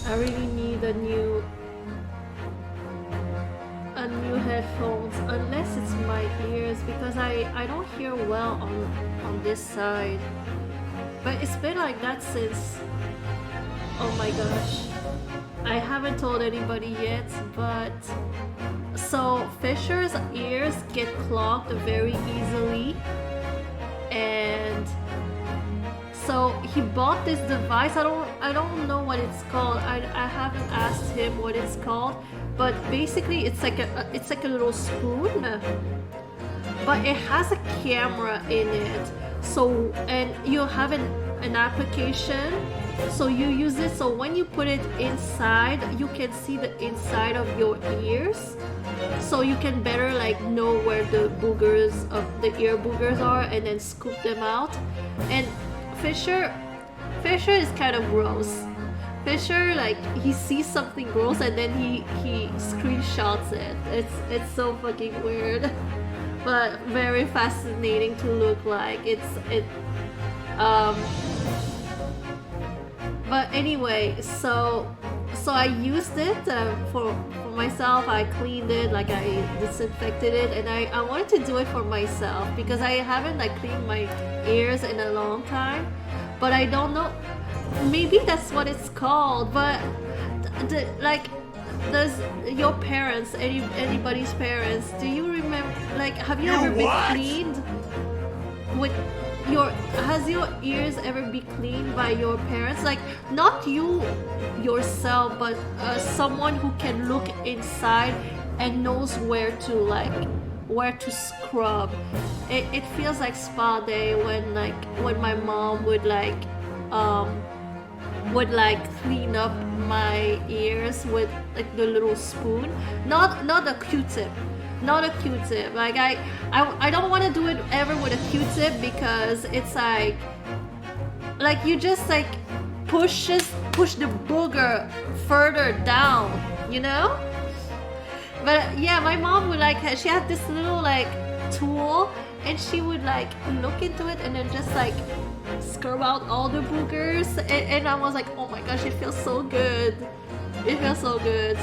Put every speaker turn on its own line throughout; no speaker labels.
I really need a new headphones, unless it's my ears, because I don't hear well on this side. But it's been like that since, oh my gosh, I haven't told anybody yet, but so Fisher's ears get clogged very easily, and so he bought this device. I don't know what it's called. I haven't asked him what it's called, but basically it's like a little spoon, but it has a camera in it. So, and you have an application, so you use it, so when you put it inside, you can see the inside of your ears, so you can better like know where the boogers of the ear boogers are and then scoop them out. And Fisher is kind of gross. Fisher, like, he sees something gross and then he screenshots it. It's so fucking weird, but very fascinating to look like. But anyway, so I used it for myself. I cleaned it, like I disinfected it, and I wanted to do it for myself because I haven't like cleaned my ears in a long time. But I don't know, maybe that's what it's called. But does your parents, anybody's parents, do you remember, like, have you ever been cleaned with has your ears ever been cleaned by your parents? Like, not you yourself, but someone who can look inside and knows where to scrub. It feels like spa day when my mom would clean up my ears with like the little spoon, not a Q-tip. Not a Q-tip. Like I don't want to do it ever with a Q-tip because it's like you just like push the booger further down, you know? But yeah, my mom would she had this little like tool, and she would like look into it and then just like scrub out all the boogers, and I was like, oh my gosh, it feels so good. It feels so good.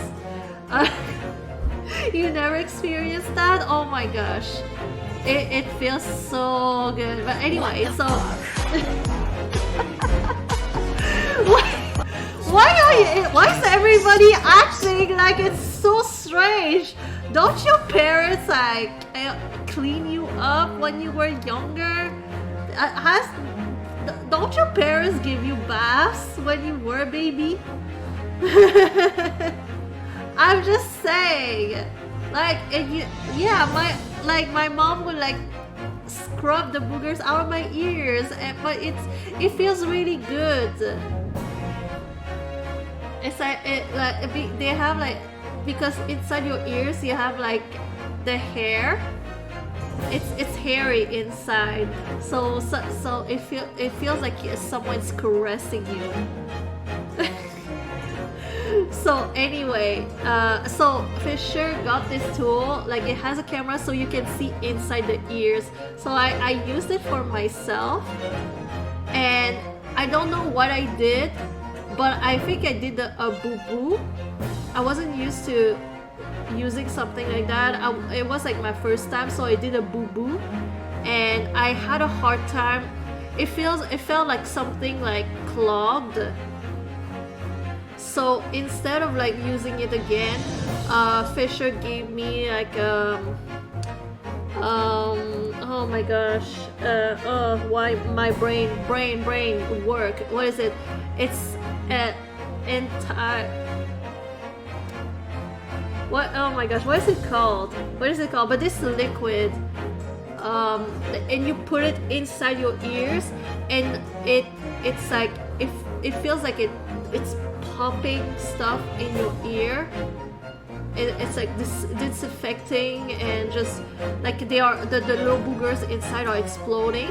You never experienced that? Oh my gosh. It feels so good. But anyway, so why is everybody acting like it's so strange? Don't your parents like clean you up when you were younger? Don't your parents give you baths when you were a baby? I'm just saying, like, my mom would like scrub the boogers out of my ears, but it feels really good. It's like they have like, because inside your ears you have like the hair. It's hairy inside, so it feels like someone's caressing you. So anyway, so Fisher got this tool, like it has a camera so you can see inside the ears. So I used it for myself, and I don't know what I did, but I think I did a boo-boo. I wasn't used to using something like that. It was like my first time, so I did a boo-boo, and I had a hard time. It felt like something like clogged. So instead of like using it again, Fisher gave me like oh my gosh, why my brain work? What is it? It's what? Oh my gosh, what is it called? What is it called? But this liquid, and you put it inside your ears, and it's like it feels like it's popping stuff in your ear. It's like this disinfecting, and just like the little boogers inside are exploding.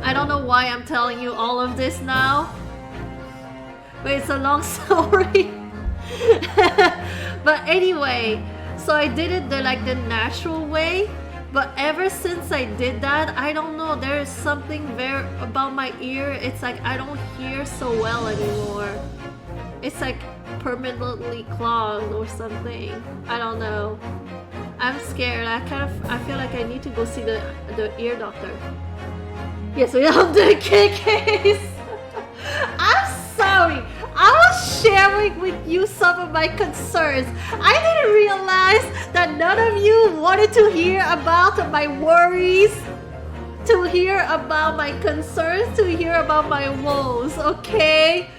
I don't know why I'm telling you all of this now, but it's a long story. But anyway, so I did it the natural way, But ever since I did that, I don't know, there is something very about my ear. It's like I don't hear so well anymore. It's like permanently clogged or something. I don't know. I'm scared. I feel like I need to go see the ear doctor. Yes, we have the case. I'm sorry. I was sharing with you some of my concerns. I didn't realize that none of you wanted to hear about my worries, to hear about my concerns, to hear about my woes, okay?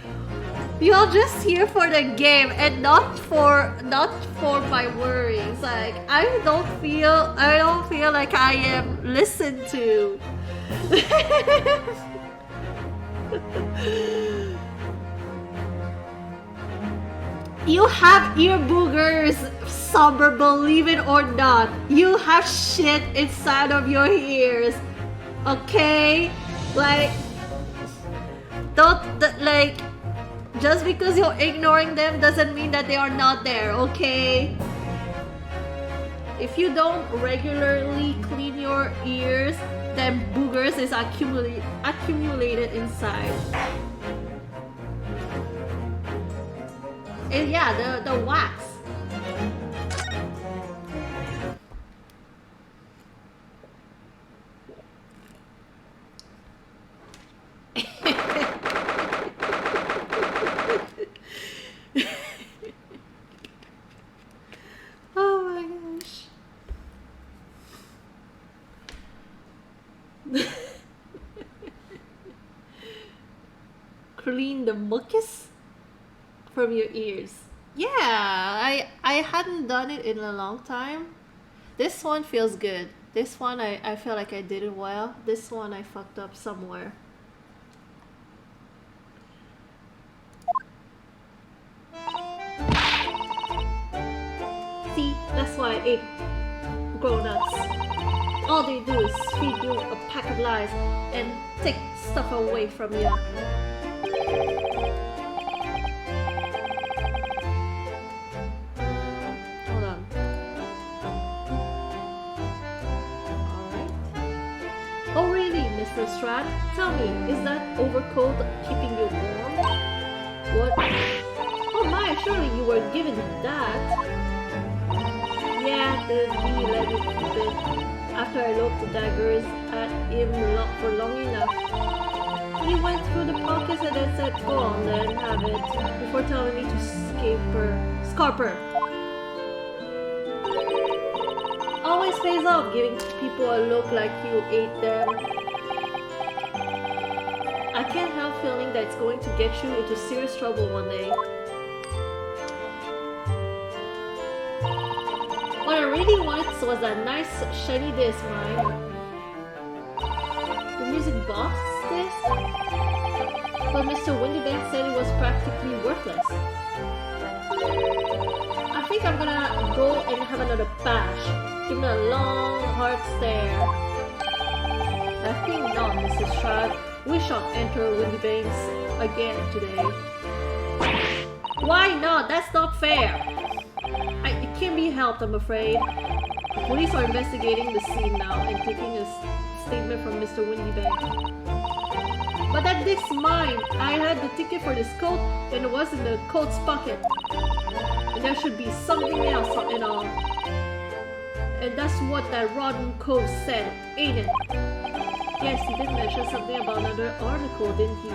You're just here for the game and not for my worries. Like I don't feel like I am listened to. You have ear boogers, Somber, believe it or not. You have shit inside of your ears. Okay? Like just because you're ignoring them doesn't mean that they are not there, okay? If you don't regularly clean your ears, then boogers is accumulated inside. And yeah, the wax. Oh my gosh. Clean the mucus from your ears. Yeah, I hadn't done it in a long time. This one feels good. This one I feel like I did it well. This one I fucked up somewhere. See, that's why I ate grown-ups. All they do is feed you a pack of lies and take stuff away from you. Hold on. Alright. Oh really, Mr. Strat? Tell me, is that overcoat keeping you warm? What? Oh my, surely you were given that. Yeah, the bee let me keep it. After I looked the daggers at him for long enough. He went through the pockets and then said, go on then, have it, before telling me to scarper. Always pays off giving people a look like you ate them. I can't help feeling that it's going to get you into serious trouble one day. What I really wanted was that nice shiny disc, mine. The music box disc? But Mr. Windybank said it was practically worthless. I think I'm gonna go and have another bash. Give him a long, hard stare. I think not, Mrs. Strad. We shall enter Windybanks again today. Why not? That's not fair. It can't be helped, I'm afraid. The police are investigating the scene now and taking a statement from Mr. Windybank. But that disc's mine. I had the ticket for this coat and it was in the coat's pocket. And there should be something else and all. And that's what that rotten cove said, ain't it? Yes, he did mention something about another article, didn't he?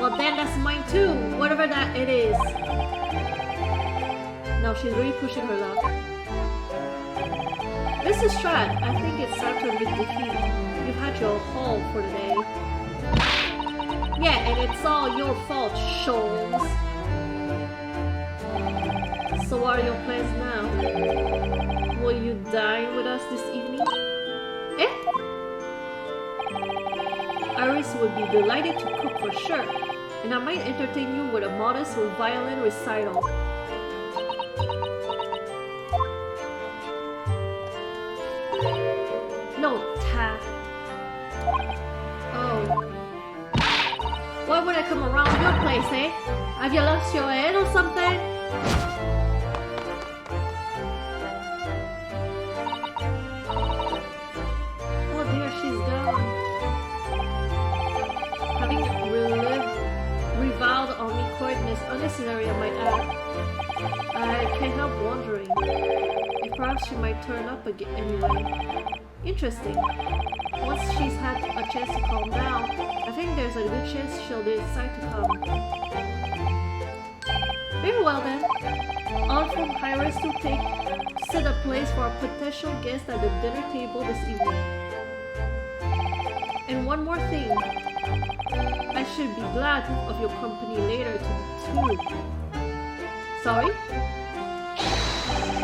Well then that's mine too, whatever that it is. Now she's really pushing her luck. Mrs. Strat, I think it's time to admit defeat. You've had your haul for the day. Yeah, and it's all your fault, Sholmes. So what are your plans now? Will you dine with us this evening? Eh? Iris would be delighted to cook for sure, and I might entertain you with a modest violin recital. No, Ta. Oh. Why would I come around your place, eh? Have you lost your head or something? privacy area might add. I can't help wondering if perhaps she might turn up again anyway. Interesting. Once she's had a chance to calm down, I think there's a good chance she'll decide to come. Very well then. On from Iris to set a place for a potential guest at the dinner table this evening. And one more thing. I should be glad of your company later too. Sorry?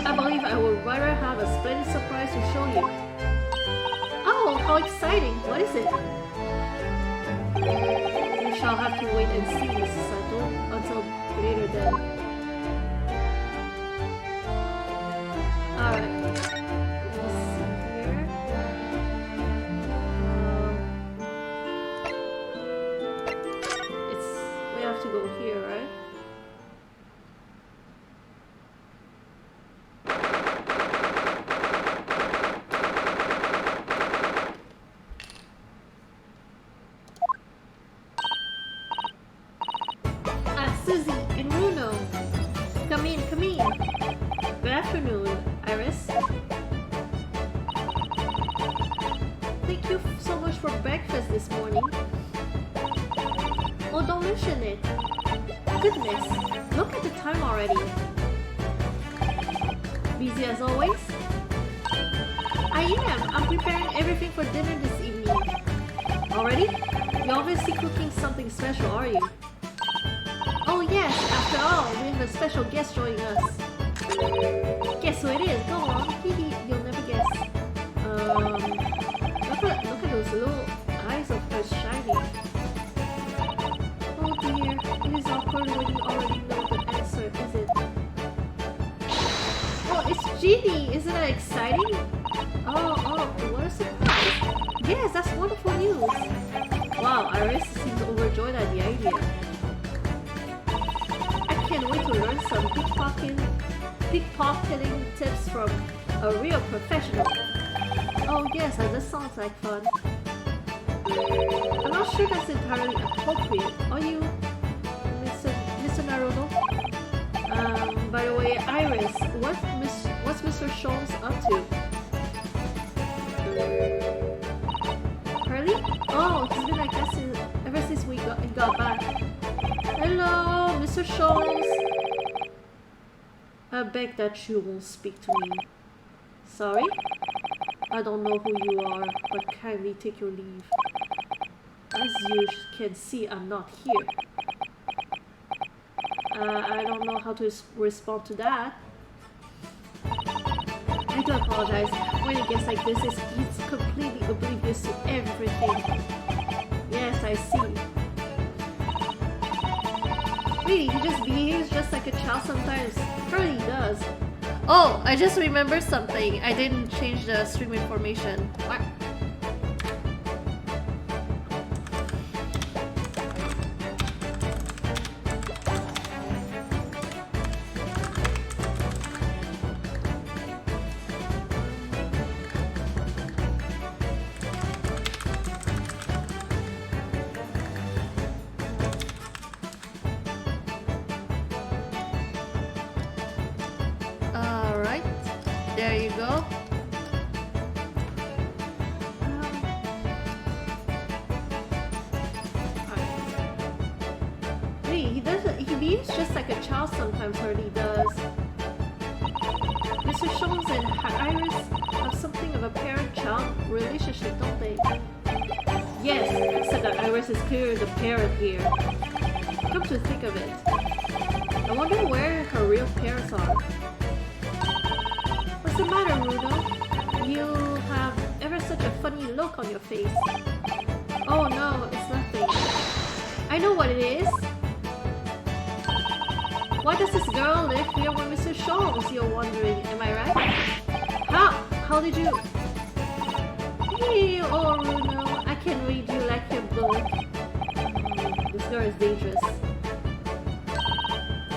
I believe I would rather have a splendid surprise to show you. Oh, how exciting! What is it? You shall have to wait and see, Mrs. Sato, until later then. Alright. Let's see here. We have to go here, right? This morning. Oh, don't mention it. Goodness, look at the time already. Busy as always? I am. I'm preparing everything for dinner this evening. Already? You're obviously cooking something special, are you? Oh yes, after all, we have a special guest joining us. Guess who it is? Go on. You'll never guess. Look at those little eyes of hers shining. Oh dear, it is awkward when you already know the answer, is it? Oh, it's Ginny! Isn't that exciting? Oh, what a surprise! Yes, that's wonderful news! Wow, Iris seems overjoyed at the idea. I can't wait to learn some pickpocketing tips from a real professional. Oh yes, that sounds like fun. I'm not sure that's entirely appropriate. Are you, Mr. Naruto? By the way, Iris, what's Mr. Sholmes up to? Curly? Oh, he's been like that ever since he got back. Hello, Mr. Sholmes. I beg that you won't speak to me. Sorry? I don't know who you are, but kindly take your leave. As you can see, I'm not here. I don't know how to respond to that. I do apologize. When it gets like this, he's completely oblivious to everything. Yes, I see. Really, he just behaves just like a child sometimes. Really does. Oh, I just remembered something. I didn't change the stream information. What? There you go. He behaves just like a child sometimes, Hurley does. Mr. Sholmes and Iris have something of a parent-child relationship, don't they? Yes, except that Iris is clearly the parent here. Come to think of it, I wonder where her real parents are. What's the matter, Rudo? You have ever such a funny look on your face. Oh no, it's nothing. I know what it is. Why does this girl live here with Mr. Sholmes, you're wondering, am I right? How did you... Hey, oh Rudo, I can read you like your book. This girl is dangerous.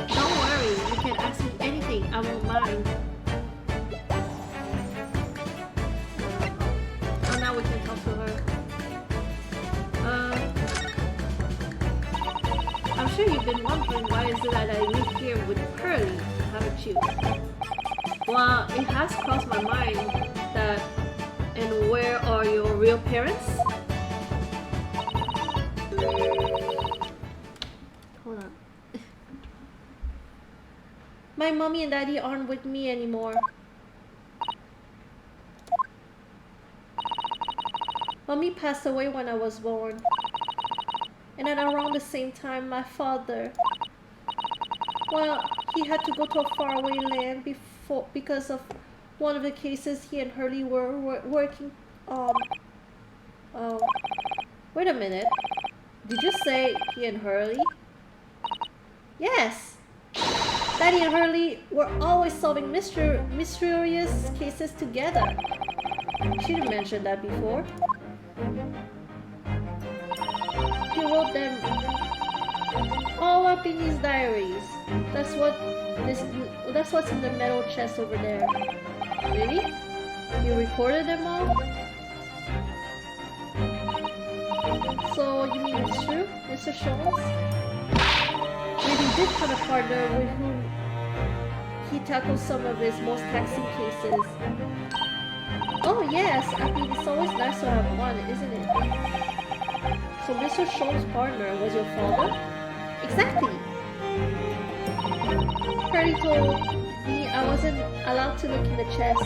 Don't worry, you can ask me anything, I won't mind. Now we can talk to her. I'm sure you've been wondering why is it that I live here with Curly, haven't you? Well, it has crossed my mind that... And where are your real parents? Hold on. My mommy and daddy aren't with me anymore. Mommy passed away when I was born. And at around the same time, my father... Well, he had to go to a faraway land because of one of the cases he and Hurley were working on. Wait a minute. Did you say he and Hurley? Yes! Daddy and Hurley were always solving mysterious cases together. She didn't mention that before. He wrote them all up in his diaries. That's what's in the metal chest over there. Really? You recorded them all? So you mean it's true, Mr. Scholes? Maybe he did have a partner with whom he tackled some of his most taxing cases. Oh yes, I mean it's always nice to have one, isn't it? So Mr. Scholes' partner was your father? Exactly! Harry told me I wasn't allowed to look in the chest,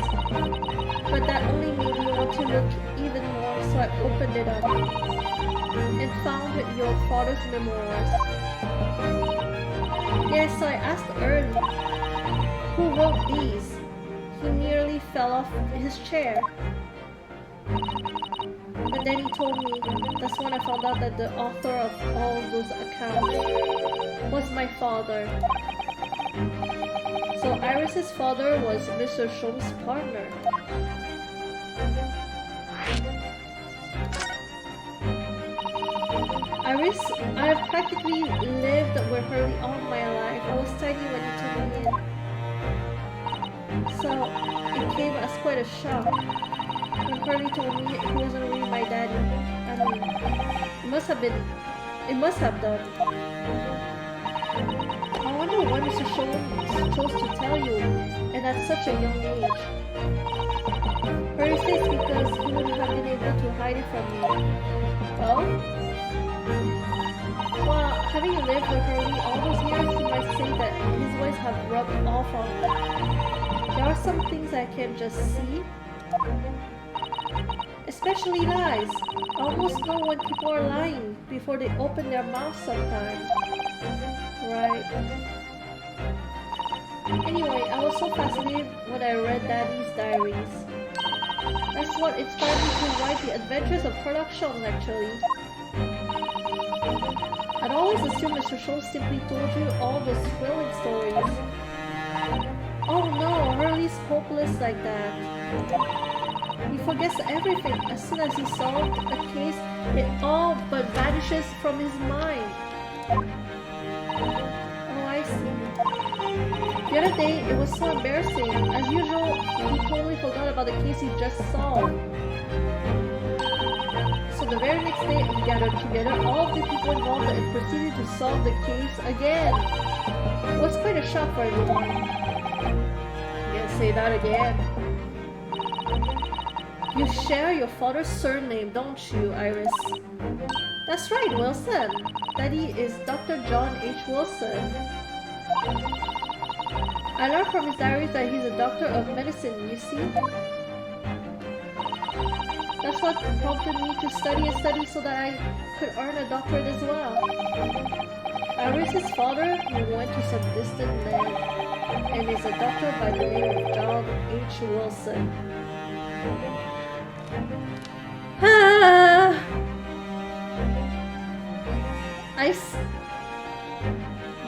but that only made me want to look even more, so I opened it up and found your father's memoirs. Yes, so I asked Ernie, who wrote these? He nearly fell off his chair. But then he told me, that's when I found out that the author of all those accounts was my father. So Iris's father was Mr. Scholes' partner. Iris, I have practically lived with Hurley all my life. I was tiny when he took me in. So it came as quite a shock when Hurley told me he wasn't really my daddy. I mean, it must have done. I wonder why Mr. Scholes chose to tell you, and at such a young age. Hurley says because he wouldn't have been able to hide it from me. Well, having lived with Hurley all those years, he might say that his ways have rubbed off on me. There are some things I can't just see. Especially lies. I almost know when people are lying before they open their mouths sometimes. Right. Anyway, I was so fascinated when I read Daddy's diaries. That's what inspired me to write The Adventures of Sherlock Holmes, actually. I'd always assumed Mr. Scholes simply told you all those thrilling stories. Oh no, Hurley's hopeless like that. He forgets everything. As soon as he solved a case, it all but vanishes from his mind. Oh, I see. The other day, it was so embarrassing. As usual, he totally forgot about the case he just solved. So the very next day, he gathered together all of the people involved and proceeded to solve the case again. It was quite a shock for everyone. You can't say that again. You share your father's surname, don't you, Iris? That's right, Wilson. Daddy is Dr. John H. Wilson. I learned from his diaries that he's a doctor of medicine, you see? That's what prompted me to study and study so that I could earn a doctorate as well. Iris's father, he went to some distant land and is a doctor by the name of John H. Wilson.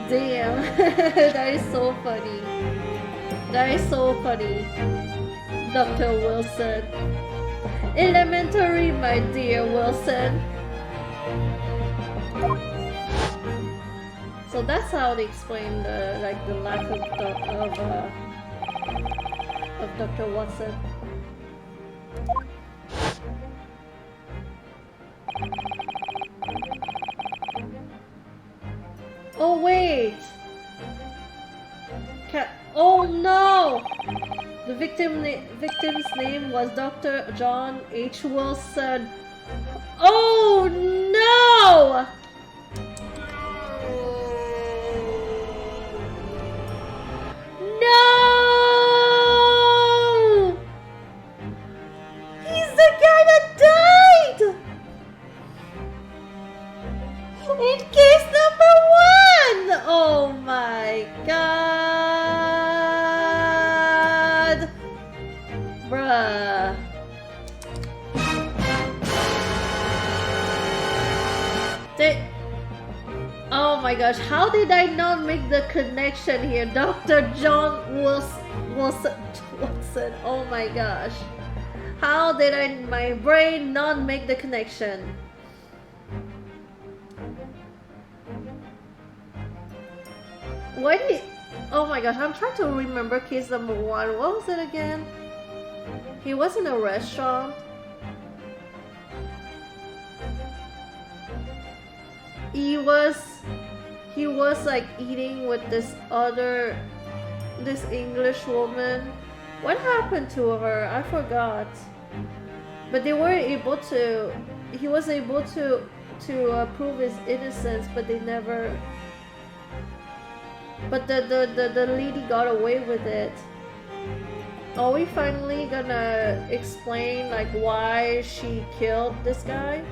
Damn, that is so funny. That is so funny. Dr. Wilson. Elementary, my dear Wilson. So that's how they explain the lack of Dr. Watson. Oh wait! Oh no! The victim's name was Dr. John H. Wilson. Oh no! No! He's the guy that died! In case number 1! Oh my god! Bruh. Oh my gosh, how did I not make the connection here? Dr. John Wilson. Oh my gosh. How did my brain not make the connection? Why did... Oh my gosh, I'm trying to remember case number 1. What was it again? He was in a restaurant. He was like eating with this English woman. What happened to her? I forgot. But they were able to, he was able to prove his innocence, but they never, but the lady got away with it. Are we finally gonna explain like why she killed this guy?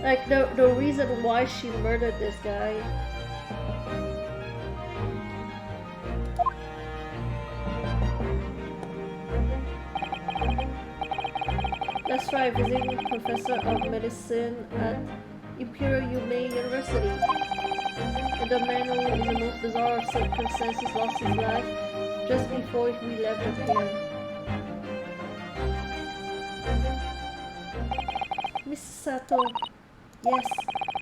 Like the reason why she murdered this guy. That's right, visiting professor of medicine at Imperial University. And the man who, in the most bizarre circumstances, lost his life just before we left the pier. Miss Sato, yes,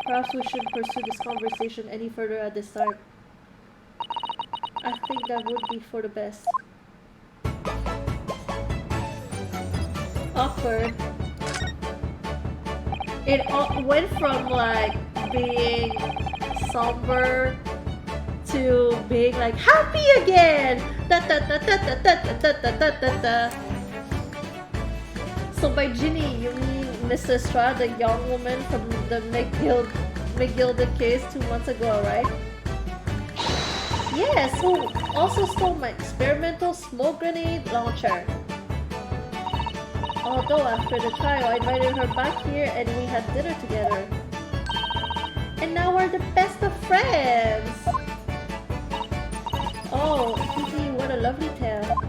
perhaps we shouldn't pursue this conversation any further at this time. I think that would be for the best. Awkward. It went from like being somber to being like happy again. Da, da, da, da, da, da, da, da, da, da, da. So by Ginny, you mean Mrs. Strad, the young woman from the McGilded case 2 months ago, right? Yes, who also stole my experimental smoke grenade launcher. Although after the trial, I invited her back here and we had dinner together. And now we're the best of friends! Oh, Kiki, what a lovely tale.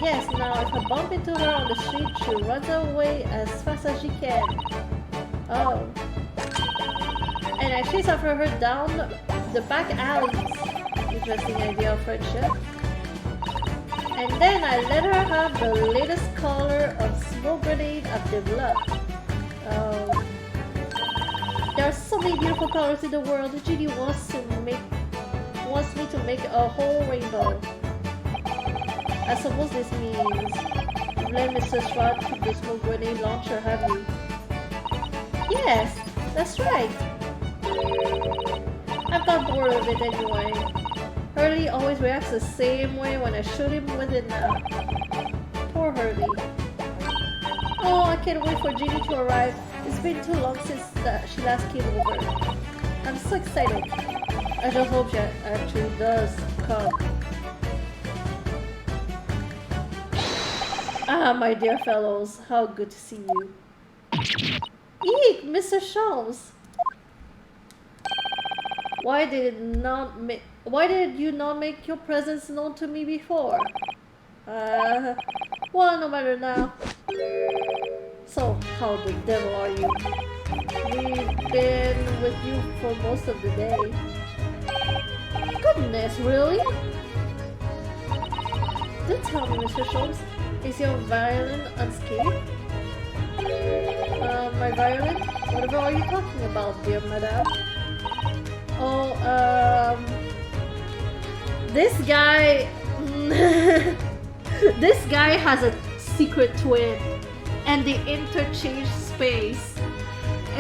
Yes, now if I bump into her on the street, she runs away as fast as she can. Oh. And I chase after her down the back alleys. Interesting idea of friendship. And then I let her have the latest color of smoke grenade I've developed. There are so many beautiful colors in the world. Judy wants me to make a whole rainbow. I suppose this means you've let Mr. Strad keep the smoke grenade launcher, have you? Yes, that's right. I've got bored of it anyway. Hurley always reacts the same way when I shoot him with it now. Poor Hurley. Oh, I can't wait for Ginny to arrive. It's been too long since she last came over. I'm so excited. I just hope she actually does come. Ah, my dear fellows, how good to see you. Eek, Mr. Sholmes. Why did you not make your presence known to me before? Well, no matter now. So, how the devil are you? We've been with you for most of the day. Goodness, really? Do tell me, Mr. Sholmes, is your violin unscathed? My violin? Whatever are you talking about, dear madame? Oh, this guy... this guy has a secret twin, and they interchange space.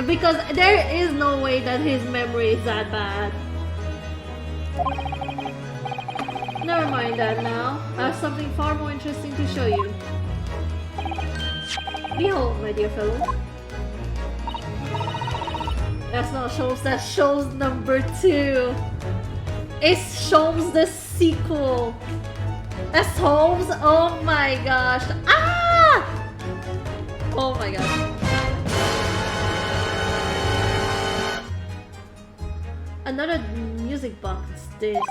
Because there is no way that his memory is that bad. Never mind that now. I have something far more interesting to show you. Behold, my dear fellow. That's not Sholmes, that's Sholmes number 2. It's Sholmes the sequel. That's Sholmes? Oh my gosh. Ah! Oh my gosh. Another music box disc.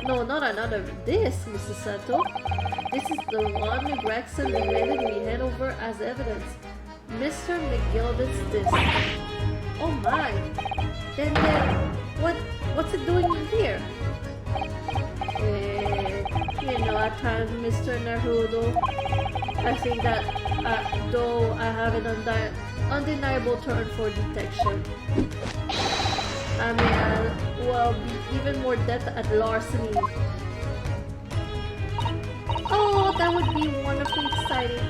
No, not another disc, Mrs. Sato. This is the one Gregson demanded we hand over as evidence. Mr. McGilden's disc. Oh my. Then what's it doing in here? You know, at times, Mr. Naruto, I think that though I have an undeniable turn for detection, I may well be even more deft at larceny. Oh, that would be wonderfully exciting.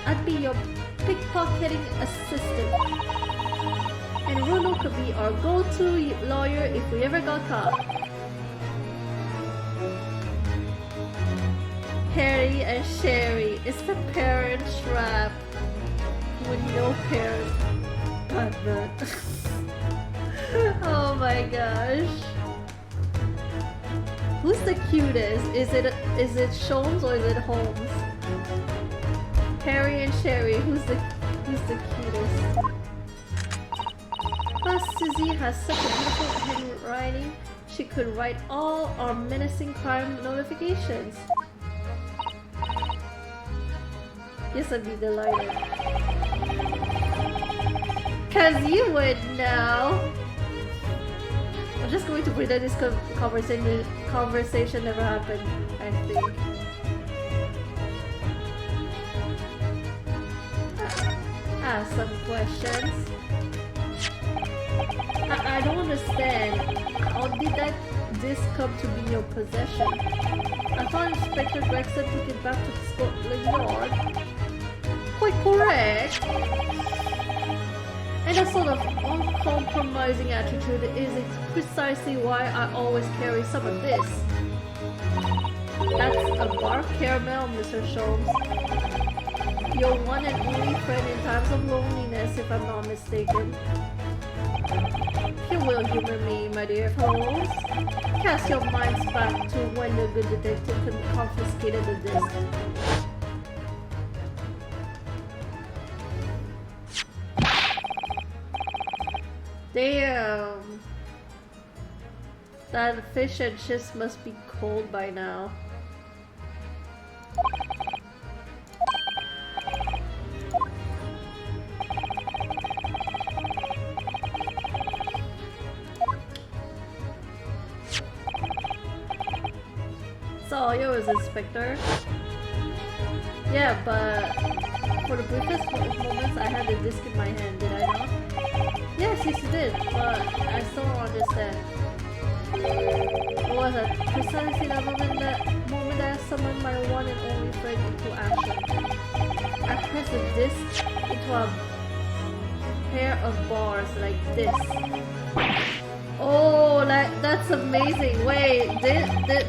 I'd be your pickpocketing assistant. And Runo could be our go-to lawyer if we ever got caught. Harry and Sherry, it's the parent trap. With no parents. But oh my gosh. Who's the cutest? Is it Sholmes or is it Holmes? Harry and Sherry, who's the cutest? But Susie has such a beautiful handwriting. She could write all our menacing crime notifications. Yes, I'd be delighted. Cause you would know. I'm just going to pretend this conversation never happened, I think. Ask some questions. I don't understand. How did that disc come to be in your possession? I thought Inspector Gregson took it back to Scotland Yard. Quite correct. And that sort of uncompromising attitude is precisely why I always carry some of this. That's a bar caramel, Mr. Sholmes. Your one and only friend in times of loneliness, if I'm not mistaken. You will humor me, my dear Holmes. Cast your minds back to when the good detective confiscated the disc. Damn! That fish and chips must be cold by now. It's all yours, Inspector. Yeah, but for the briefest moments I had the disc in my hand, did I not? Yes, you did, but I still don't understand. It was at precisely that moment that I summoned my one and only friend into action. I pressed the disc into a pair of bars like this. Oh, that's amazing. Wait,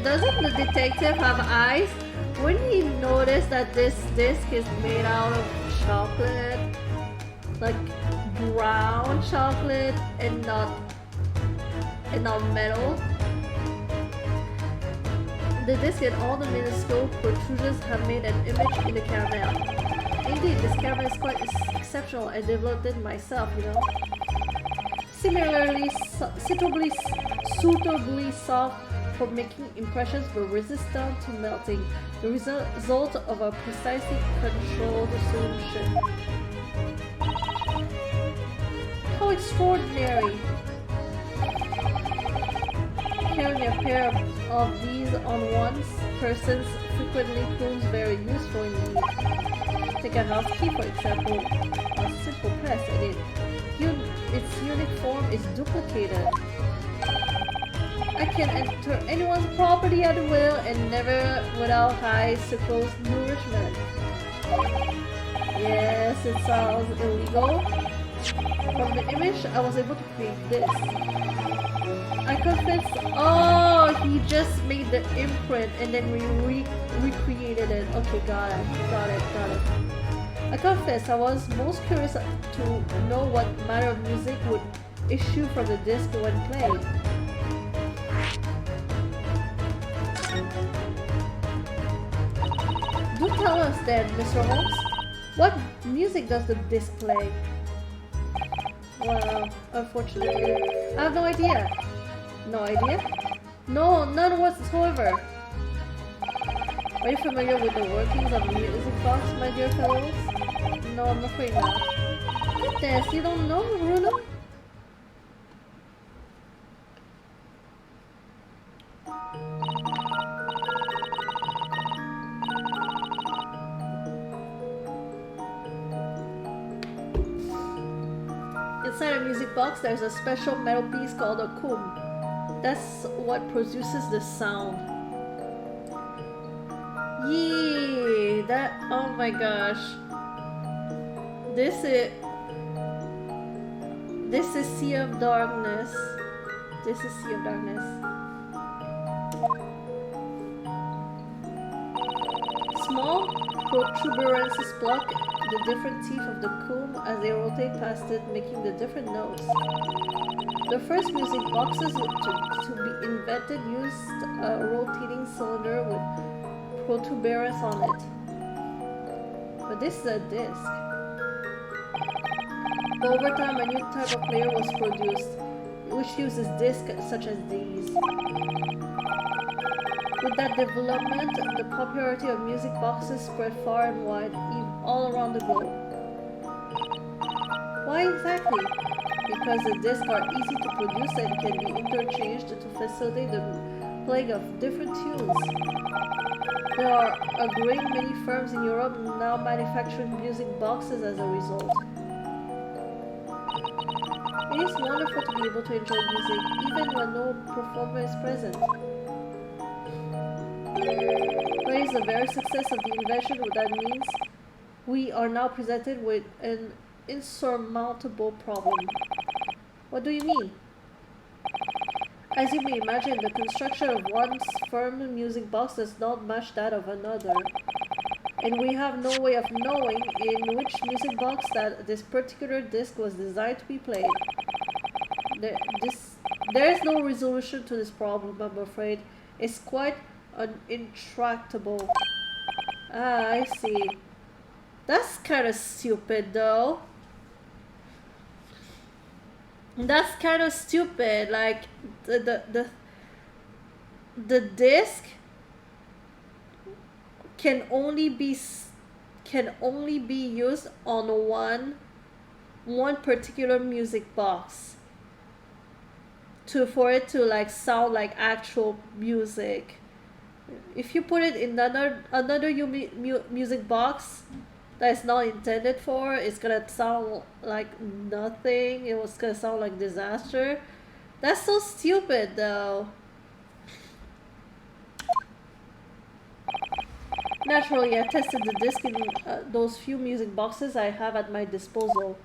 doesn't the detective have eyes? Wouldn't he notice that this disc is made out of chocolate? Like brown chocolate and not metal. The disc and all the minuscule protrusions have made an image in the caramel. Indeed, this caramel is quite exceptional. I developed it myself, you know. Similarly, suitably soft for making impressions but resistant to melting. The result of a precisely controlled solution. How extraordinary! Carrying a pair of these on one's person frequently proves very useful indeed. Take a house key, for example. A simple press and its unique form is duplicated. I can enter anyone's property at will and never without high sucrose nourishment. Yes, it sounds illegal. From the image, I was able to create this. I confess. Oh, he just made the imprint and then recreated it. Okay, got it. I confess, I was most curious to know what manner of music would issue from the disc when played. Do tell us then, Mr. Holmes. What music does the disc play? Well, unfortunately, I have no idea. No idea? No, none whatsoever. Are you familiar with the workings of a music box, my dear fellows? No, I'm afraid not. Goodness, you don't know, Bruno? Inside a music box, there's a special metal piece called a comb. That's what produces the sound. Yee, that, oh my gosh. This is Sea of Darkness. This is Sea of Darkness. Small protuberances block the different teeth of the comb as they rotate past it, making the different notes. The first music boxes to be invented used a rotating cylinder with protuberance on it. But this is a disc. But over time, a new type of player was produced, which uses discs such as these. With that development, the popularity of music boxes spread far and wide, all around the globe. Why exactly? Because the discs are easy to produce and can be interchanged to facilitate the playing of different tunes. There are a great many firms in Europe now manufacturing music boxes as a result. It is wonderful to be able to enjoy music even when no performer is present. But it is the very success of the invention that means we are now presented with an insurmountable problem. What do you mean? As you may imagine, the construction of one firm music box does not match that of another. And we have no way of knowing in which music box that this particular disc was designed to be played. There is no resolution to this problem, I'm afraid. It's quite intractable. Ah, I see. That's kind of stupid, though. That's kind of stupid. Like the disc can only be used on one particular music box for it to like sound like actual music. If you put it in another music box that is not intended for, it's gonna sound like nothing. It was gonna sound like disaster. That's so stupid, though. Naturally, I tested the disc in those few music boxes I have at my disposal.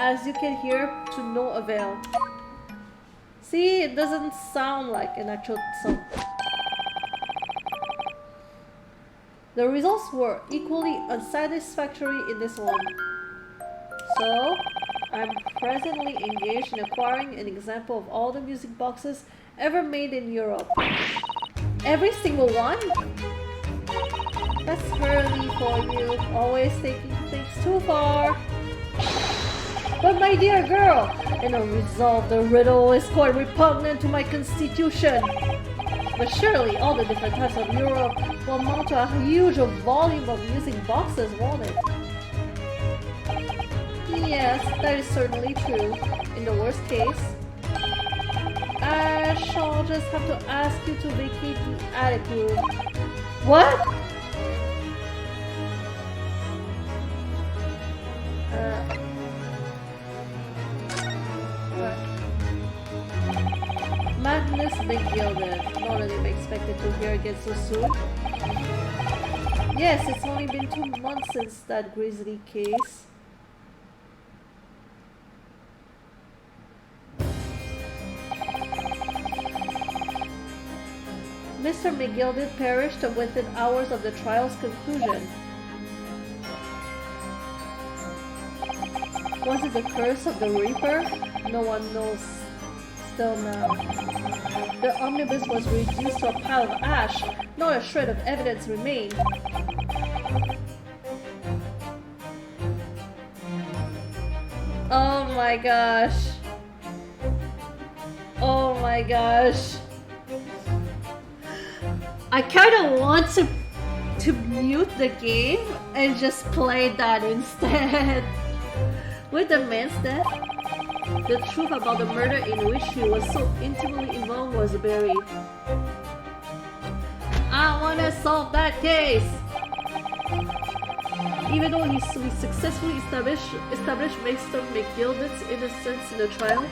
As you can hear, to no avail. See, it doesn't sound like an actual song. The results were equally unsatisfactory in this one. So, I'm presently engaged in acquiring an example of all the music boxes ever made in Europe. Every single one? That's early for you, always taking things too far. But my dear girl, in a resolve, the riddle is quite repugnant to my constitution. But surely all the different types of Europe will amount to a huge volume of music boxes, won't it? Yes, that is certainly true. In the worst case, I shall just have to ask you to vacate the attic room. What? Madness begilded. Oh, that I'm expected to hear again so soon. Yes, it's only been 2 months since that grisly case. Mr. McGilded perished within hours of the trial's conclusion. Was it the curse of the Reaper? No one knows. Still now. The omnibus was reduced to a pile of ash. Not a shred of evidence remained. Oh my gosh. Oh my gosh. I kind of want to mute the game and just play that instead. With the man's death, the truth about the murder in which he was so intimately involved was buried. I want to solve that case! Even though we successfully established Mr. McGilded's innocence in the trial,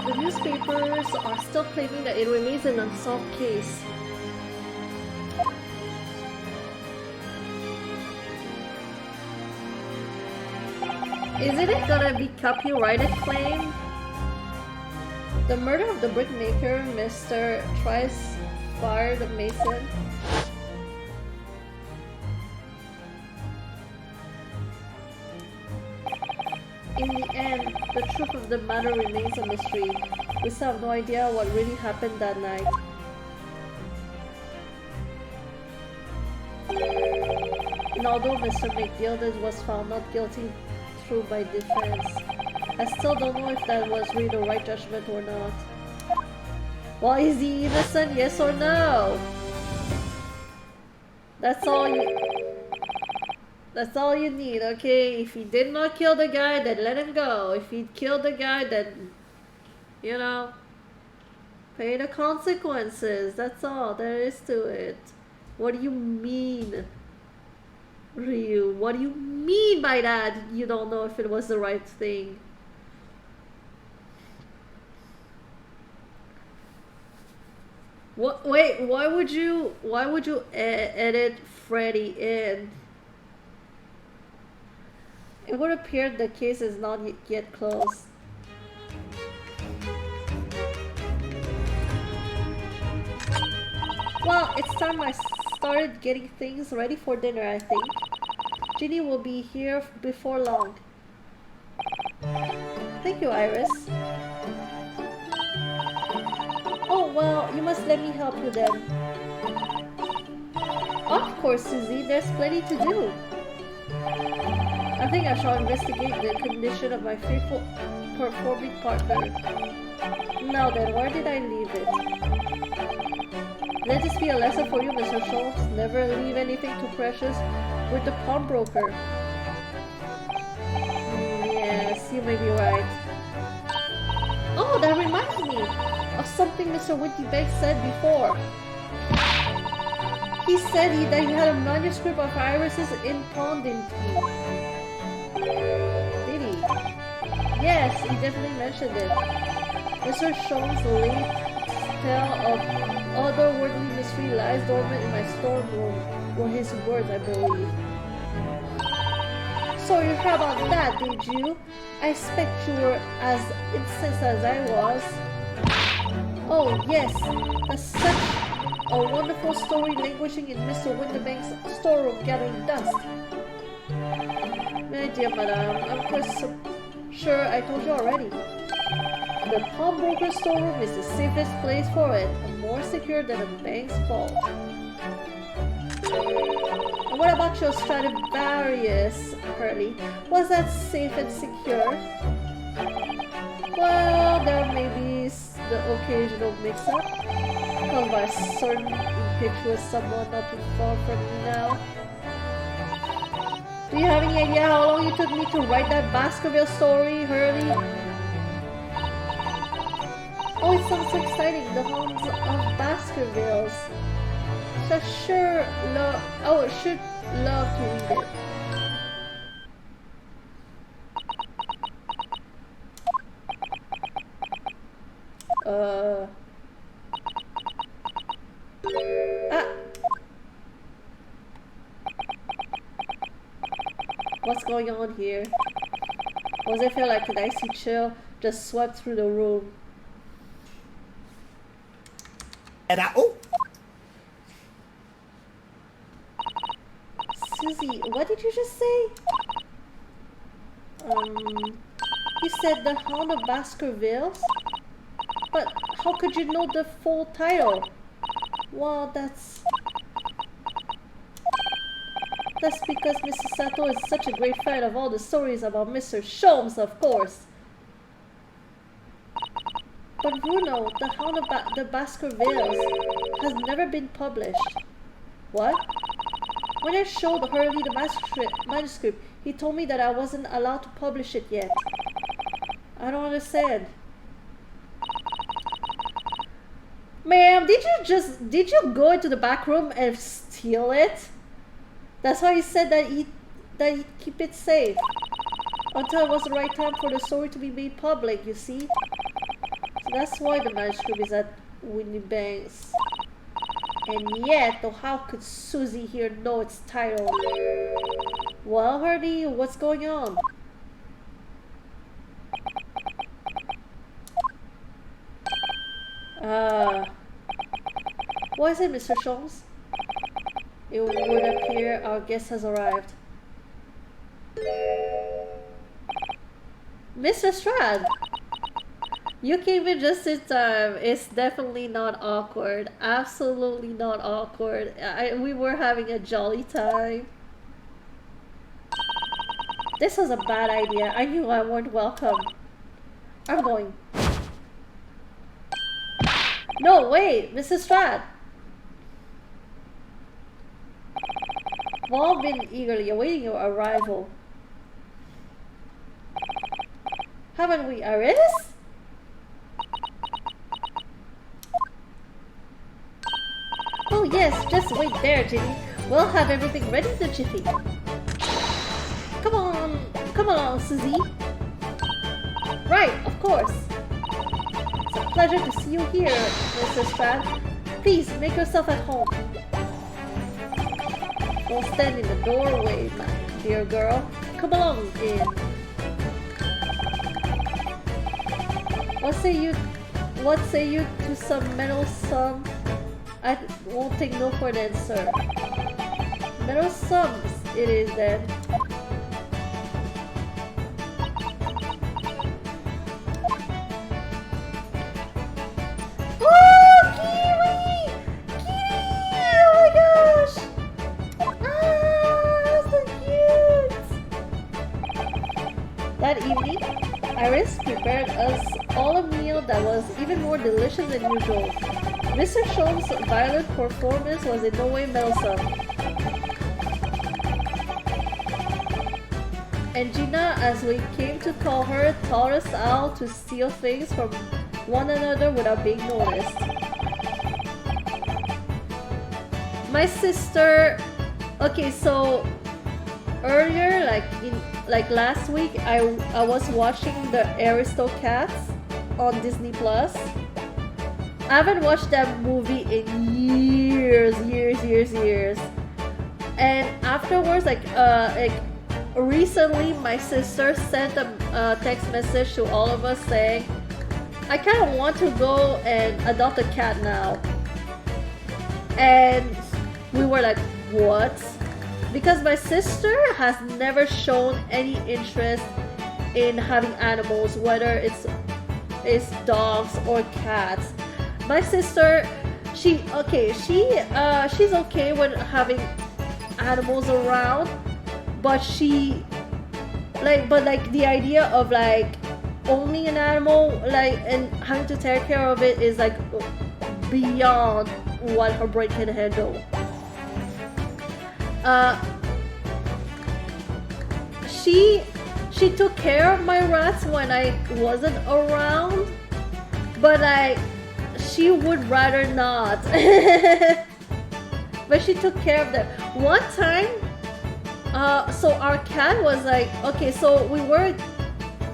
the newspapers are still claiming that it remains an unsolved case. Isn't it gonna be copyrighted claim? The murder of the brickmaker, Mr. Trice fired Mason. In the end, the truth of the matter remains a mystery. We still have no idea what really happened that night. And although Mr. McGilded was found not guilty by defense, I still don't know if that was really the right judgment or not. Well, is he innocent, yes or no? That's all you need, okay? If he did not kill the guy, then let him go. If he killed the guy, then, you know, pay the consequences. That's all there is to it. What do you mean? Ryu, what do you mean by that? You don't know if it was the right thing. What? Wait, why would you edit Freddy in? It would appear the case is not yet closed. Well, it's time I started getting things ready for dinner, I think. Ginny will be here before long. Thank you, Iris. Oh, well, you must let me help you then. Of course, Susie, there's plenty to do. I think I shall investigate the condition of my faithful performing partner. Now then, where did I leave it? Let this be a lesson for you, Mr. Schultz. Never leave anything too precious with the pawnbroker. Yes, you may be right. Oh, that reminds me of something Mr. Windybank said before. He said that he had a manuscript of Iris's impound in tea. Did he? Yes, he definitely mentioned it. Mr. Schultz's late tale of otherworldly mystery lies dormant in my storeroom, were his words, I believe. So you heard about that, did you? I expect you were as incensed as I was. Oh yes, that's such a wonderful story languishing in Mr. Windybank's storeroom gathering dust. My dear madame, I'm quite sure I told you already. The pawnbroker's storeroom is the safest place for it, and more secure than a bank's vault. And what about your Stradivarius, Hurley? Was that safe and secure? Well, there may be the occasional mix-up, caused by a certain impetuous someone not too far from me now. Do you have any idea how long it took me to write that Baskerville story, Hurley? Oh, it sounds so exciting, the homes of Baskervilles. Should love to read it. What's going on here? Why does it feel like an icy chill just swept through the room?
Oh.
Susie, what did you just say? You said the Hound of Baskervilles? But how could you know the full title? Well, that's because Mrs. Sato is such a great fan of all the stories about Mr. Sholmes, of course. But Bruno, the Hound of the Baskervilles has never been published. What? When I showed Hurley the manuscript, he told me that I wasn't allowed to publish it yet. I don't understand. Ma'am, did you go into the back room and steal it? That's why he said that he'd keep it safe. Until it was the right time for the story to be made public, you see? So that's why the manuscript is at Winniebanks. And yet, though, how could Susie here know its title? Well, Hardy, what's going on? What is it, Mr. Sholmes? It would appear our guest has arrived. Mr. Strad! You came in just in time. It's definitely not awkward. Absolutely not awkward. We were having a jolly time. This was a bad idea. I knew I weren't welcome. I'm going. No, wait, Mrs. Strad. We've all been eagerly awaiting your arrival. Haven't we, Iris? Oh yes, just wait there, Ginny. We'll have everything ready in a jiffy. Come on, come along, Susie. Right, of course. It's a pleasure to see you here, Mrs. Strad. Please, make yourself at home. Don't stand in the doorway, my dear girl. Come along in. What say you to some meddlesome? I won't take no for an answer. Meddlesome it is then. That evening, Iris prepared us all a meal that was even more delicious than usual. Mr. Sholmes' violent performance was in no way meddlesome. And Gina, as we came to call her, taught us how to steal things from one another without being noticed. My sister... Okay, so earlier, like last week, I was watching the Aristocats on Disney Plus. I haven't watched that movie in years. And afterwards, recently, my sister sent a text message to all of us saying, I kind of want to go and adopt a cat now. And we were like, what? Because my sister has never shown any interest in having animals, whether it's dogs or cats. My sister, she's okay with having animals around, but the idea of owning an animal and having to take care of it is beyond what her brain can handle. She took care of my rats when I wasn't around, but she would rather not. But she took care of them. One time, so our cat was okay, so we were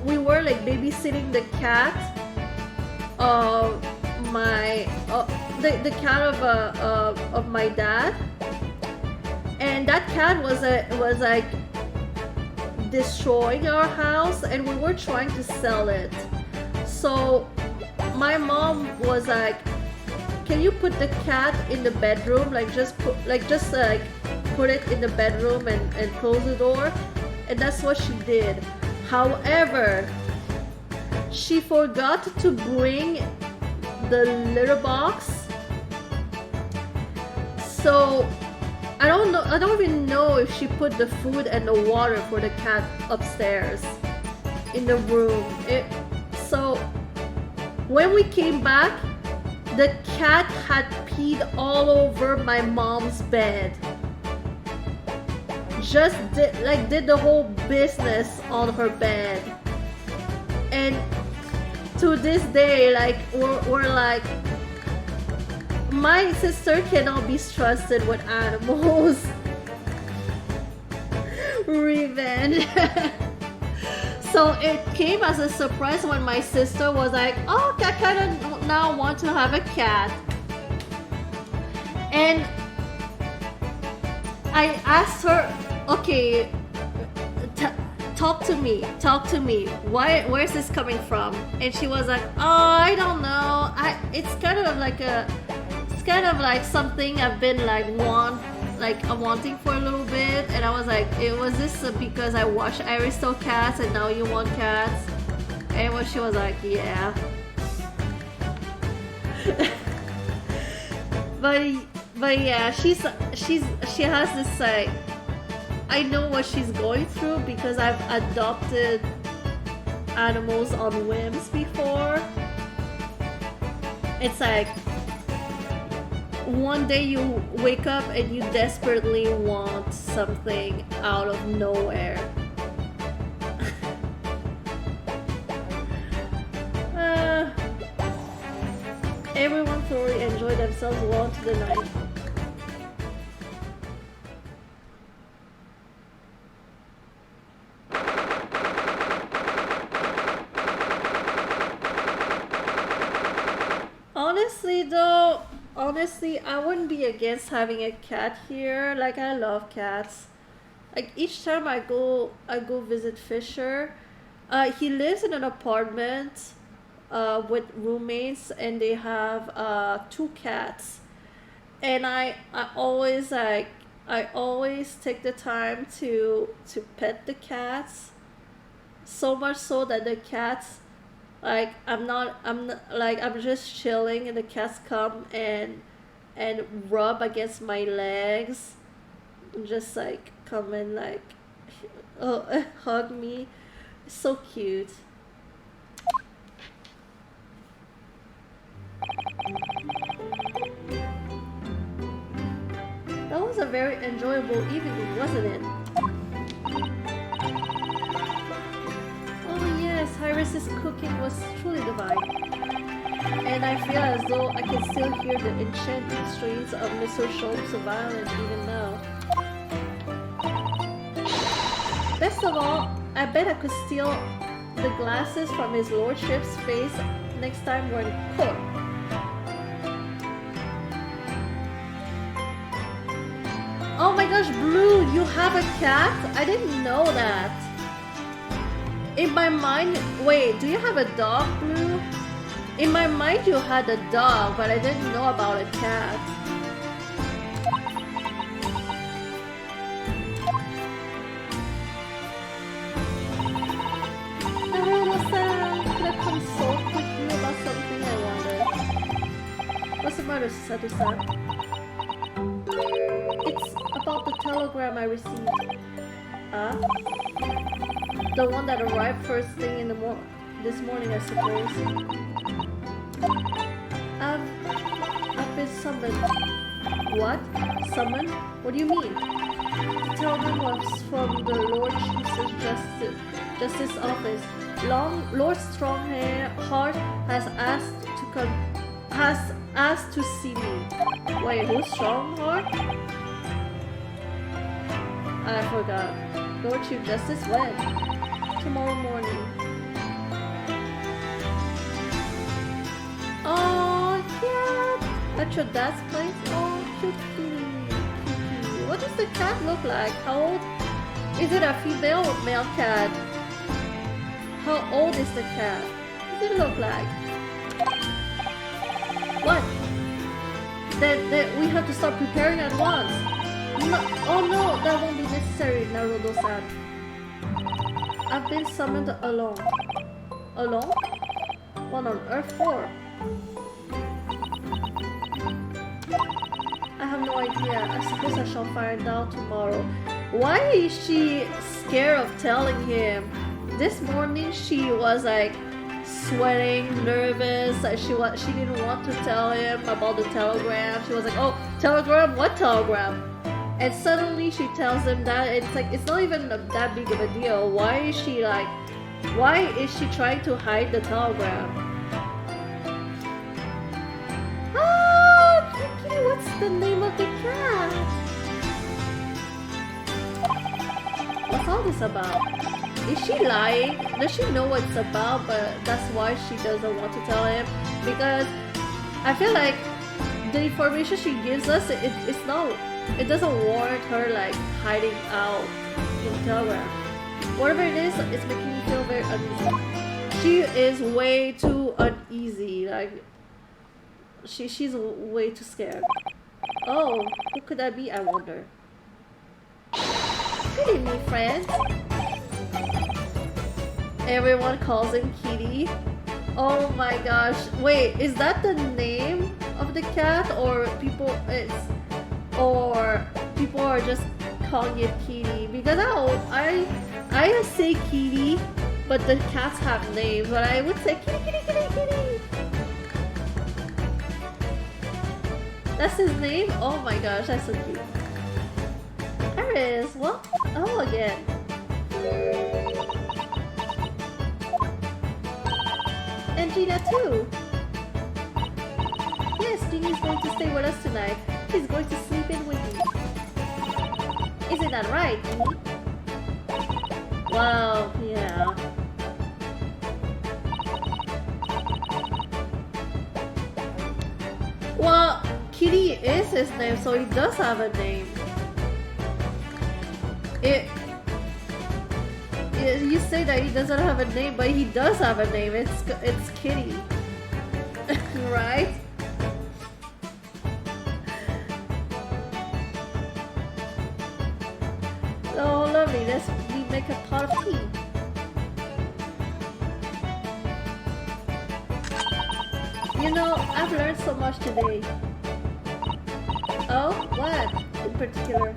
babysitting the cat, the cat of my dad, and that cat was destroying our house, and we were trying to sell it. So my mom was like, can you put the cat in the bedroom, like just put it in the bedroom and close the door? And that's what she did. However, she forgot to bring the litter box. So I don't even know if she put the food and the water for the cat upstairs in the room. So when we came back, the cat had peed all over my mom's bed. Just did the whole business on her bed. And to this day, like we're like, my sister cannot be trusted with animals. Revenge. So it came as a surprise when my sister was like, oh, I kind of now want to have a cat. And I asked her, okay, talk to me. Where's this coming from? And she was like, oh, I don't know. It's kind of like something I've been wanting for a little bit. And I was like, was this because I watched Aristocats and now you want cats? And she was like, yeah. but yeah, she has this like, I know what she's going through because I've adopted animals on whims before. It's like one day you wake up and you desperately want something out of nowhere. Everyone thoroughly enjoyed themselves well into the night. Honestly, I wouldn't be against having a cat here. Like, I love cats. Like, each time I go visit Fisher. He lives in an apartment with roommates, and they have 2 cats. And I always take the time to pet the cats. So much so that the cats, like, I'm just chilling and the cats come and rub against my legs, just like come and like hug me. It's so cute. That was a very enjoyable evening, wasn't it? Oh yes, Iris's cooking was truly divine. And I feel as though I can still hear the enchanting strains of Mr. Schultz's violin even now. Best of all, I bet I could steal the glasses from his lordship's face next time we're in court. Oh my gosh, Blue, you have a cat? I didn't know that. In my mind, wait, do you have a dog, Blue? In my mind you had a dog, but I didn't know about a cat. Could I consult with you about something, I wonder? What's the matter, Sato-san? It's about the telegram I received. The one that arrived first thing in the this morning, I suppose. I've been summoned. What? Summoned? What do you mean? The telegram was from the Lord Chief's Justice Office. Lord Strongheart has asked to see me. Wait, who's Strongheart? I forgot. Lord Chief Justice when? Tomorrow morning. Oh, yeah. At your dad's place? Oh, cute kitty. What does the cat look like? How old Is it a female or male cat? How old is the cat? What does it look like? What? Then we have to start preparing at once. No, oh no, that won't be necessary, Naruto-san. I've been summoned alone. Alone? What on earth for? I have no idea. I suppose I shall find out tomorrow. Why is she scared of telling him? This morning she was like sweating, nervous. She didn't want to tell him about the telegram. She was like, "Oh, telegram? What telegram?" And suddenly she tells him that it's like it's not even that big of a deal. Why is she trying to hide the telegram? What's the name of the cat? What's all this about? Is she lying? Does she know what it's about, but that's why she doesn't want to tell him? Because I feel like the information she gives us, it doesn't warrant her like hiding out the telegram. Whatever it is, it's making me feel very uneasy. She is way too uneasy. Like she's way too scared. Oh, who could that be, I wonder? Good evening, friends. Everyone calls him Kitty. Oh my gosh. Wait, is that the name of the cat or people are just calling it Kitty? Because I say Kitty, but the cats have names, but I would say Kitty, Kitty, Kitty, Kitty. That's his name? Oh my gosh, that's so cute. Iris, well, hello again. And Gina too. Yes, Gina's going to stay with us tonight. She's going to sleep in with me. Isn't that right, Gina? Wow, yeah. Well, Kitty is his name, so he does have a name. You say that he doesn't have a name, but he does have a name. It's Kitty, right? Oh, lovely. Let's make a pot of tea. You know, I've learned so much today. Oh, what in particular?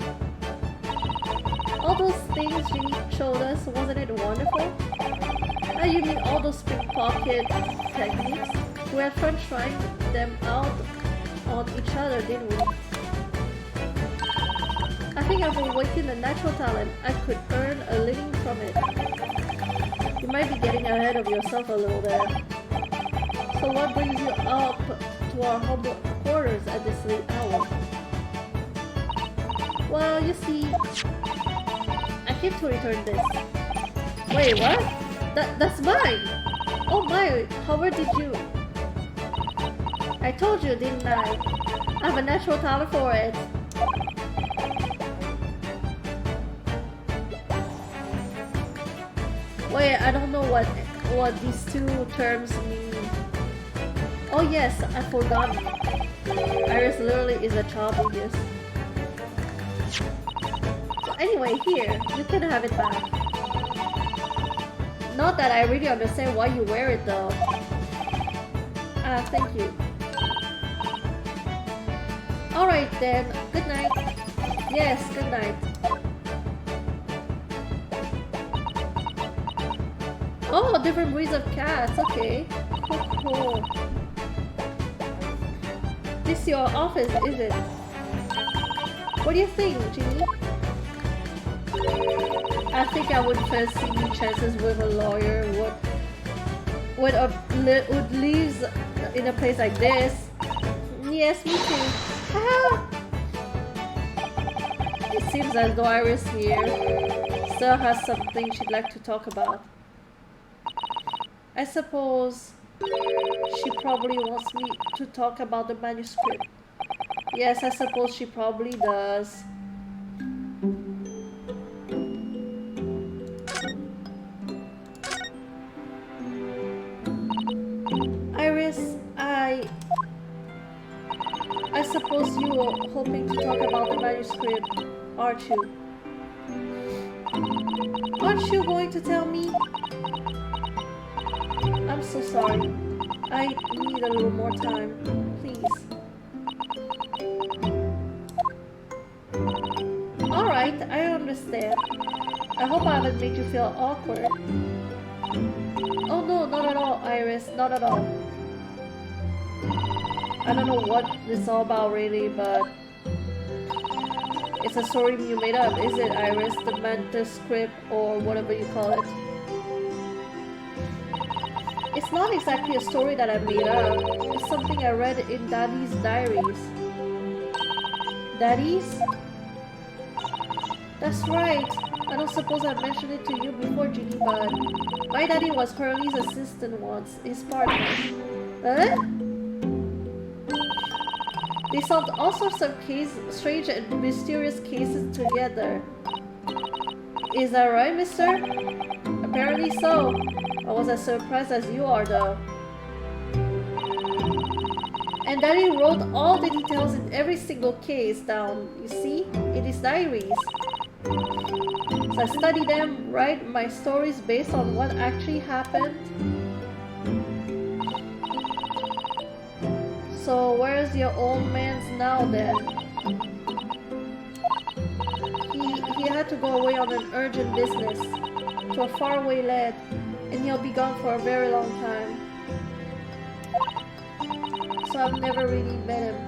All those things Jimmy showed us, wasn't it wonderful? Ah, you mean all those pickpocket techniques? We had fun trying them out on each other, didn't we? I think I've awakened a natural talent. I could earn a living from it. You might be getting ahead of yourself a little there. So what brings you up to our humble quarters at this late hour? Well, you see, I came to return this. Wait, what? That's mine! Oh my, where did you? I told you, didn't I? I have a natural talent for it. Wait, I don't know what these two terms mean. Oh yes, I forgot. Iris literally is a child in this. So anyway, here, you can have it back. Not that I really understand why you wear it though. Thank you. Alright then, good night. Yes, good night. Oh, different breeds of cats, okay. Cool. This is your office, is it? What do you think, Ginny? I think I would fancy new chances with a lawyer. Would lives in a place like this. Yes, me too. It seems as though Iris here still has something she'd like to talk about. I suppose she probably wants me to talk about the manuscript. Yes, I suppose she probably does. suppose you were hoping to talk about the manuscript, aren't you? Aren't you going to tell me? I'm so sorry. I need a little more time. Please. Alright, I understand. I hope I haven't made you feel awkward. Oh no, not at all, Iris. Not at all. I don't know what it's all about really, but it's a story you made up, is it, Iris? The manuscript or whatever you call it. It's not exactly a story that I made up. It's something I read in Daddy's diaries. Daddy's? That's right. I don't suppose I mentioned it to you before, Ginny, but my daddy was Hurley's assistant once, his partner. Huh? They solved all sorts of strange and mysterious cases together. Is that right, mister? Apparently so. I was as surprised as you are, though. And Daddy wrote all the details in every single case down, you see, in his diaries. So I study them, write my stories based on what actually happened. So where's your old man's now then? He had to go away on an urgent business to a faraway land, and he'll be gone for a very long time. So I've never really met him.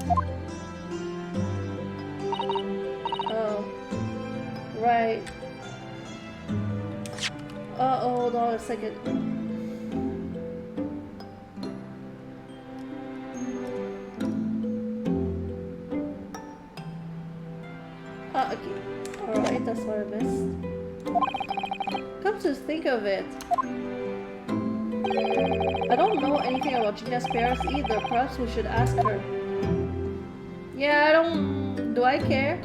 Oh. Right. Hold on a second. Okay. Alright, that's what I missed. Come to think of it, I don't know anything about Gina's parents either. Perhaps we should ask her. Yeah, I don't... Do I care?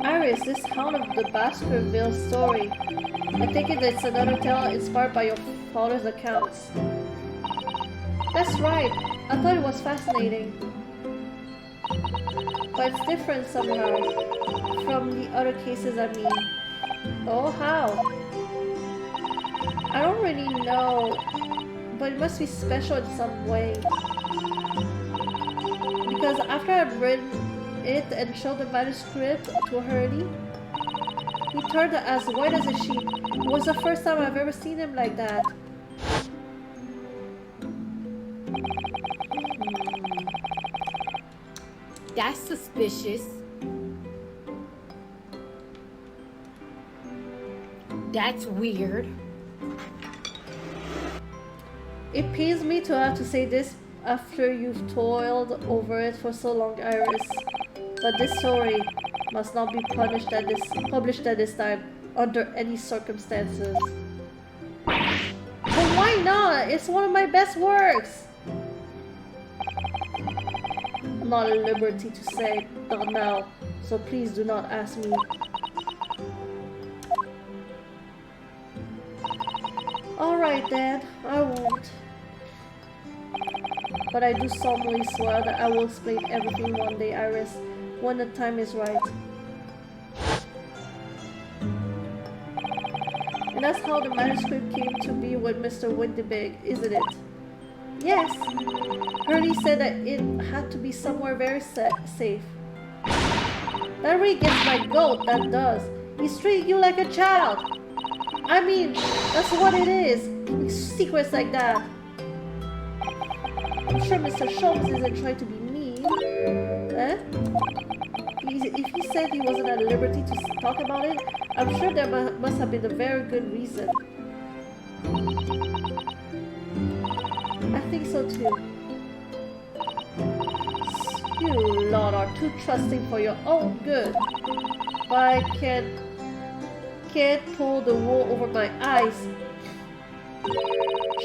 Iris, this Hound of the Baskerville story. I take it it's another tale inspired by your father's accounts. That's right. I thought it was fascinating. But it's different somehow from the other cases, I mean. Oh, how? I don't really know, but it must be special in some way. Because after I've read it and showed the manuscript to Hurley, he turned as white as a sheet. It was the first time I've ever seen him like that.
That's suspicious. That's weird.
It pains me to have to say this after you've toiled over it for so long, Iris. But this story must not be published at this time, under any circumstances. But why not? It's one of my best works! I'm not at liberty to say, not now, so please do not ask me. Alright then, I won't. But I do solemnly swear that I will explain everything one day, Iris, when the time is right. And that's how the manuscript came to be with Mr. Windybank, isn't it? Yes. Hurley said that it had to be somewhere very safe. That really gets my goat, that does. He's treating you like a child. I mean, that's what it is. Keeping secrets like that. I'm sure Mr. Sholmes isn't trying to be mean. Eh? If he said he wasn't at liberty to talk about it, I'm sure there must have been a very good reason. I think so too. You lot are too trusting for your own good. But I can't pull the wool over my eyes.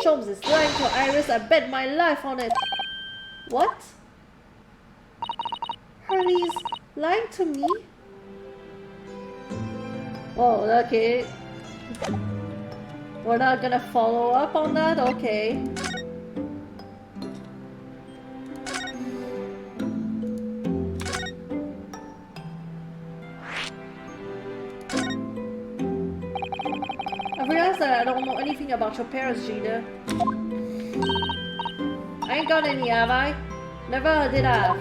Sholmes is lying to Iris. I bet my life on it. What? Hurley's lying to me? Oh, okay. We're not gonna follow up on that? Okay. realize that I don't know anything about your parents, Gina. I ain't got any, have I? Never did I.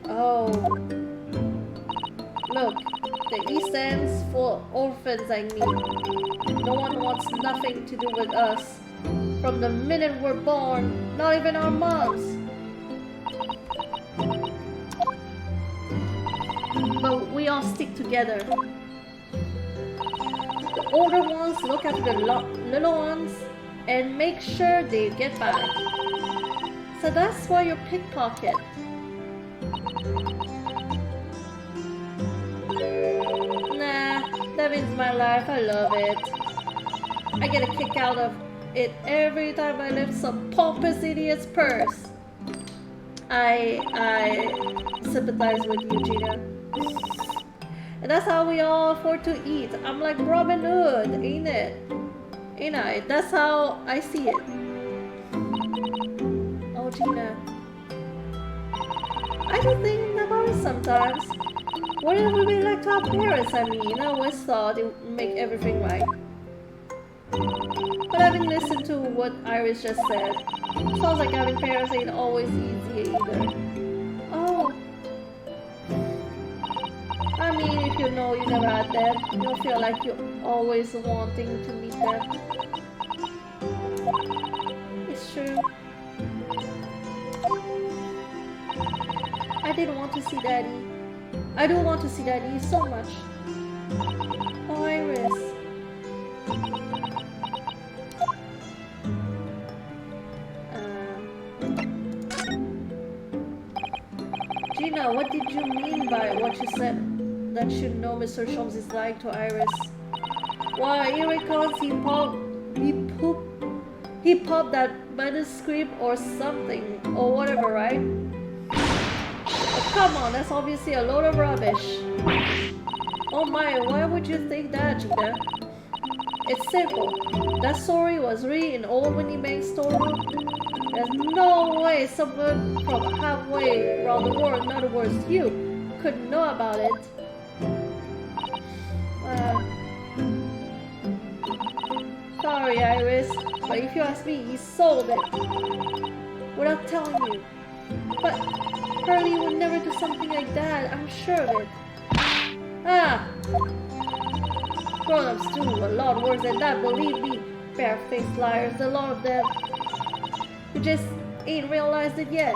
Oh. Look, the E stands for orphans like me. No one wants nothing to do with us. From the minute we're born, not even our moms. But we all stick together. The older ones look after the little ones and make sure they get by. So that's why you're pickpocket. Nah, that means my life. I love it. I get a kick out of it every time I lift some pompous idiot's purse. I sympathize with you, Gina. And that's how we all afford to eat. I'm like Robin Hood, ain't it? Ain't I? That's how I see it. Oh, Gina. I do think about it sometimes. What if we be like to our parents? I mean, I always thought it would make everything right. But having listened to what Iris just said, sounds like having parents ain't always easy either. Oh. I mean, if you know you never had them, you'll feel like you're always wanting to meet them. It's true. I did want to see Daddy. I do want to see Daddy so much. Oh, Iris. Gina, what did you mean by what you said that you know Mr. Sholmes is like to Iris? Why, he records he popped that manuscript or something, or whatever, right? Oh, come on, that's obviously a load of rubbish. Oh my, why would you think that, Gina? It's simple. That story was written in old Winnie Bank's storeroom. There's no way someone from halfway around the world, in other words you, could know about it. Sorry, Iris, but if you ask me, he sold it. Without telling you. But Hurley would never do something like that, I'm sure of it. Ah! Grown-ups do a lot worse than that, believe me. Bare-faced liars, a lot of them. You just ain't realized it yet.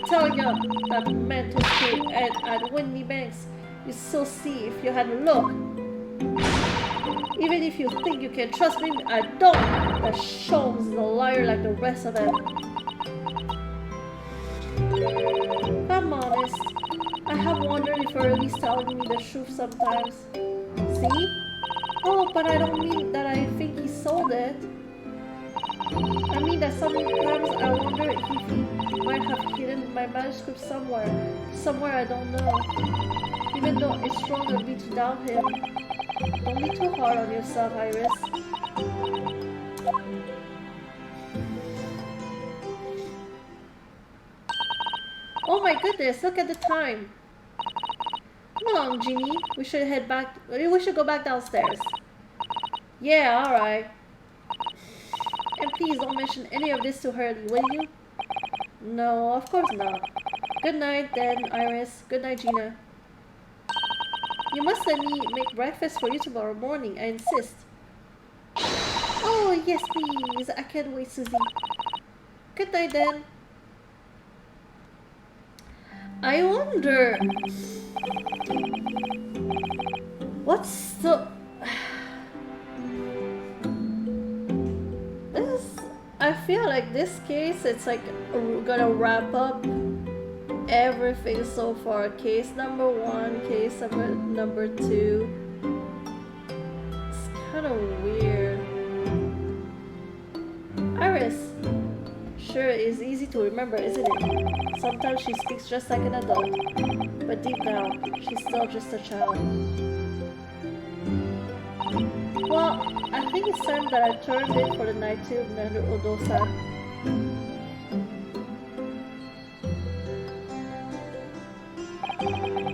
Tell ya that mental state at Whitney Banks, you still see if you had a look. Even if you think you can trust me, I don't. That Sholmes is a liar like the rest of them. If I'm honest, I have wondered if Early's telling me the truth sometimes. See? Oh, but I don't mean that I think he sold it. I mean that sometimes I wonder if he might have hidden my manuscript somewhere. Somewhere I don't know. Even though it's wrong of me to doubt him. Don't be too hard on yourself, Iris. Oh my goodness, look at the time. Come along, Jeannie. We should head back. We should go back downstairs. Yeah, alright. And please don't mention any of this to Hurley, will you? No, of course not. Good night then, Iris. Good night, Gina. You must let me make breakfast for you tomorrow morning, I insist. Oh, yes please. I can't wait, Susie. Good night then. I wonder... What's the... I feel like this case, it's like we're gonna wrap up everything so far. Case number 1, case number 2. It's kind of weird. Iris. Sure, it's easy to remember, isn't it? Sometimes she speaks just like an adult, but deep down, she's still just a child. Well, I think it's time that I turned in for the night to Mr. Odo-san.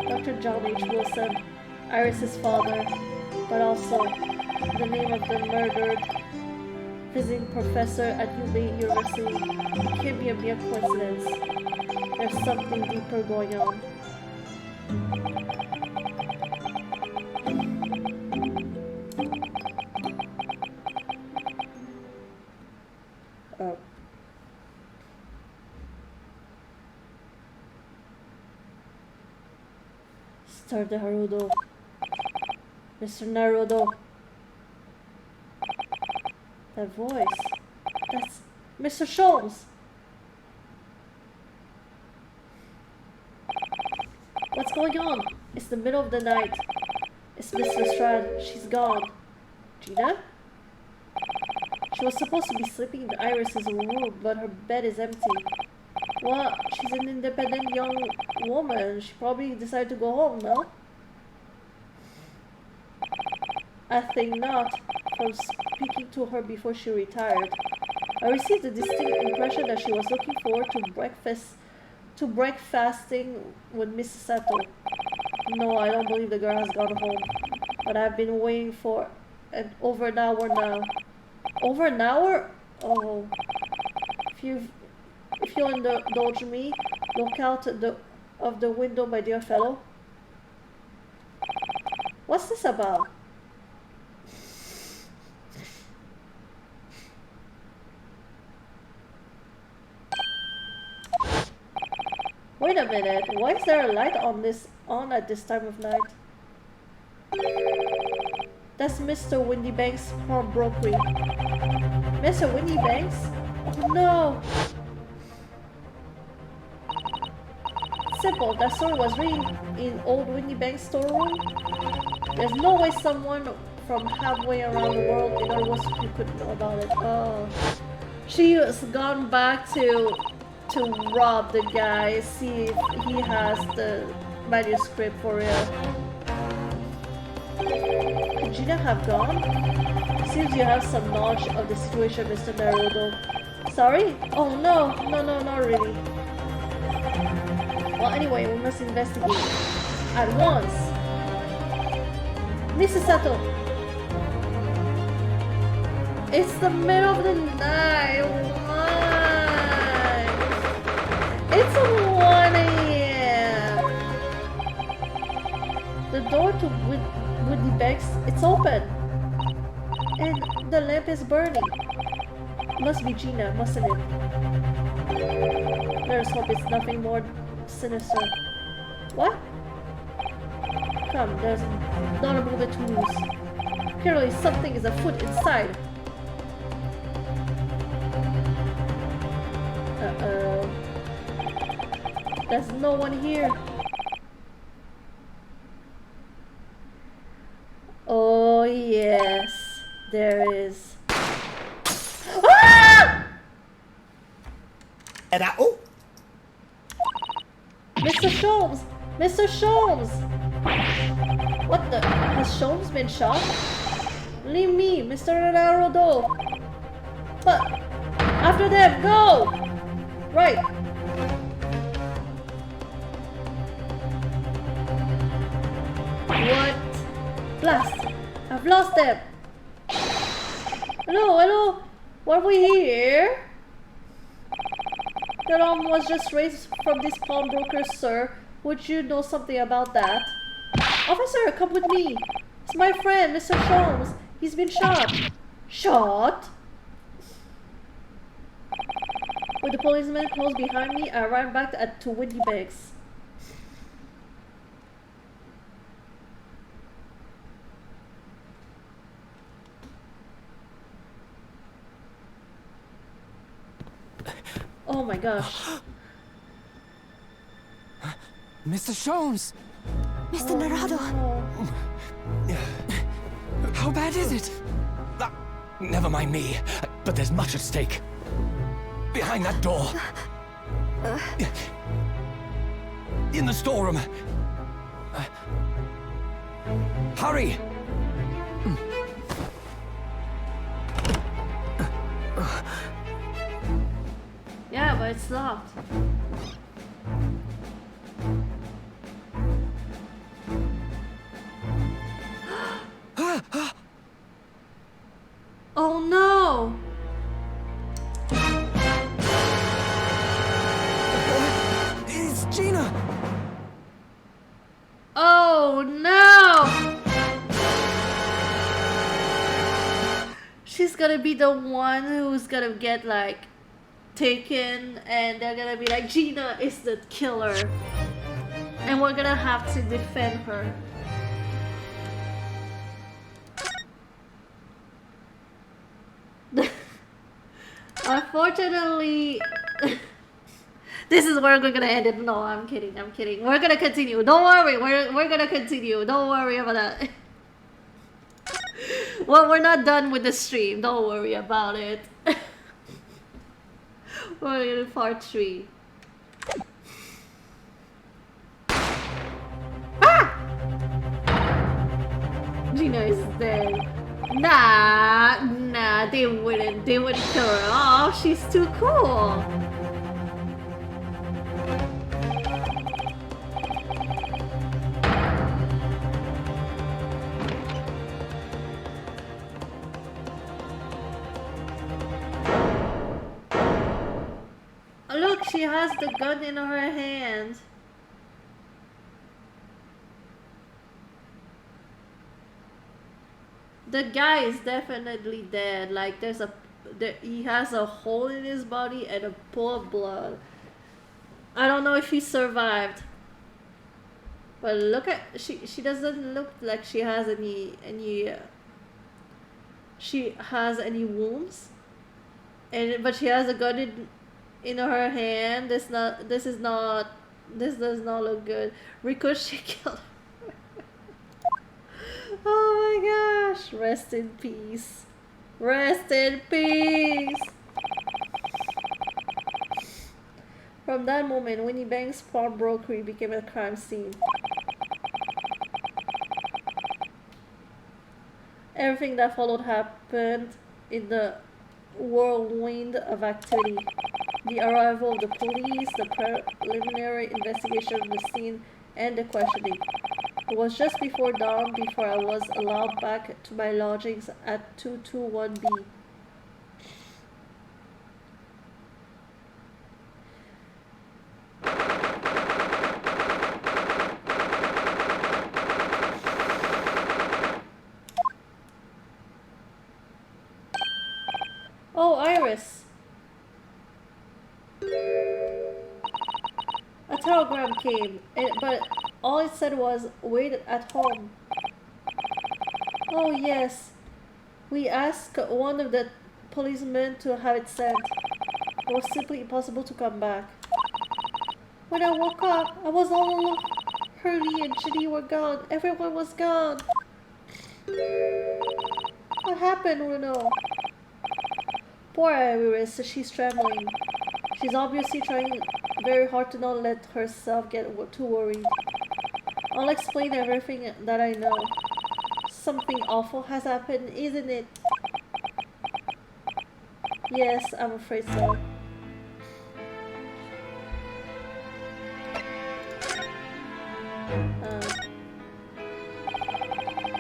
Dr. John H. Wilson, Iris's father, but also the name of the murdered visiting professor at UB University. It can't be a mere coincidence. There's something deeper going on. Oh. Mr. Naruto. Mr. Naruto. That voice. That's Mr. Sholmes. What's going on? It's the middle of the night. It's Miss Lestrade. She's gone. Gina? She was supposed to be sleeping in Iris's room, but her bed is empty. Well, she's an independent young woman. She probably decided to go home, no? I think not, from speaking to her before she retired. I received a distinct impression that she was looking forward to breakfasting with Mrs. Sato. No, I don't believe the girl has gone home. But I've been waiting for over an hour now. Over an hour? Oh. If you'll indulge me, look out of the window, my dear fellow. What's this about? Wait a minute, why is there a light on at this time of night? That's Mr. Windybank's pawnbrokery. Mr. Windybank's? Oh no! Simple, that story was written in old Windybank's storeroom. There's no way someone from halfway around the world in other words you could know about it. Oh. She has gone back to rob the guy, see if he has the manuscript for real. Could Gina have gone? Seems you have some knowledge of the situation, Mr. Naruto. Sorry? Oh no, not really. Well, anyway, we must investigate. At once. Mrs. Sato. It's the middle of the night. Why? It's 1 a.m. The door to Woody Bags, it's open. And the lamp is burning. Must be Gina, mustn't it? Let us hope it's nothing more sinister. What? Come, there's not a moment to lose. Clearly something is afoot inside. Uh-oh. There's no one here. Oh yes, there is. Ah!
And I, oh!
Mr. Sholmes! Mr. Sholmes! What the? Has Sholmes been shot? Leave me, Mr. Naruto! But after them, go! Right. What? Blast! I've lost them! Hello? Were we here? The alarm was just raised from this pawnbroker, sir. Would you know something about that? Officer, come with me. It's my friend, Mr. Sholmes. He's been shot. Shot? With the policeman close behind me, I ran back to Windy Bags. Oh my gosh.
Mr. Sholmes!
Mr. Naruto!
No.
How bad is it? Never mind me, but there's much at stake. Behind that door. In the storeroom. Hurry!
Yeah, but it's locked. Oh no!
It's Gina!
Oh no! She's gonna be the one who's gonna get like taken, and they're gonna be like, Gina is the killer, and we're gonna have to defend her. Unfortunately, this is where we're gonna end it. No, I'm kidding. I'm kidding. We're gonna continue. Don't worry. We're gonna continue. Don't worry about that. Well, we're not done with the stream. Don't worry about it. We're in part 3. Ah! Gina is dead. Nah, they wouldn't kill her. Oh, she's too cool. Look, she has the gun in her hand. The guy is definitely dead. Like he has a hole in his body and a pool of blood. I don't know if he survived. But look at she doesn't look like she has any wounds. But she has a gun in her hand. This does not look good. Ricochet killed her. Oh my gosh. Rest in peace. Rest in peace. From that moment, Winnie Bank's pawnbrokery became a crime scene. Everything that followed happened in the whirlwind of activity. The arrival of the police, the preliminary investigation of the scene, and the questioning. It was just before dawn before I was allowed back to my lodgings at 221B. Oh, Iris. A telegram came, but all it said was, wait at home. Oh yes. We asked one of the policemen to have it sent. It was simply impossible to come back. When I woke up, I was all alone. Hurley and Ginny were gone. Everyone was gone. What happened, Bruno? Poor Iris, she's trembling. She's obviously trying very hard to not let herself get too worried. I'll explain everything that I know. Something awful has happened, isn't it? Yes, I'm afraid so.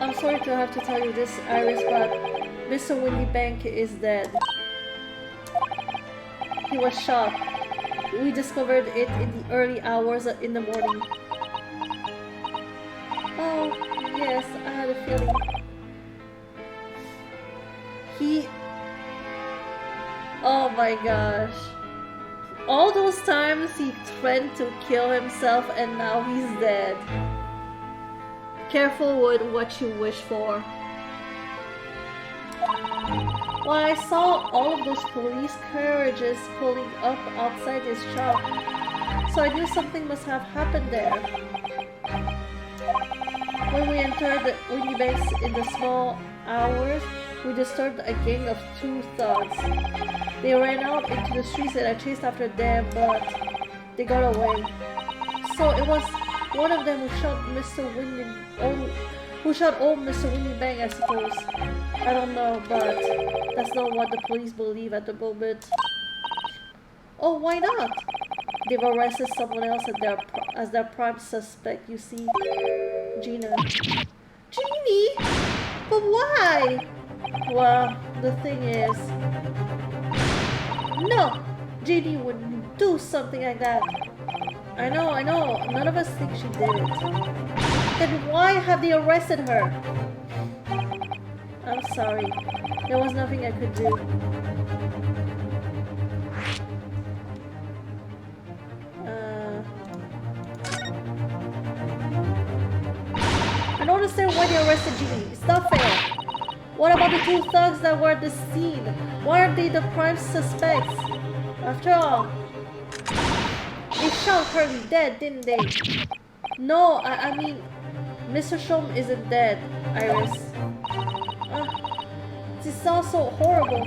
I'm sorry to have to tell you this, Iris, but Mr. Winnie Bank is dead. He was shot. We discovered it in the early hours in the morning. Oh, yes, I had a feeling. Oh my gosh. All those times he threatened to kill himself and now he's dead. Careful with what you wish for. Well, I saw all of those police carriages pulling up outside his shop, so I knew something must have happened there. When we entered Winnie Banks in the small hours, we disturbed a gang of 2 thugs. They ran out into the streets and I chased after them, but they got away. So it was one of them who shot old Mr. Winnie Bang, I suppose. I don't know, but that's not what the police believe at the moment. Oh, why not? They've arrested someone else as their prime suspect, you see. Gina. Jeannie? But why? Well, the thing is... No! Ginny wouldn't do something like that. I know. None of us think she did it. Then why have they arrested her? I'm sorry. There was nothing I could do. I don't understand why they arrested Ginny. It's not fair. What about the two thugs that were at the scene? Why are they the prime suspects? After all, they shot Hurley dead, didn't they? No, I mean, Mr. Sholm isn't dead, Iris. This is all so horrible.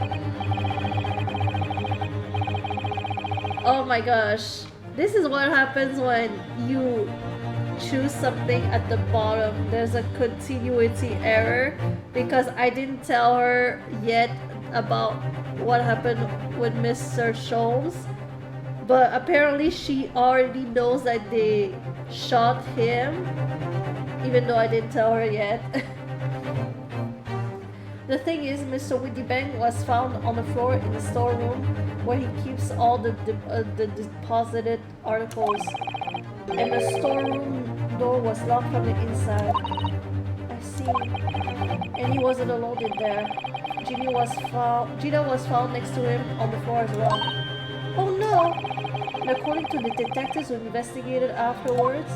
Oh my gosh. This is what happens when you choose something at the bottom. There's a continuity error because I didn't tell her yet about what happened with Mr. Sholmes, but apparently she already knows that they shot him, even though I didn't tell her yet. The thing is, Mr. Whittybank was found on the floor in the storeroom where he keeps all the deposited articles, and the storeroom door was locked from the inside. I see. And he wasn't alone in there. Gina was found next to him on the floor as well. Oh no! And according to the detectives who investigated afterwards,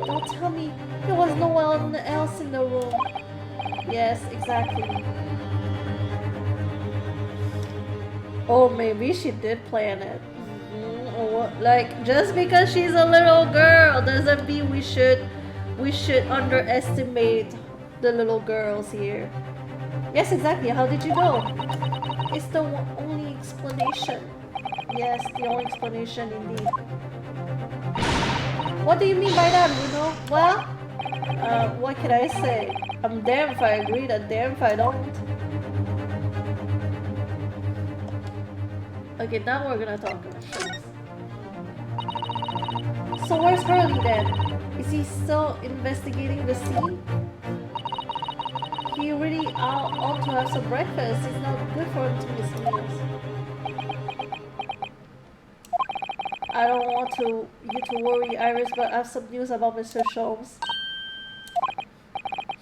don't tell me there was no one else in the room. Yes, exactly. Oh, maybe she did plan it. Like, just because she's a little girl doesn't mean we should underestimate the little girls here. Yes, exactly. How did you know? It's the only explanation. Yes, the only explanation indeed. What do you mean by that, Bruno? Well, what can I say? I'm damned if I agree, and damned if I don't. Okay, now we're gonna talk about shows. So where's Hurley then? Is he still investigating the scene? He really ought to have some breakfast. It's not good for him to miss meals. I don't want you to worry, Iris, but I have some news about Mr. Sholmes.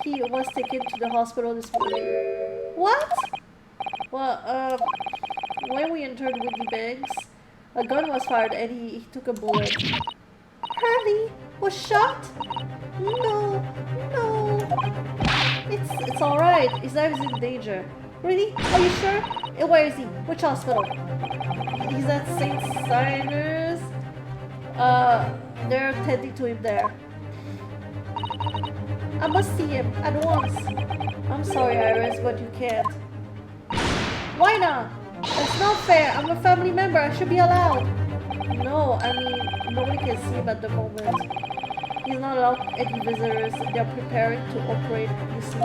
He was taken to the hospital this morning. What? Well, when we entered Whittybanks, a gun was fired and he took a bullet. Hurley was shot? No. It's alright. His life is in danger. Really? Are you sure? Where is he? Which hospital? He's at St. Siner's. They're tending to him there. I must see him at once. I'm sorry, Iris, but you can't. Why not? That's not fair. I'm a family member. I should be allowed. No, I mean, nobody can see him at the moment. He's not allowed any visitors. They're preparing to operate, you see.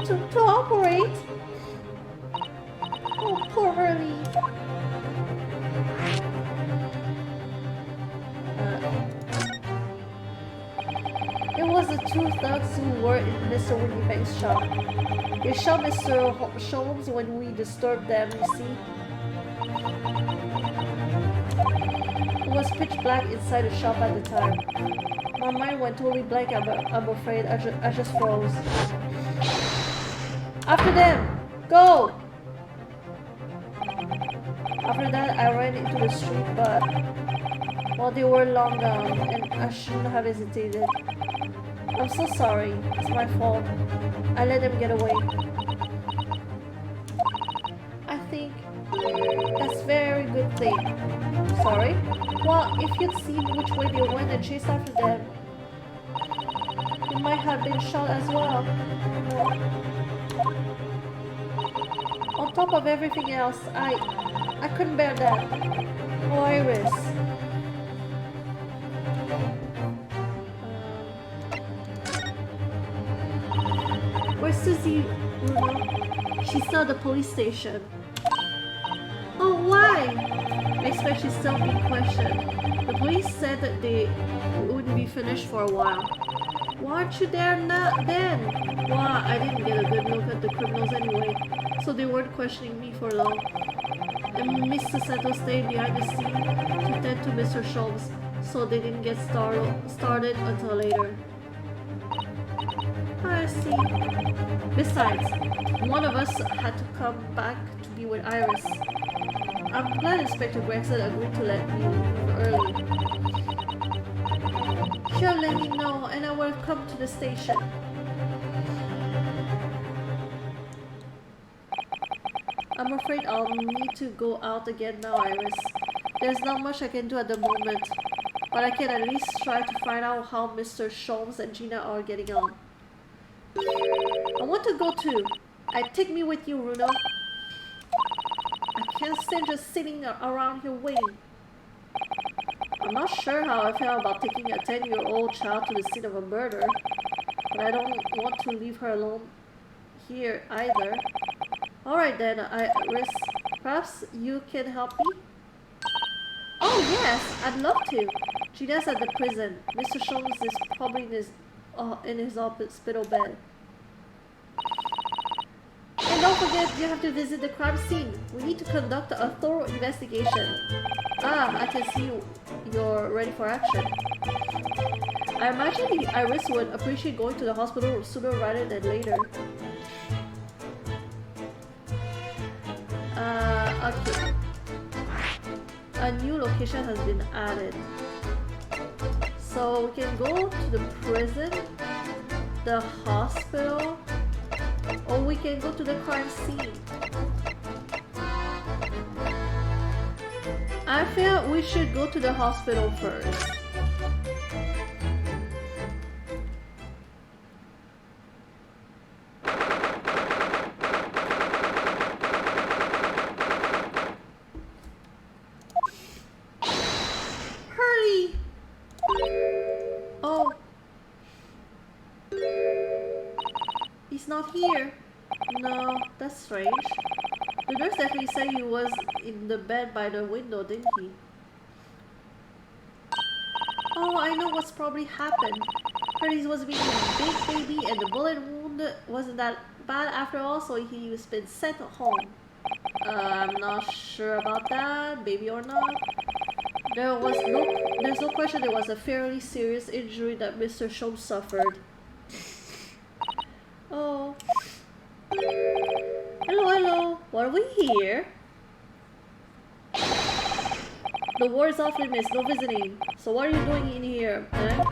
To operate? Oh, poor Hurley. It was the two thugs who were in Mr. Whittybank's shop. They shot Mr. Sholmes when we disturbed them, you see. It was pitch black inside the shop at the time. My mind went totally blank, I'm afraid. I just froze. After them! Go! After that, I ran into the street, but... well, they were long gone, and I shouldn't have hesitated. I'm so sorry. It's my fault. I let them get away. I think that's a very good thing. Sorry? Well, if you'd seen which way they went and chased after them, you might have been shot as well. On top of everything else, I couldn't bear that. Oh, Iris. Where's Susie, Bruno? She's still at the police station. Oh, why? I expect she's still being questioned. The police said that they wouldn't be finished for a while. Why aren't you there now then? Well, I didn't get a good look at the criminals anyway, so they weren't questioning me for long. And Mr. Santos stayed behind the scene to tend to Mr. Sholmes, so they didn't get started until later. I see. Besides, one of us had to come back to be with Iris. I'm glad Inspector Gregson agreed to let me leave early. Sure, let me know, and I will come to the station. I'm afraid I'll need to go out again now, Iris. There's not much I can do at the moment, but I can at least try to find out how Mr. Sholmes and Gina are getting on. I want to go too. Take me with you, Bruno. I can't stand just sitting around here waiting. I'm not sure how I feel about taking a 10-year-old child to the scene of a murder, but I don't want to leave her alone here either. Alright then, Iris, perhaps you can help me? Oh yes, I'd love to. Gina's at the prison. Mr. Sholmes is probably in his hospital bed. And don't forget, you have to visit the crime scene. We need to conduct a thorough investigation. Ah, I can see you're ready for action. I imagine Iris would appreciate going to the hospital sooner rather than later. Okay. A new location has been added. So we can go to the prison, the hospital, or we can go to the crime scene. I feel we should go to the hospital first. Hurley! Oh. He's not here. No, that's strange. The nurse definitely said he was in the bed by the window, didn't he? Oh, I know what's probably happened. Curtis was being a big baby and the bullet wound wasn't that bad after all, so he's been sent home. I'm not sure about that, baby or not. There's no question it was a fairly serious injury that Mr. Sholmes suffered. Oh. Hello, hello. What are we here? The ward is off limits, no visiting. So what are you doing in here, eh?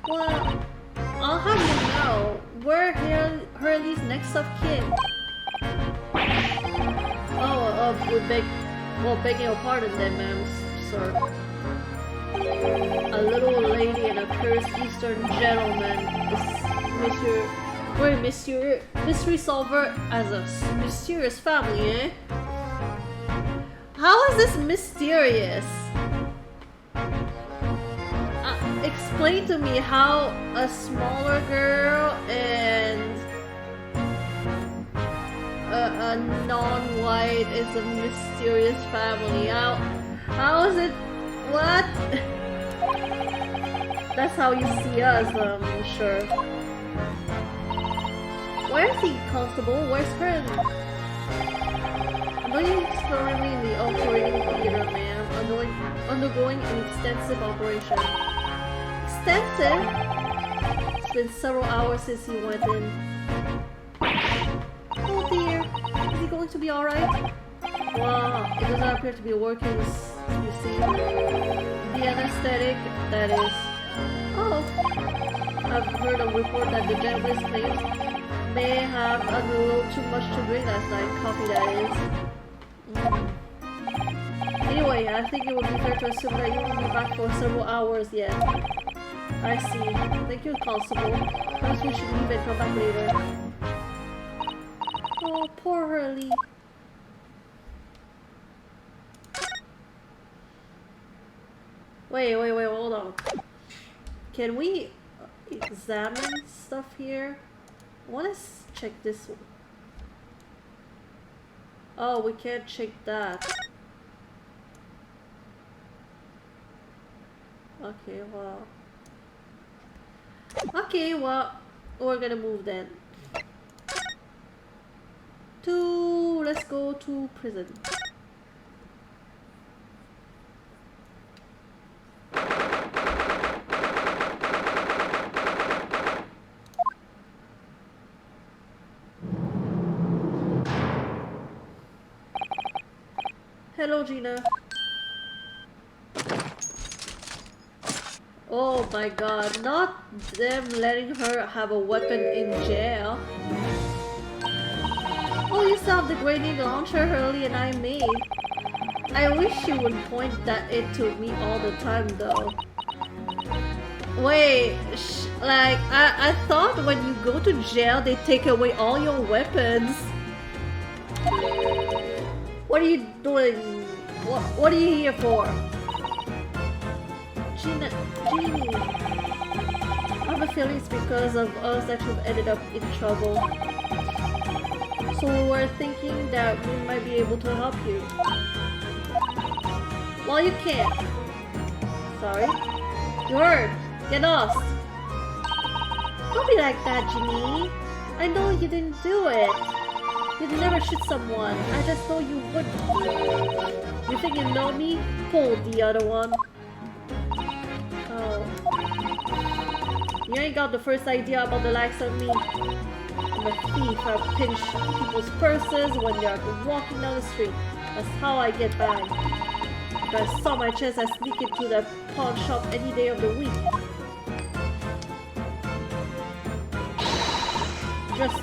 Well, I'll have you know, we're Hurley's next of kin. Begging your pardon then, ma'am, sir. A little lady and a cursed Eastern gentleman, Monsieur Mystery Solver as a mysterious family, eh? How is this mysterious? Explain to me how a smaller girl and a non-white is a mysterious family. How is it? What? That's how you see us, I'm sure. Where is he, Constable? Where's Hurley? I know he's currently in the operating theater, ma'am, undergoing an extensive operation. Extensive? It's been several hours since he went in. Oh dear, is he going to be alright? Well, it doesn't appear to be working, you see. The anesthetic, that is. Oh, I've heard a report that the gentleman's claims may have a little too much to drink last night. Coffee, that is. Anyway, I think it would be fair to assume that you won't be back for several hours yet. I see. Thank you, Constable. Perhaps we should leave and come back later. Oh, poor Hurley. Wait, hold on. Can we examine stuff here? I want to check this one. Oh, we can't check that. Okay, well. Okay, well, we're gonna move then. Let's go to prison. Hello, Gina. Oh my god, not them letting her have a weapon in jail. Oh, you still have the grenade launcher Hurley and I made. I wish you would point it to me all the time though. Wait, like, I thought when you go to jail they take away all your weapons. What are you doing? What are you here for? Genie, I have a feeling it's because of us that you've ended up in trouble. So we were thinking that we might be able to help you. Well, you can't. Sorry. You heard. Get lost. Don't be like that, Jimmy. I know you didn't do it. You'd never shoot someone. I just know you wouldn't. You think you know me? Pull the other one. Oh. You ain't got the first idea about the likes of me. I'm a thief. I pinch people's purses when they're walking down the street. That's how I get by. If I saw my chance, I sneak into the pawn shop any day of the week. Just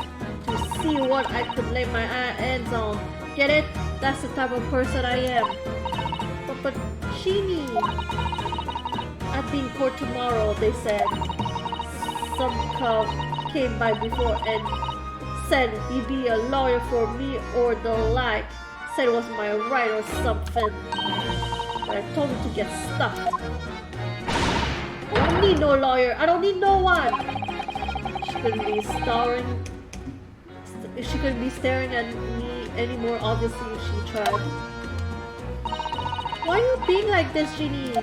to see what I could lay my hands on. Get it? That's the type of person I am. But Genie, I'd be in court tomorrow, they said. Some cop came by before and said he'd be a lawyer for me or the like. Said it was my right or something. But I told him to get stuffed. I don't need no lawyer. I don't need no one. She couldn't be staring at me anymore, obviously, if she tried. Why are you being like this, Genie?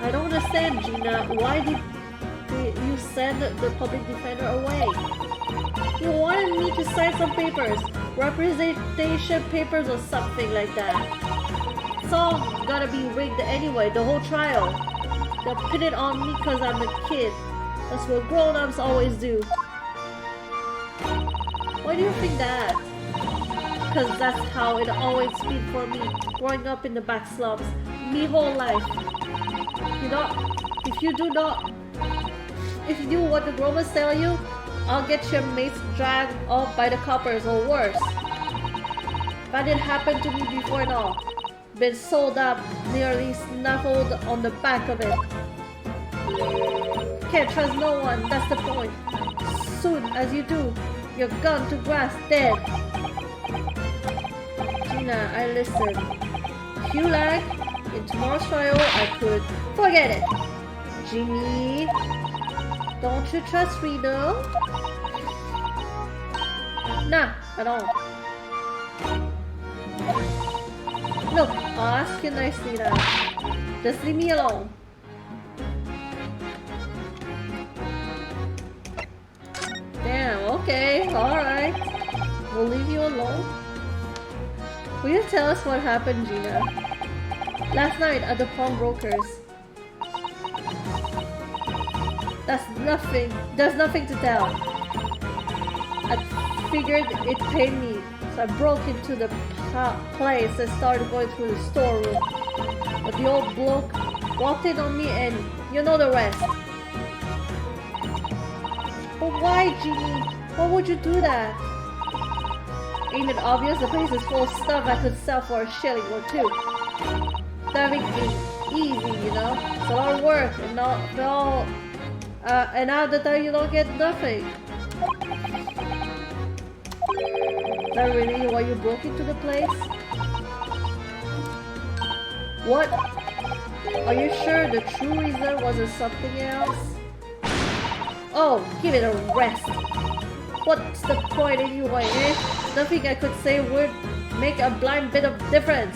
I don't understand, Gina. Why did you send the public defender away? You wanted me to sign some papers, representation papers or something like that. It's all gonna be rigged anyway, the whole trial. They'll pin it on me because I'm a kid. That's what grown-ups always do. Why do you think that? Because that's how it always been for me, growing up in the back slums, me whole life. If you do what the grown-ups tell you, I'll get your mates dragged off by the coppers or worse. That didn't happen to me before and all. Been sold up, nearly snuffled on the back of it. Can't trust no one, that's the point. Soon as you do, you're gone to grass dead. Gina, I listen. If you like, in tomorrow's trial, I could forget it. Jimmy, don't you trust Reno? Nah, at all. Look, I'll ask you nicely now. Just leave me alone. Damn, okay, alright. We'll leave you alone. Will you tell us what happened, Gina? Last night at the pawnbrokers. There's nothing to tell. I figured it paid me, so I broke into the place and started going through the storeroom. But the old bloke walked in on me and you know the rest. But why, Genie? Why would you do that? Ain't it obvious the place is full of stuff I could sell for a shilling or two? Starving ain't easy, you know? It's a lot of work and and out the time you don't get nothing. Is that really why you broke into the place? What? Are you sure the true reason wasn't something else? Oh, give it a rest. What's the point anyway, eh? Nothing I could say would make a blind bit of difference.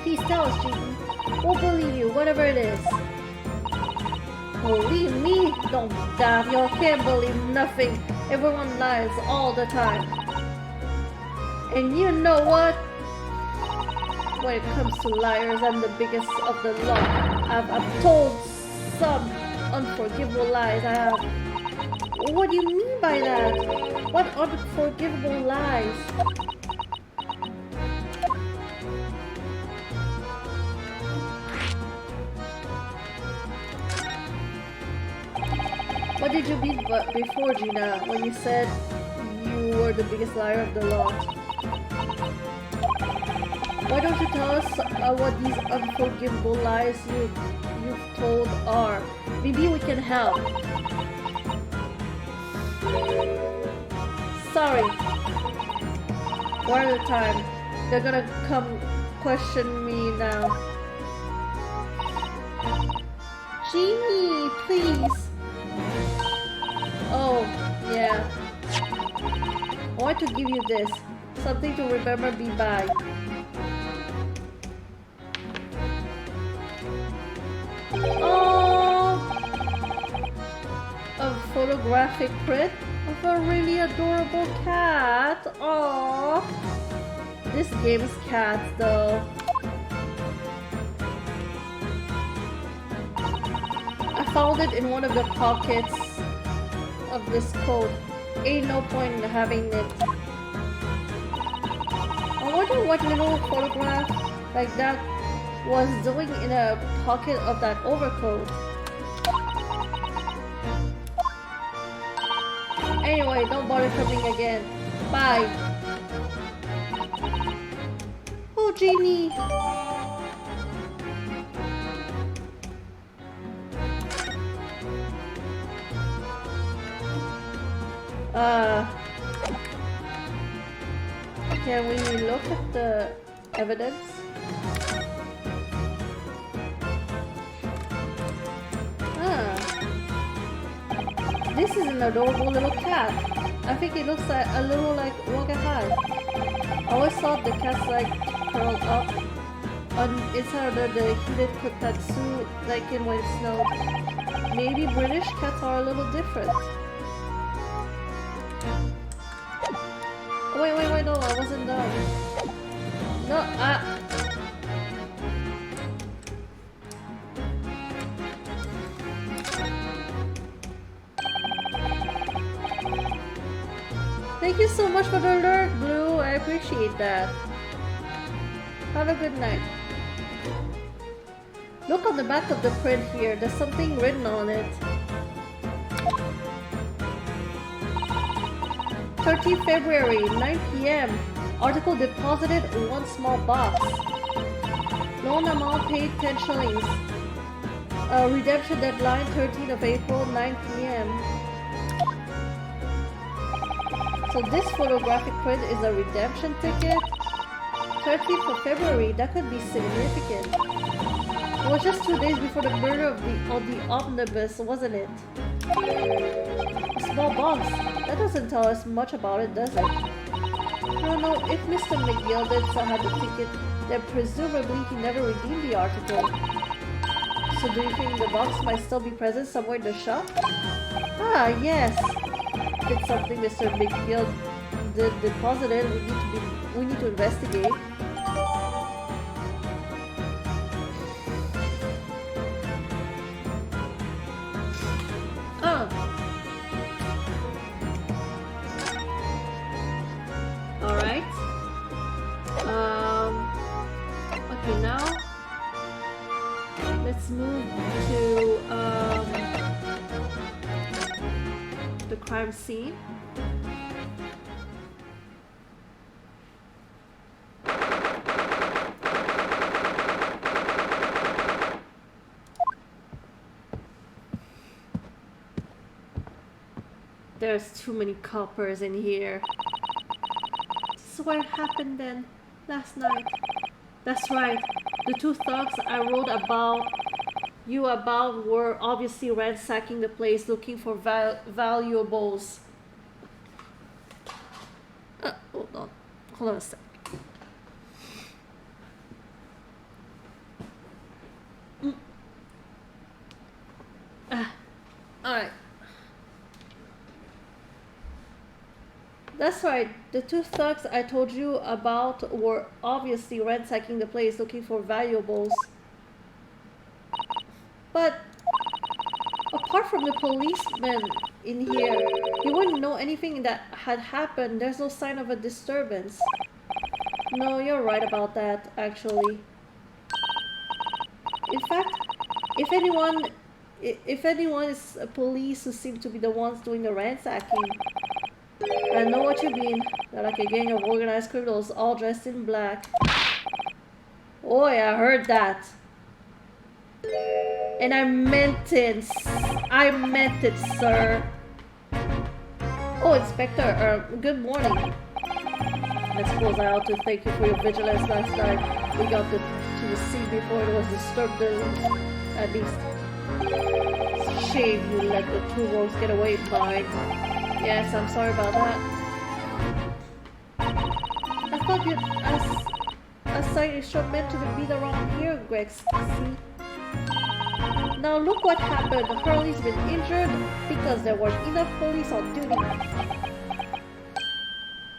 Please tell us, Genie. We'll believe you, whatever it is. Believe me? Don't damn, you can't believe nothing. Everyone lies all the time. And you know what? When it comes to liars, I'm the biggest of the lot. I've told some unforgivable lies. I have. What do you mean by that? What unforgivable lies? What did you mean before, Gina, when you said you were the biggest liar of the lot? Why don't you tell us what these unforgivable lies you've told are? Maybe we can help. Sorry. One at a time. They're gonna come question me now. Genie, please. Oh, yeah. I want to give you this. Something to remember me by. Oh! A photographic print of a really adorable cat. Oh! This game's cat, though. I found it in one of the pockets of this coat. Ain't no point in having it. I wonder what little photograph like that was doing in a pocket of that overcoat. Anyway, don't bother coming again. Bye. Oh, Genie. Can we look at the evidence? This is an adorable little cat. I think it looks like a little like Wagahai. I always thought the cat's like curled up on inside under the heated kotatsu like in when it snowed. Maybe British cats are a little different. Oh, wait, no, I wasn't done. No, Thank you so much for the alert, Blue. I appreciate that. Have a good night. Look on the back of the print here. There's something written on it. 13th February, 9 p.m. Article deposited, 1 small box. Loan amount paid, 10 shillings. Redemption deadline, 13th of April, 9 p.m. So this photographic print is a redemption ticket? 13th of February, that could be significant. It was just 2 days before the murder of the omnibus, wasn't it? A small box. That doesn't tell us much about it, does it? No, if Mr. McGill did still have the ticket, then presumably he never redeemed the article. So do you think the box might still be present somewhere in the shop? Ah, yes. If it's something Mr. McGill did deposit it, we need to investigate. Oh. Alright. Okay, now let's move to the crime scene. There's too many coppers in here. This is what happened then, last night. That's right. The 2 thugs I wrote about were obviously ransacking the place looking for valuables. Hold on. Hold on a sec. Alright. That's right. The two thugs I told you about were obviously ransacking the place looking for valuables. But apart from the policeman in here, you wouldn't know anything that had happened. There's no sign of a disturbance. No, you're right about that, actually. In fact, if anyone is police who seem to be the ones doing the ransacking. I know what you mean. They're like a gang of organized criminals all dressed in black. Oh yeah, I heard that. And I meant it. I meant it, sir. Oh, Inspector, good morning. I suppose I ought to thank you for your vigilance last night. We got to the scene before it was disturbed, at least. It's a shame you let the two rogues get away blind. Yes, I'm sorry about that. I thought you'd assign a short men to be around here, Greg. See? Now look what happened. Hurley's been injured because there weren't enough police on duty.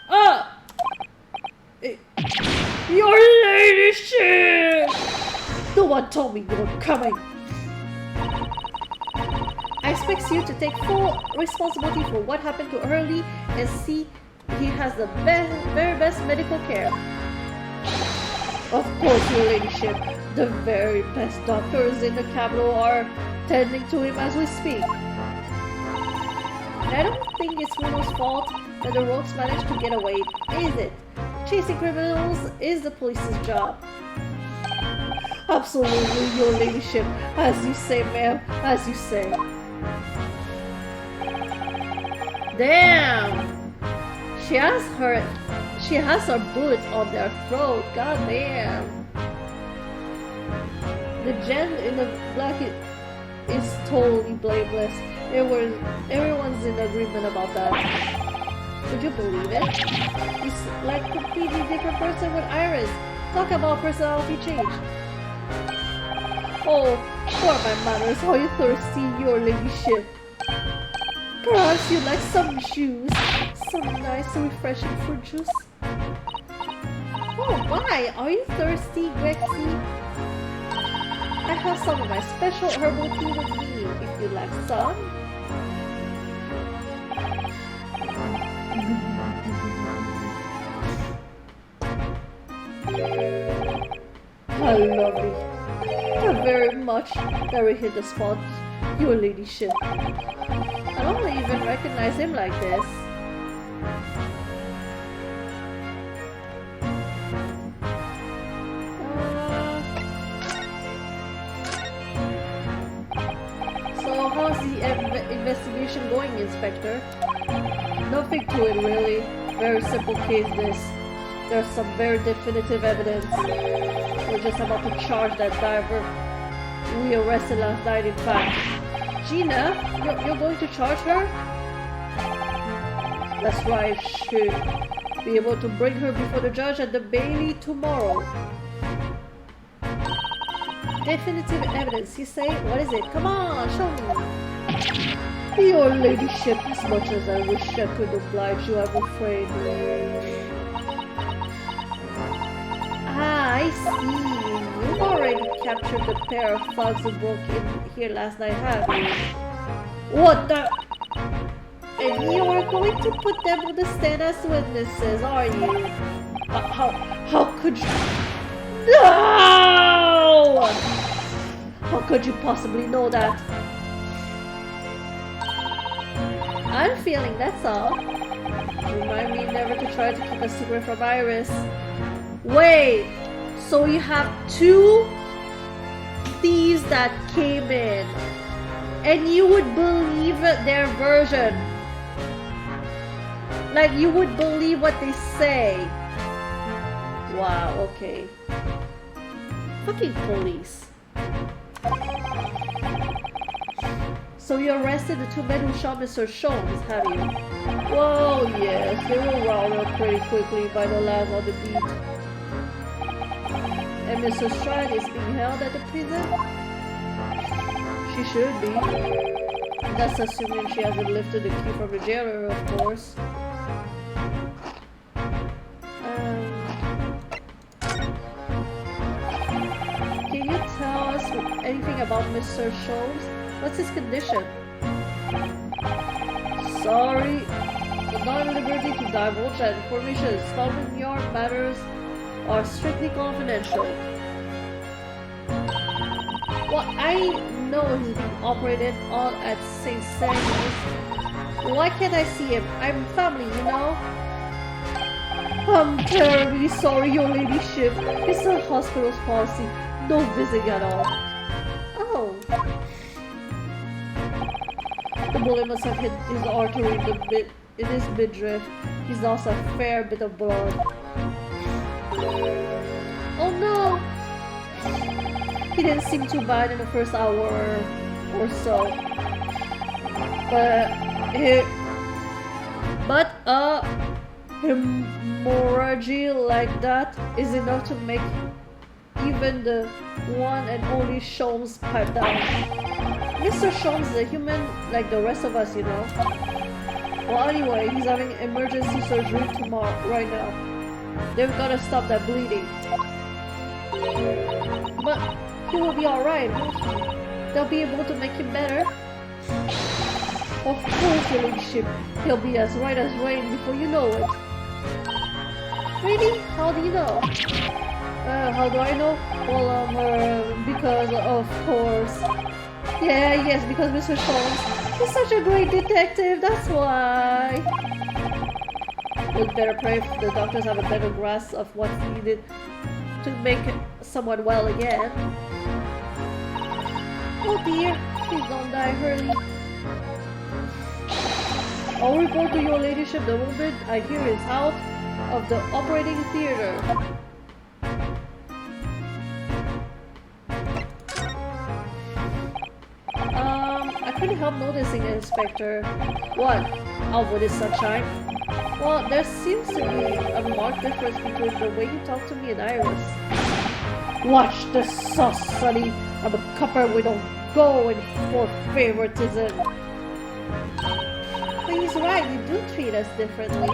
Ah! Your ladyship! No one told me you were coming. I expect you to take full responsibility for what happened to Hurley and see he has the very best medical care. Of course, your ladyship. The very best doctors in the capital are tending to him as we speak. And I don't think it's Bruno's fault that the rogues managed to get away, is it? Chasing criminals is the police's job. Absolutely, your ladyship. As you say, ma'am. As you say. Damn! She has her bullet on their throat. God damn. The gent in the black is totally blameless. Everyone's in agreement about that. Would you believe it? He's like a completely different person with Iris. Talk about personality change. Oh, for my manners, how you thirsty, your ladyship. Perhaps you'd like some juice. Some nice refreshing fruit juice. Oh, why? Are you thirsty, Grexy? I have some of my special herbal tea with me, if you'd like some. How lovely. Very much. Very hit the spot, your ladyship. I don't even recognize him like this. So how's the investigation going, Inspector? Nothing to it, really. Very simple case, this. There's some very definitive evidence. We're just about to charge that diver we arrested last night, in fact. Gina, you're going to charge her? That's right, should be able to bring her before the judge at the Bailey tomorrow. Definitive evidence, you say? What is it? Come on, show me. Your ladyship, as much as I wish I could oblige you, I'm afraid. Ah, I see. You've already captured the pair of thugs who broke in here last night, have you? What the? And you are going to put them on the stand as witnesses, are you? How could you? No! How could you possibly know that? I'm feeling, that's all. Remind me never to try to keep a secret from Iris. Wait, so you have two thieves that came in, and you would believe their version. Like, you would believe what they say. Wow, okay. Fucking police. So you arrested the two men who shot Mr. Sholmes, have you? Well, yes, they were rounded up pretty quickly by the lads on the beat. And Mr. Stride is being held at the prison? She should be. That's assuming she hasn't lifted the key from the jailer, of course. Can you tell us anything about Mr. Sholmes? What's his condition? Sorry, I'm not at liberty to divulge that information. Scotland Yard matters are strictly confidential. Well, I know he's being operated on at St. Samuel's. Why can't I see him? I'm family, you know? I'm terribly sorry, your ladyship. It's the hospital's policy. No visiting at all. Oh. The bullet must have hit his artery in his midriff. He's lost a fair bit of blood. Oh no! He didn't seem too bad in the first hour or so. But hemorrhage like that is enough to make even the one and only Sholmes pipe down. Mr. Sholmes is a human like the rest of us, you know. Well, anyway, he's having emergency surgery right now. They've got to stop that bleeding. But he will be alright, won't he? They'll be able to make him better. Of course, your ladyship. He'll be as right as rain before you know it. Really? How do you know? How do I know? Well, because of course. Yeah, yes, because Mr. Sholmes is such a great detective, that's why. We'd better pray if the doctors have a better grasp of what's needed to make someone well again. Oh dear, please don't die early. I'll report to your ladyship the moment I hear he's out of the operating theater. I couldn't help noticing, Inspector. What? Out with his sunshine? Well, there seems to be a marked difference between the way you talk to me and Iris. Watch the sauce, Sonny. I'm a copper, we don't go in for favoritism. But he's right, you do treat us differently.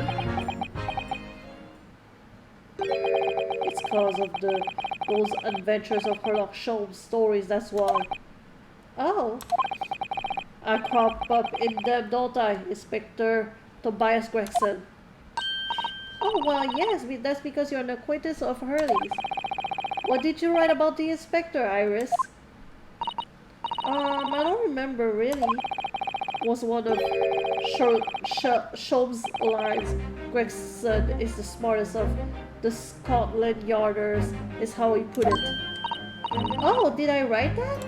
It's cause of those adventures of Sherlock Holmes stories, that's why. Oh. I crop up in them, don't I, Inspector Tobias Gregson? Oh, well, yes, that's because you're an acquaintance of Hurley's. What did you write about the Inspector, Iris? I don't remember, really. Was one of Sholmes' lines. Gregson is the smartest of the Scotland Yarders, is how he put it. Oh, did I write that?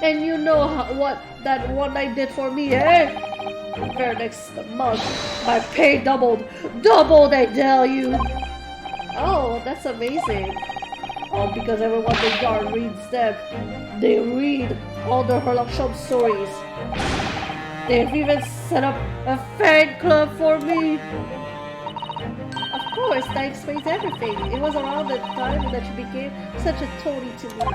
And you know what that one night did for me, eh? For next month, my pay doubled. Doubled, I tell you! Oh, that's amazing. All because everyone in the yard reads them. They read all the Sherlock Holmes stories. They've even set up a fan club for me. Of course, that explains everything. It was around the time that you became such a toady to me.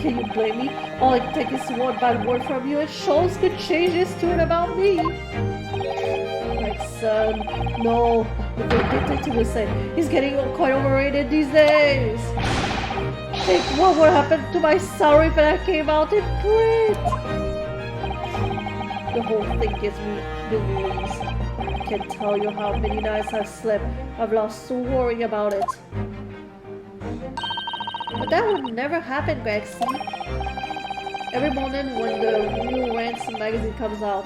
Can you blame me? All it takes is one bad word from you and Sholmes could change his tune about me. My son, no. The detective will say he's getting quite overrated these days. Think what would happen to my salary if I came out in print. The whole thing gives me the willies. I can't tell you how many nights I've slept. I've lost worrying about it. But that would never happen, Greg, see? Every morning when the new Rants magazine comes out,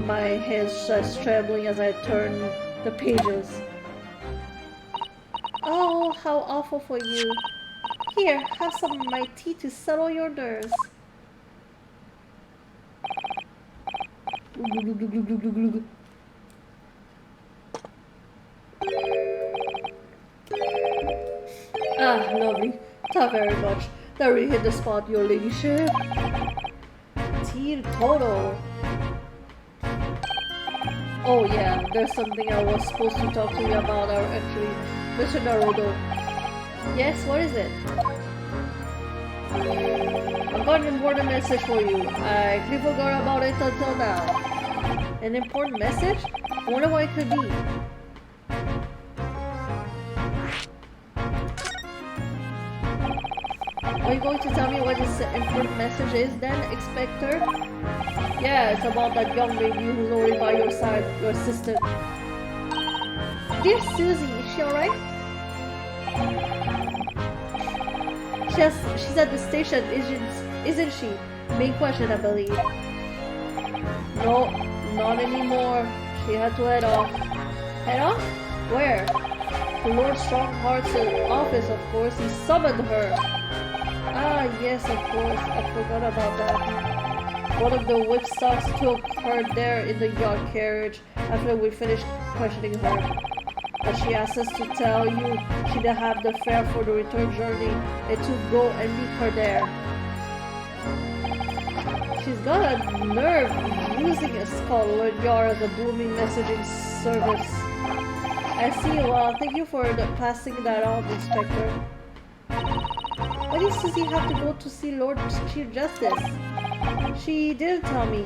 my hands just trembling as I turn the pages. Oh, how awful for you. Here, have some of my tea to settle your nerves. Ah, lovely. Not very much. That really hit the spot, your ladyship. Team Total. Oh yeah, there's something I was supposed to talk to you about actually. Mr. Naruto. Yes, what is it? I've got an important message for you. I completely forgot about it until now. An important message? I wonder what it could be. Are you going to tell me what this important message is then, Inspector? Yeah, it's about that young lady who's already by your side, your assistant. Dear Susie, is she alright? She's at the station, isn't she? Main question, I believe. No, not anymore. She had to head off. Head off? Where? To Lord Strongheart's office, of course. He summoned her. Ah, yes, of course. I forgot about that. One of the whipstocks took her there in the yacht carriage after we finished questioning her. But she asked us to tell you she didn't have the fare for the return journey and to go and meet her there. She's got a nerve using a Scotland Yard as a booming messaging service. I see. Well, thank you for passing that on, Inspector. Why did Susie have to go to see Lord Chief Justice? She didn't tell me.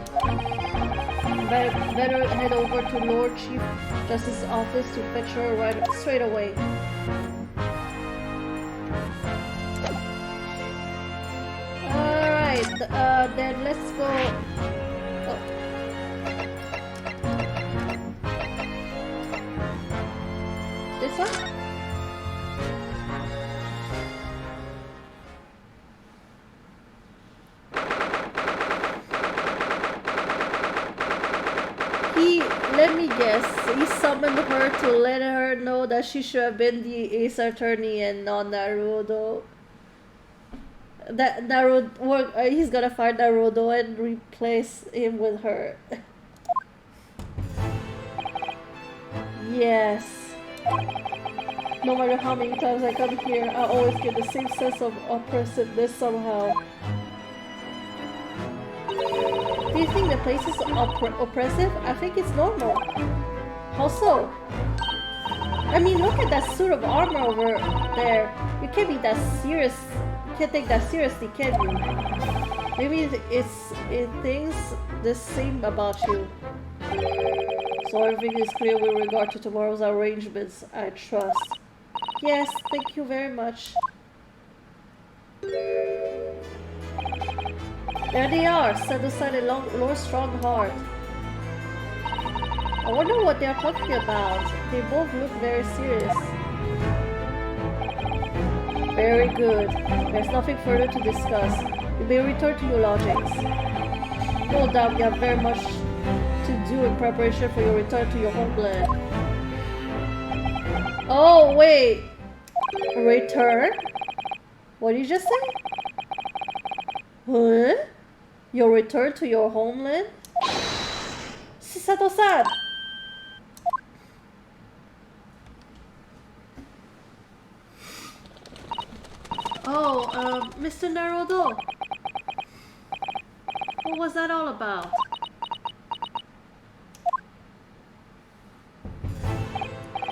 Better head over to Lord Chief Justice's office to fetch her straight away. Alright, then let's go. Oh. This one? Let me guess, he summoned her to let her know that she should have been the Ace Attorney and not Naruto. That Naruto, he's gonna find Naruto and replace him with her. Yes. No matter how many times I come here, I always get the same sense of oppressiveness somehow. Do you think the place is oppressive? I think it's normal. How so? I mean, look at that suit of armor over there. You can't be that serious. You can't take that seriously, can you? Maybe it thinks the same about you. So everything is clear with regard to tomorrow's arrangements, I trust. Yes, thank you very much. There they are, set aside along Lord Strongheart. I wonder what they are talking about. They both look very serious. Very good. There's nothing further to discuss. You may return to your lodgings. No doubt you have very much to do in preparation for your return to your homeland. Oh, wait. Return? What did you just say? Huh? Your return to your homeland? Sato-san! Oh, Mr. Naruto. What was that all about?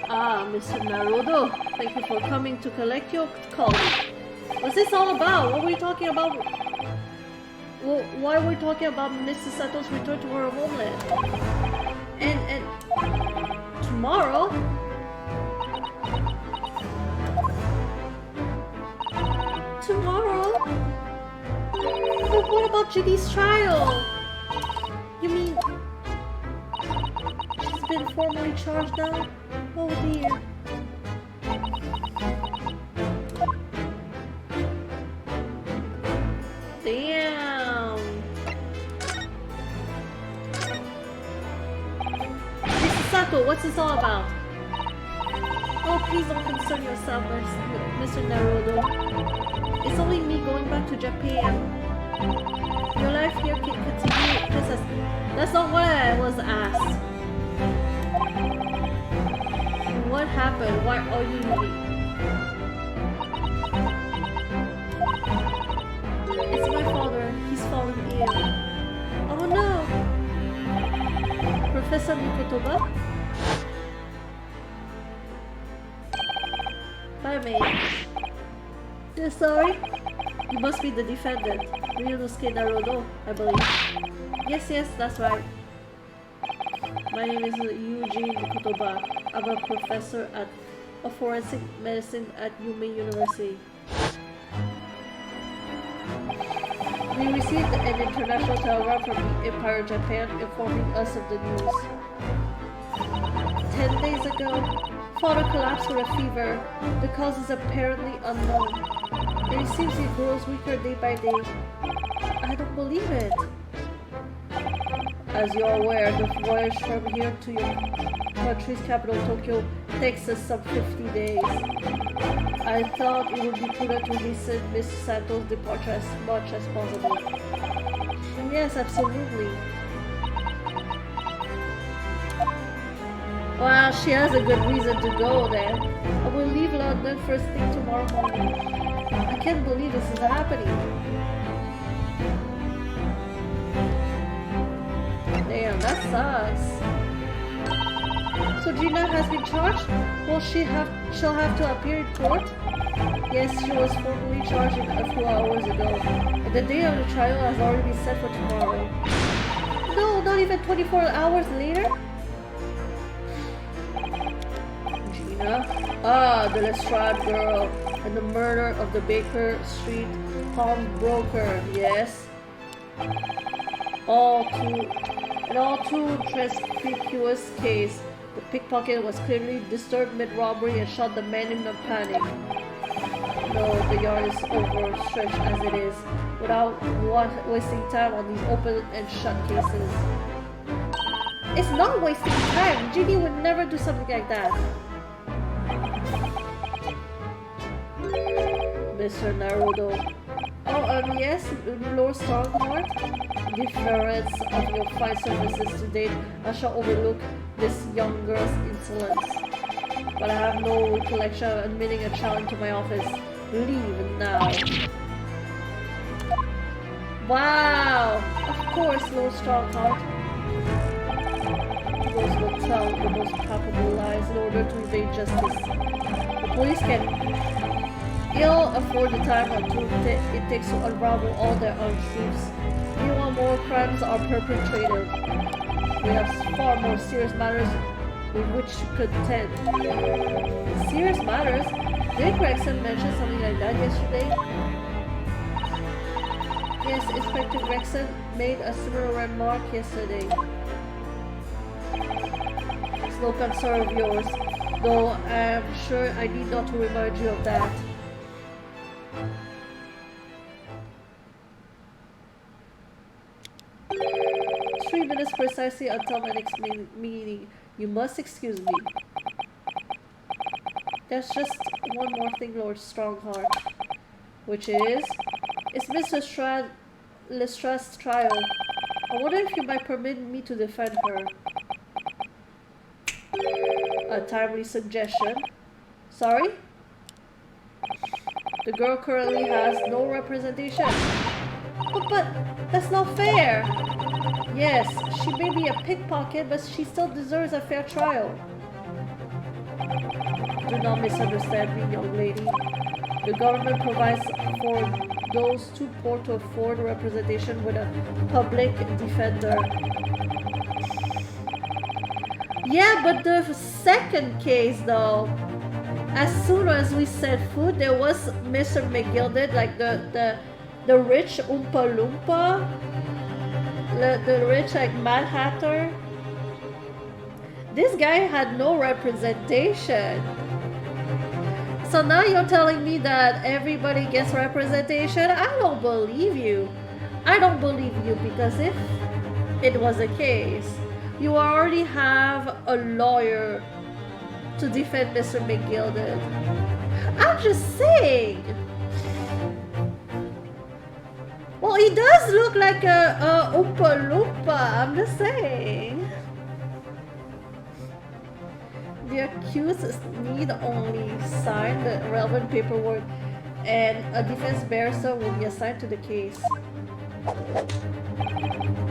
Ah, Mr. Naruto. Thank you for coming to collect your call. What's this all about? What were you talking about? Well, why are we talking about Mrs. Sato's return to her homeland? And tomorrow? Tomorrow? But what about Ginny's trial? You mean she's been formally charged now? Oh dear. Damn. Mrs. Sato, what's this all about? Oh, please don't concern yourself, Mr. Naruto. It's only me going back to Japan. Your life here can continue just as... That's not what I was asked. What happened? Why are you leaving? It's my father. He's fallen ill. Professor Mikotoba? Hi, mate. Yeah, sorry? You must be the defendant, Ryunosuke Naruto, I believe. Yes, that's right. My name is Eugene Mikotoba. I'm a professor of forensic medicine at Yume University. We received an international telegram from the Empire of Japan informing us of the news. 10 days ago, Father collapsed with a fever. The cause is apparently unknown, and it seems he grows weaker day by day. I don't believe it. As you're aware, the voyage from here to your country's capital, Tokyo, takes us some 50 days. I thought it would be prudent to hasten Miss Santo's departure as much as possible. Yes, absolutely. Well, she has a good reason to go then. I will leave London first thing tomorrow morning. I can't believe this is happening. Damn, that sucks. So Gina has been charged? Will she'll have to appear in court? Yes, she was formally charged a few hours ago. And the date of the trial has already been set for tomorrow. No, not even 24 hours later? Gina? Ah, the Lestrade girl. And the murder of the Baker Street pawnbroker, yes. All too conspicuous case. The pickpocket was clearly disturbed mid-robbery and shot the man in a panic. No, the yard is overstretched as it is, without wasting time on these open and shut cases. It's not wasting time! Ginny would never do something like that. Mr. Naruto. Oh, yes, Lord Strongheart? Difference of your fine services to date, I shall overlook this young girl's insolence. But I have no recollection of admitting a child into my office. Leave now. Wow! Of course, Lord Strongheart. Those will tell the most palpable lies in order to evade justice. The police can ill afford the time or two it takes to unravel all their untruths. Meanwhile, more crimes are perpetrated. We have far more serious matters with which to contend. Serious matters? Did Gregson mention something like that yesterday? Yes, Inspector Gregson made a similar remark yesterday. It's no concern of yours, though I am sure I need not to remind you of that. 3 minutes precisely until my next meeting. You must excuse me. There's just one more thing, Lord Strongheart. Which is... It's Mr. Lestrade's trial. I wonder if you might permit me to defend her. A timely suggestion. Sorry? The girl currently has no representation. But that's not fair! Yes, she may be a pickpocket, but she still deserves a fair trial. Do not misunderstand me, young lady. The government provides for those too poor to afford representation with a public defender. Yeah, but the second case though, as soon as we set foot, there was Mr. McGilded, like the rich Oompa Loompa, the rich like Mad Hatter. This guy had no representation. So now you're telling me that everybody gets representation? I don't believe you. I don't believe you, because if it was a case, you already have a lawyer to defend Mr. McGilded. I'm just saying. Well, he does look like a Oompa Loompa. I'm just saying. The accused need only sign the relevant paperwork, and a defense barrister will be assigned to the case.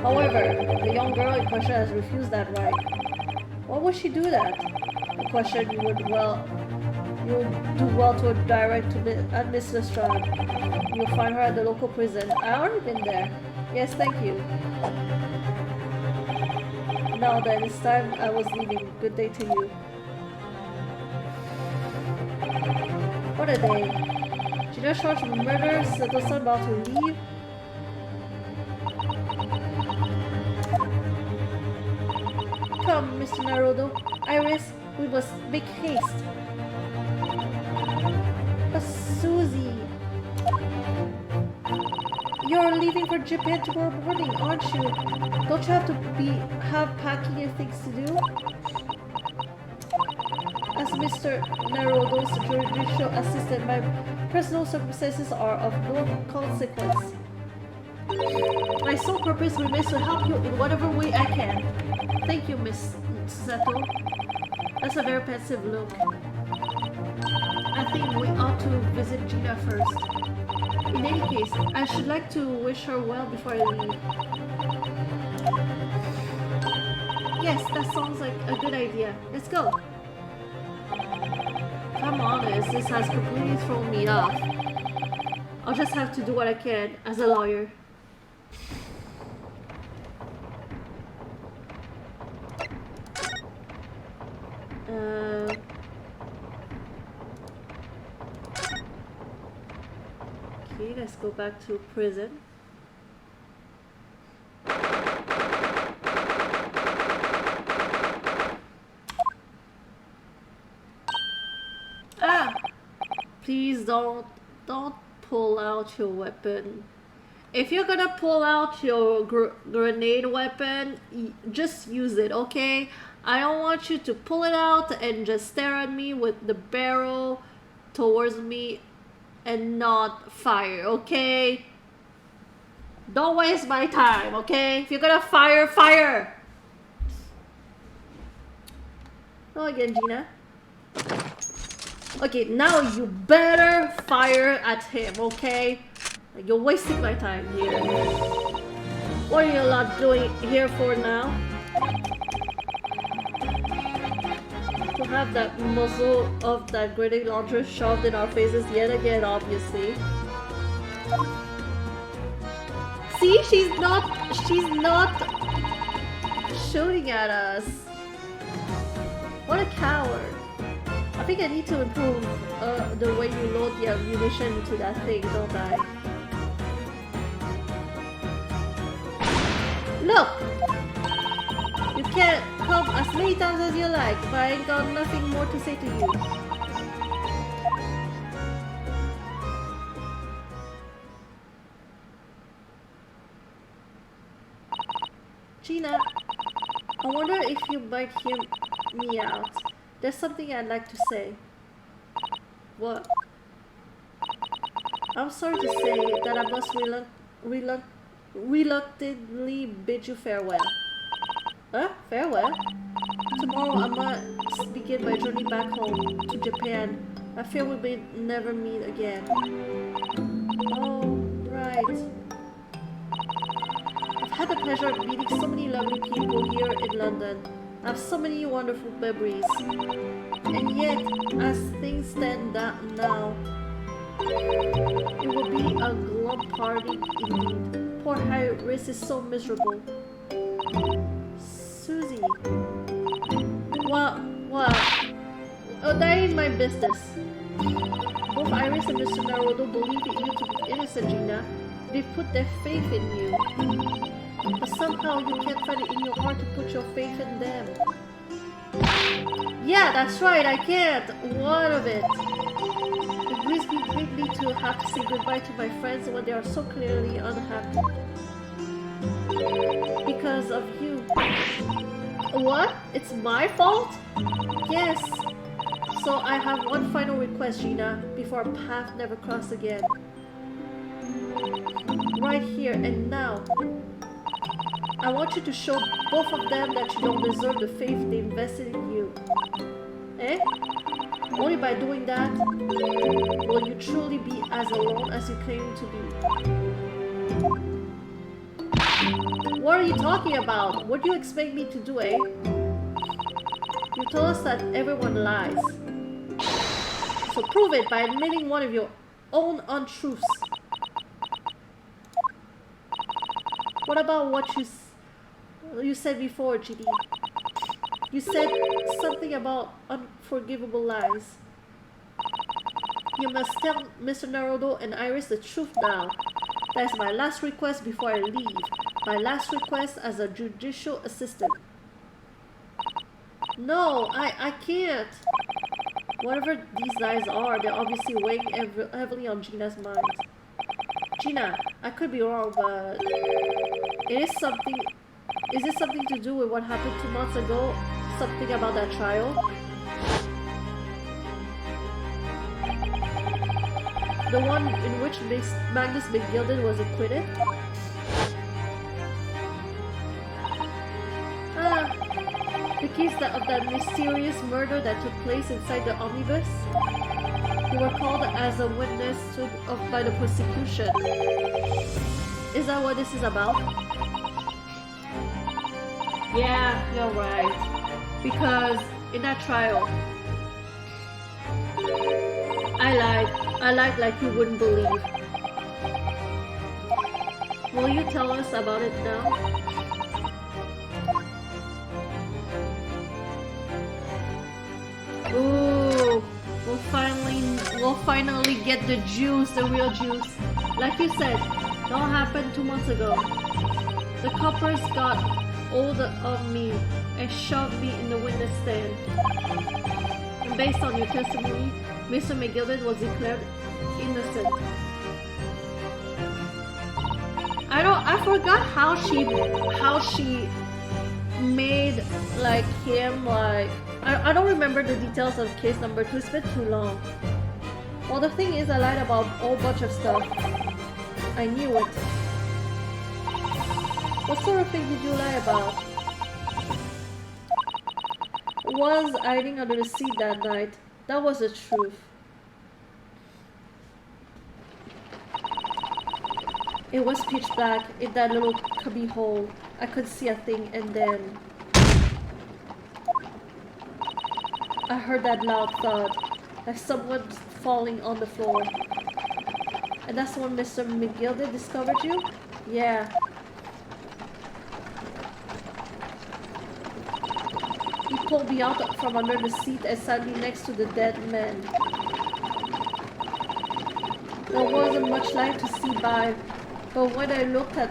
However, the young girl in question has refused that right. Why would she do that? A question you would do well to direct to at Miss Lestrade. You'll find her at the local prison. I already been there. Yes, thank you. Now then, it's time I was leaving. Good day to you. What a day. Gina charged with murder, Satosan about to leave. Come, Mr. Naruto. Iris, we must make haste. But Susie... You're leaving for Japan tomorrow morning, aren't you? Don't you have to have packing and things to do? As Mr. Naruto's judicial assistant, my personal circumstances are of no consequence. My sole purpose remains to help you in whatever way I can. Thank you, Miss Sato. That's a very pensive look. I think we ought to visit Gina first. In any case, I should like to wish her well before I leave. Yes, that sounds like a good idea. Let's go. If I'm honest, this has completely thrown me off. I'll just have to do what I can as a lawyer. Okay, let's go back to prison. Ah! Please don't pull out your weapon. If you're gonna pull out your grenade weapon, just use it, okay? I don't want you to pull it out and just stare at me with the barrel towards me and not fire, okay? Don't waste my time, okay? If you're gonna fire, fire! Go again, Gina. Okay, now you better fire at him, okay? You're wasting my time here. What are you lot doing here for now? To have that muzzle of that grenade launcher shoved in our faces yet again, obviously. See, she's not shooting at us. What a coward. I think I need to improve the way you load the ammunition into that thing, don't I? Look! You can come as many times as you like, but I ain't got nothing more to say to you. Gina, I wonder if you might hear me out. There's something I'd like to say. What? I'm sorry to say that I must reluctantly bid you farewell. Huh? Farewell? Tomorrow I must begin my journey back home to Japan. I fear we may never meet again. Oh, right. I've had the pleasure of meeting so many lovely people here in London. I have so many wonderful memories. And yet, as things stand now, it will be a glum party indeed. Poor Iris is so miserable. Susie. Well, oh, that ain't my business. Both Iris and Mr. Naruto believe you to be innocent, Gina. They put their faith in you. But somehow you can't find it in your heart to put your faith in them. Yeah, that's right, I can't. What of it? It grieves me greatly to have to say goodbye to my friends when they are so clearly unhappy. Because of you. What? It's my fault? Yes. So I have one final request, Gina, before our path never cross again. Right here and now. I want you to show both of them that you don't deserve the faith they invested in you. Eh? Only by doing that will you truly be as alone as you claim to be. What are you talking about? What do you expect me to do, eh? You told us that everyone lies. So prove it by admitting one of your own untruths. What about what you said before, GD? You said something about unforgivable lies. You must tell Mr. Naruto and Iris the truth now. That is my last request before I leave. My last request as a judicial assistant. No, I can't. Whatever these lies are, they're obviously weighing heavily on Gina's mind. Gina, I could be wrong, but is it something to do with what happened 2 months ago? Something about that trial? The one in which Magnus McGilded was acquitted? The case of that mysterious murder that took place inside the omnibus? You were called as a witness by the prosecution. Is that what this is about? Yeah, you're right. Because in that trial, I lied like you wouldn't believe. Will you tell us about it now? Ooh, we'll finally get the juice, the real juice. Like you said, it all happened 2 months ago. The coppers got hold of me and shoved me in the witness stand. And based on your testimony, Mr. McGilded was declared innocent. I forgot how she made like him like I don't remember the details of case number 2. It's been too long. Well, the thing is, I lied about a whole bunch of stuff. I knew it. What sort of thing did you lie about? Was hiding under the seat that night. That was the truth. It was pitch black in that little cubby hole. I couldn't see a thing, and then I heard that loud thud, like someone falling on the floor. And that's when Mr. McGilded discovered you? Yeah. He pulled me out from under the seat and sat me next to the dead man. There wasn't much light to see by, but when I looked at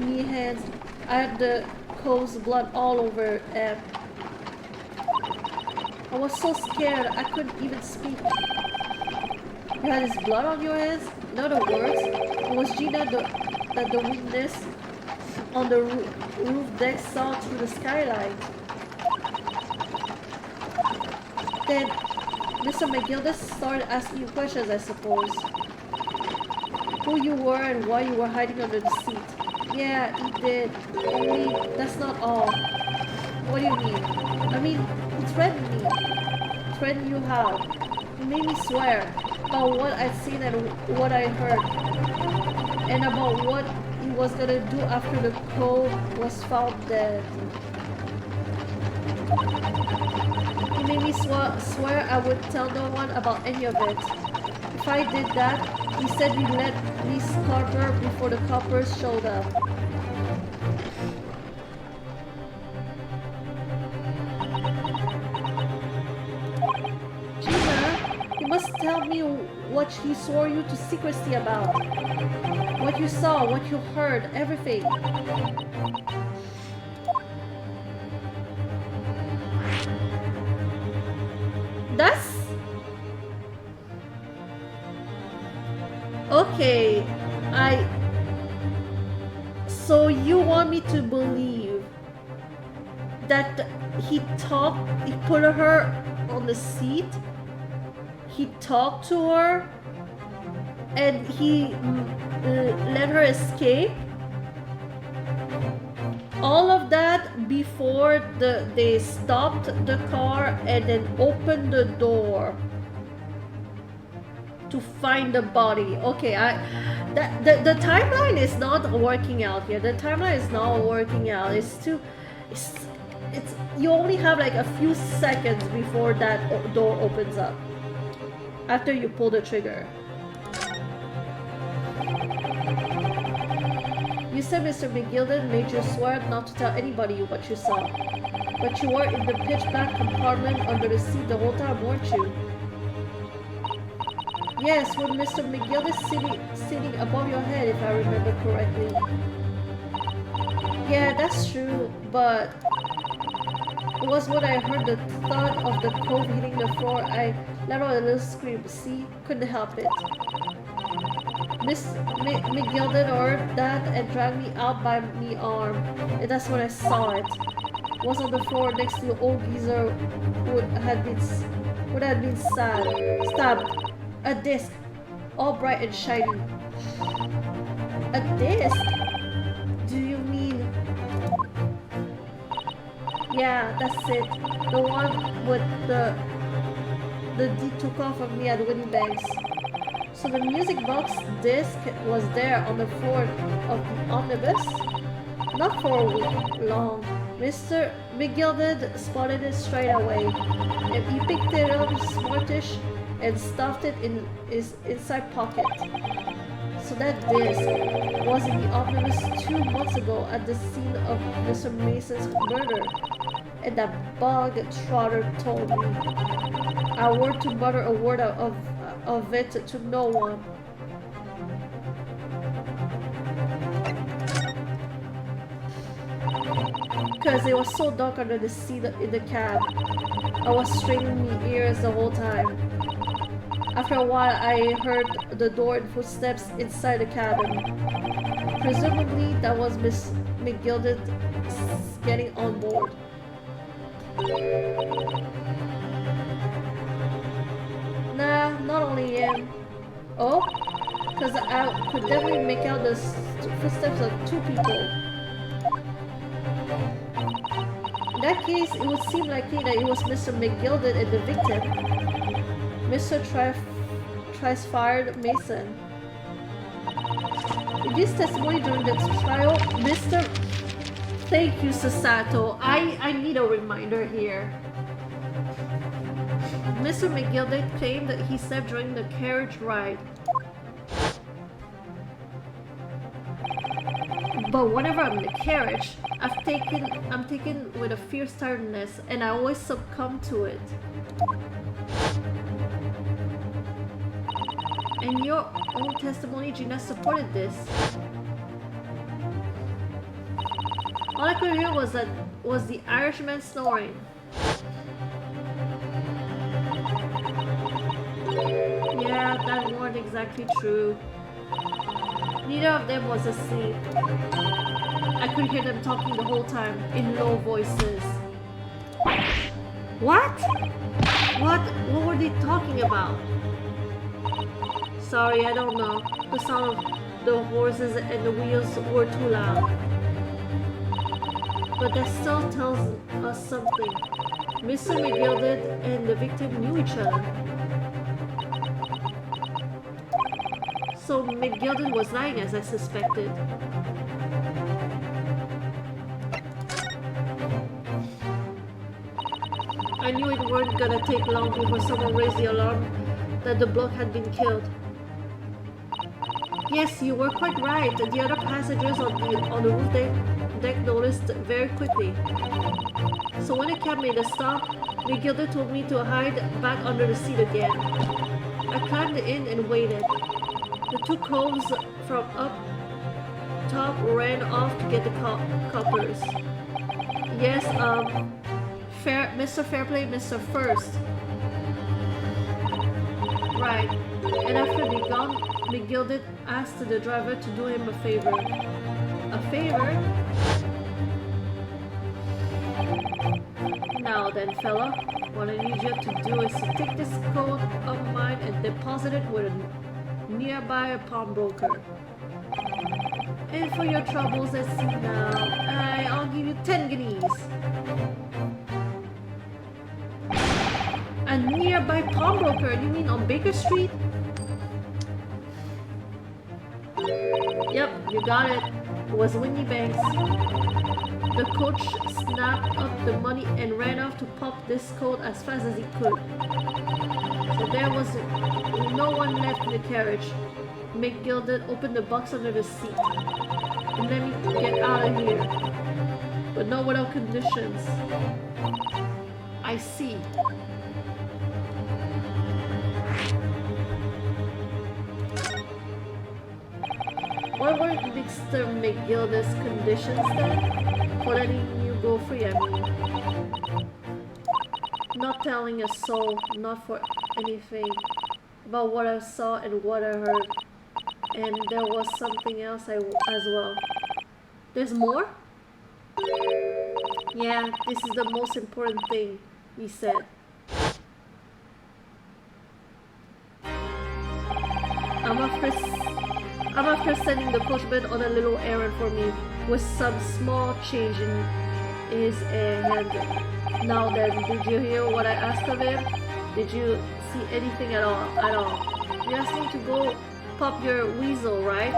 me hands, I had the co's blood all over them. I was so scared I couldn't even speak. You had his blood on your hands? In other words, it was Gina that the witness on the roof deck saw through the skylight. Then Mr. McGilded started asking you questions, I suppose. Who you were and why you were hiding under the seat. Yeah, he did. Only that's not all. What do you mean? I mean, he threatened me. Threatened you how? He made me swear about what I'd seen and what I heard. And about what he was gonna do after the code was found dead. He made me swear I would tell no one about any of it. If I did that, he said he'd let me Carver before the coppers showed up. Gina, you must tell me what he swore you to secrecy about. What you saw, what you heard, everything. That's... Okay, So you want me to believe that he put her on the seat, he talked to her, and he let her escape? All of that before they stopped the car and then opened the door to find the body. Okay, the timeline is not working out here. The timeline is not working out. it's you only have like a few seconds before that door opens up. After you pull the trigger. You said Mr. McGilden made you swear not to tell anybody what you saw. But you were in the pitch-black compartment under the seat the whole time, weren't you? Yes, with Mr. McGilden sitting above your head, if I remember correctly. Yeah, that's true, but it was when I heard the thud of the coat hitting the floor, I let out a little scream. See? Couldn't help it. Miss McGilden ordered that and dragged me out by me arm, and that's when I saw it. It was on the floor next to the old geezer who had been stabbed. A disc, all bright and shiny. A disc? Do you mean? Yeah, that's it. The one with the D took off of me at Winnie Banks. So the music box disc was there on the floor of the omnibus? Not for long. Mr. McGilden spotted it straight away, and he picked it up smartish and stuffed it in his inside pocket. So that disc was in the omnibus 2 months ago at the scene of Mr. Mason's murder. And that bug trotter told me. I were to mutter a word of it to no one. Because it was so dark under the seat in the cab. I was straining my ears the whole time. After a while, I heard the door and footsteps inside the cabin. Presumably, that was Miss McGilden getting on board. Nah, not only him. Oh? Because I could definitely make out the footsteps of 2 people. In that case, it would seem likely that it was Mr. McGilden and the victim, Mr. Trisfired Mason. In this testimony during the trial, Mr. Thank you, Sasato. I need a reminder here. Mr. McGilden claimed that he slept during the carriage ride. But whenever I'm in the carriage, I'm taken with a fierce tiredness, and I always succumb to it. And your own testimony, Gina, supported this. All I could hear was the Irishman snoring. Yeah, that weren't exactly true. Neither of them was asleep. I could hear them talking the whole time, in low voices. What? What were they talking about? Sorry, I don't know. The sound of the horses and the wheels were too loud. But that still tells us something. Mr. McGilden and the victim knew each other. So McGilden was lying as I suspected. I knew it weren't gonna take long before someone raised the alarm that the bloke had been killed. Yes, you were quite right. The other passengers on the roof deck noticed very quickly. So when the cab made a stop, McGilden told me to hide back under the seat again. I climbed in and waited. The 2 coves from up top ran off to get the coppers. Yes, Mr. Fairplay, Mr. First. Right. And after they gone, McGilden asked the driver to do him a favor. A favor? Now then, fella, what I need you to do is to take this coat of mine and deposit it with a nearby pawnbroker. And for your troubles, let's see now, I'll give you 10 guineas. A nearby pawnbroker? You mean on Baker Street? Yep, you got it. It was Winnie Banks. The coach snapped up the money and ran off to pop this coat as fast as he could. So there was no one left in the carriage. McGilden opened the box under the seat. And let me get out of here. But not without conditions. I see. What were Mr. McGilden's conditions then? For letting you go free, I mean. Not telling a soul, not for anything, about what I saw and what I heard. And there was something else as well. There's more? Yeah, this is the most important thing, he said. I'm after sending the coachman on a little errand for me with some small change in his hand. Now then, did you hear what I asked of him? Did you see anything at all? You asked me to go pop your weasel, right?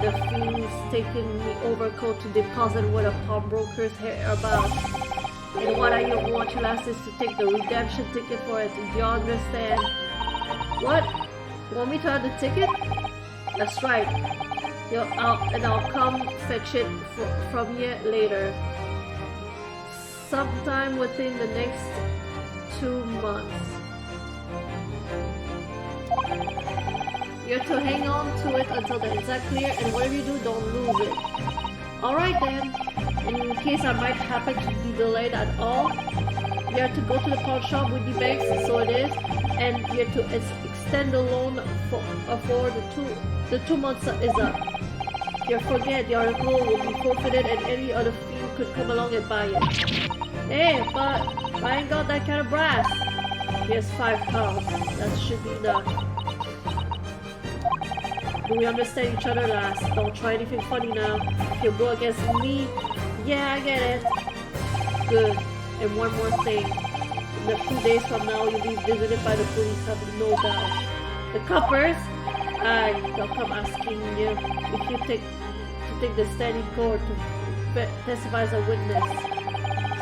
The fiend's taken me overcoat to deposit with a pawnbroker's about. And what I want you last is to take the redemption ticket for it. Do you understand? What? You want me to have the ticket? That's right. I'll come fetch it from you later. Sometime within the next 2 months. You're to hang on to it until the exact clear, and whatever you do, don't lose it. Alright then. In case I might happen to be delayed at all, you have to go to the pawn shop with the banks, so it is, and you have to extend the loan for the 2 months is up. You forget the article will be forfeited and any other fiend could come along and buy it. Hey, but I ain't got that kind of brass. Here's £5. That should be enough. Do we understand each other, lass? Don't try anything funny now. If you go against me, yeah, I get it. Good. And one more thing. In a few days from now, you'll be visited by the police, have no doubt. The coppers? Aye, they'll come asking you if you take the stand in court to testify as a witness.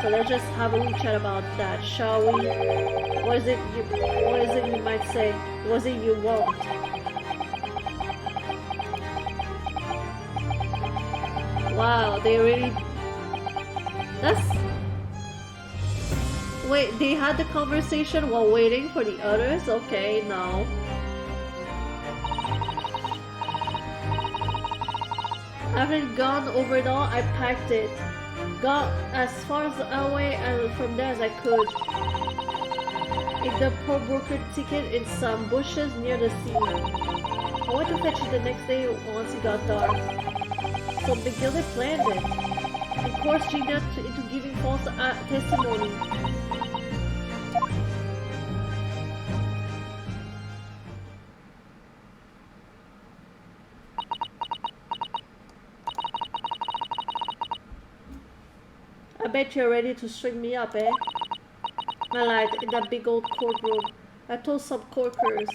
So let's just have a wee chat about that, shall we? What is it you might say? What is it you want? Wow, they really... Wait, they had the conversation while waiting for the others? Okay, no. Having gone over it all, I packed it. Got as far away from there as I could. Hid the poor broker ticket in some bushes near the scene. I went to fetch it the next day once it got dark. So McGilden planned it. Of course, Gina into giving false testimony. I bet you're ready to string me up, eh? I lied in that big old courtroom. I told some corkers.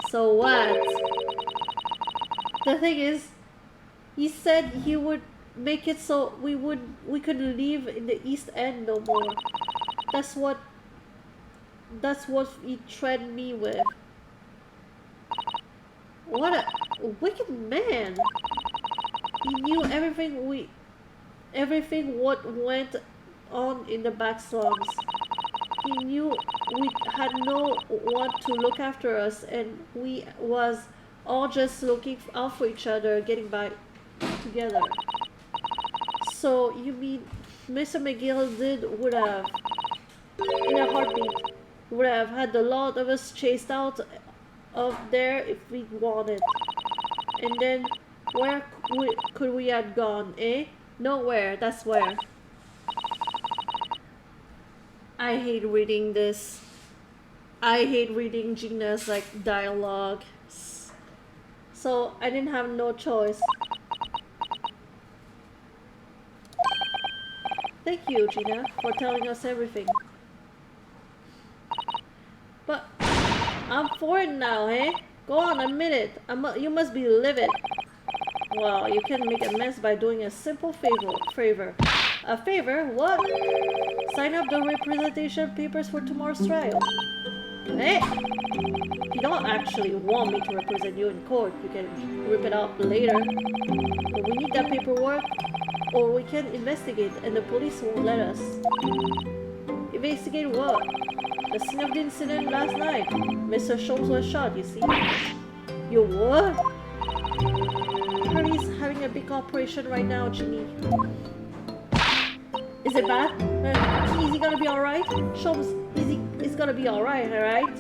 So what? The thing is, he said he would make it so we couldn't live in the East End no more. That's what he threatened me with. What a wicked man! He knew everything what went on in the back slums. He knew we had no one to look after us, and we was all just looking out for each other, getting by together. So you mean Mr. McGilden would have, in a heartbeat, would have had the lot of us chased out of there if we wanted. And then where could we have gone, eh? Nowhere, that's where. I hate reading this. I hate reading Gina's dialogue. So I didn't have no choice. Thank you, Gina, for telling us everything. But I'm for it now, eh? Go on, admit it. You must be livid. Well, you can make a mess by doing a simple favor. A favor? What? Sign up the representation papers for tomorrow's trial. Hey! You don't actually want me to represent you in court. You can rip it out later. But we need that paperwork, or we can investigate, and the police won't let us. Investigate what? The scene of the incident last night. Mr. Schultz was shot, you see. You what? Harry's having a big operation right now, Ginny. Is it bad? Is he gonna be alright? Schultz, is gonna be alright, alright?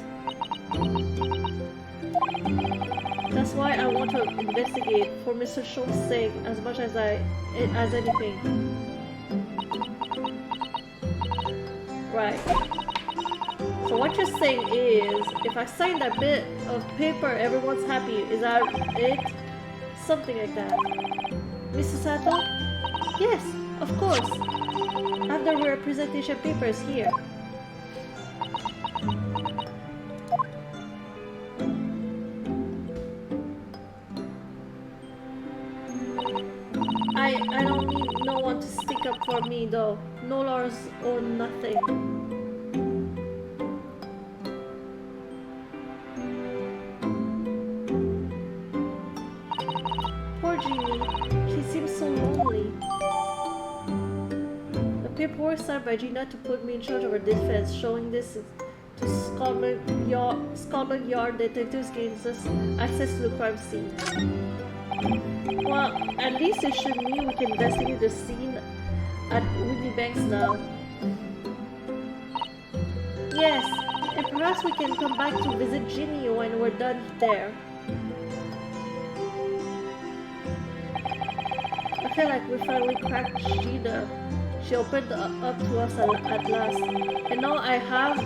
That's why I want to investigate for Mr. Schultz's sake as much as anything. Right. So what you're saying is, if I sign that bit of paper, everyone's happy. Is that it? Something like that. Mr. Sato? Yes, of course. I have the representation papers here. I don't need no one to stick up for me though. No laws or nothing. Poor Jeannie. She seems so lonely. The paperwork signed by Gina to put me in charge of her defense, showing this to Scotland Yard detectives gains us access to the crime scene. Well, at least it should mean we can investigate the scene at Whitney Banks now. Yes, and perhaps we can come back to visit Ginny when we're done there. I feel like we finally cracked Gina. She opened up to us at last. And now I have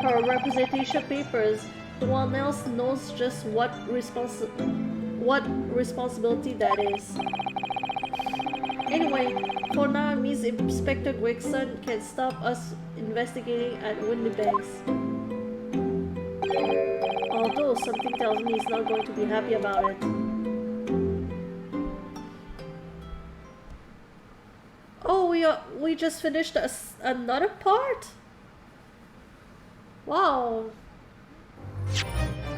her representation papers. No one else knows just what responsibility that is. Anyway, for now, Miss Inspector Gregson can stop us investigating at Whitney Banks. Although something tells me he's not going to be happy about it. Oh, we just finished another part? Wow.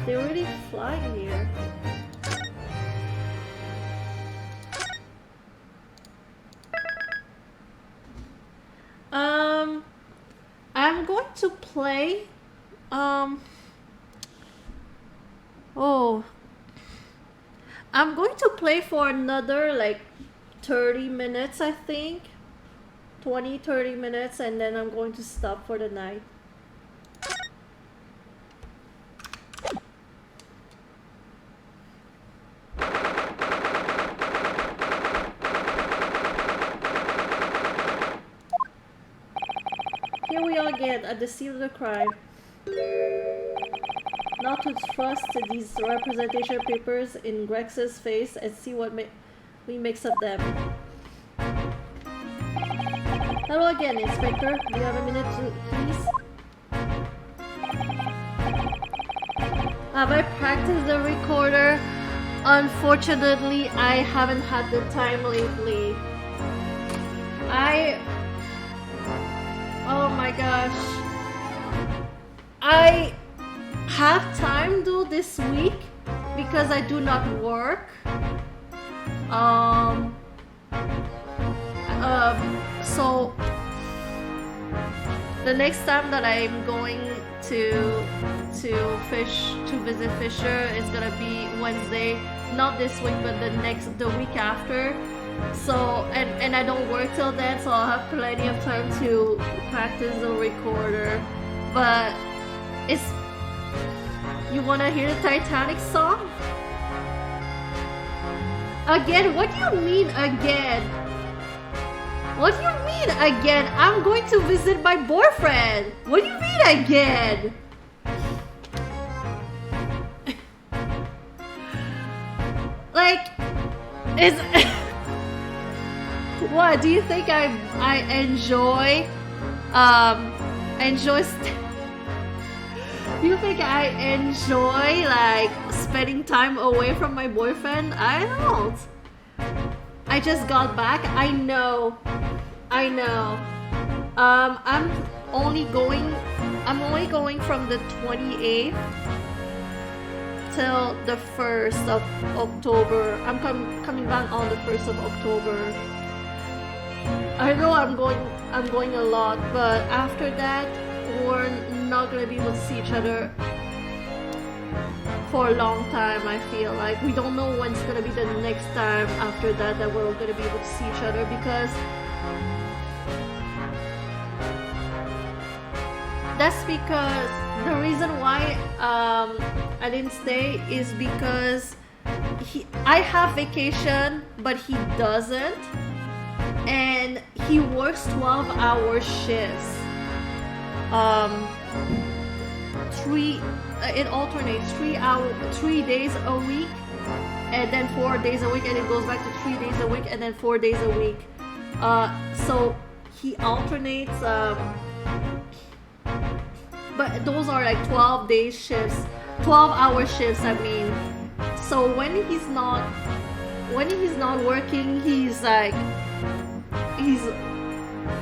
They're really flying here. I'm going to play, I'm going to play for another, like, 30 minutes, I think. 20-30 minutes, and then I'm going to stop for the night. Here we are again at the scene of the crime. Now to thrust these representation papers in Grex's face and see what we mix up them. Hello again, Inspector. Do you have a minute to please? Have I practiced the recorder? Unfortunately, I haven't had the time lately. Oh my gosh. I have time though this week because I do not work. So the next time that I'm going to visit Fisher is gonna be Wednesday, not this week but the week after. So and I don't work till then, so I'll have plenty of time to practice the recorder. But you wanna hear the Titanic song? Again? What do you mean again? What do you mean again? I'm going to visit my boyfriend. What do you mean again? Like, what do you think I enjoy? Do you think I enjoy like spending time away from my boyfriend? I don't. I just got back. I know. I'm only going from the 28th till the 1st of October. I'm coming back on the 1st of October. I know I'm going a lot, but after that we're not gonna be able to see each other for a long time. I feel like we don't know when's gonna be the next time after that we're gonna be able to see each other, because that's because the reason why I didn't stay is because I have vacation but he doesn't, and he works 12-hour shifts. It alternates 3 days a week, and then 4 days a week, and it goes back to 3 days a week, and then 4 days a week. So he alternates, but those are like 12-day shifts, 12-hour shifts. I mean, so when he's not working, he's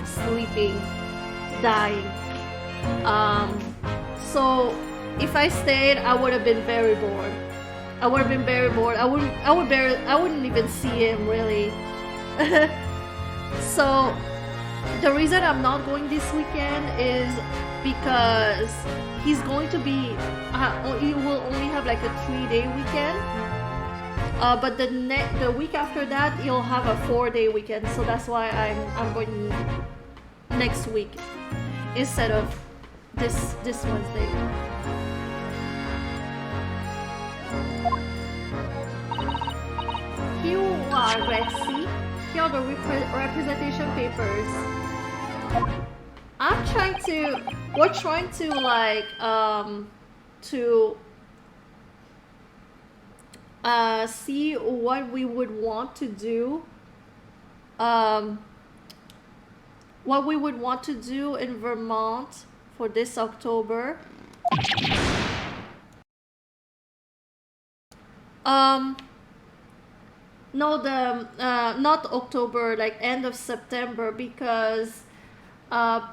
sleeping, dying. So if I stayed, I would have been very bored. I wouldn't even see him really. So the reason I'm not going this weekend is because he's going to be he will only have like a 3-day weekend, but the week after that he'll have a 4-day weekend. So that's why I'm going next week instead of this Wednesday. Here are Rexy. Here are the representation papers. We're trying to like see what we would want to do. What we would want to do in Vermont for this October. No, not October, like end of September, because at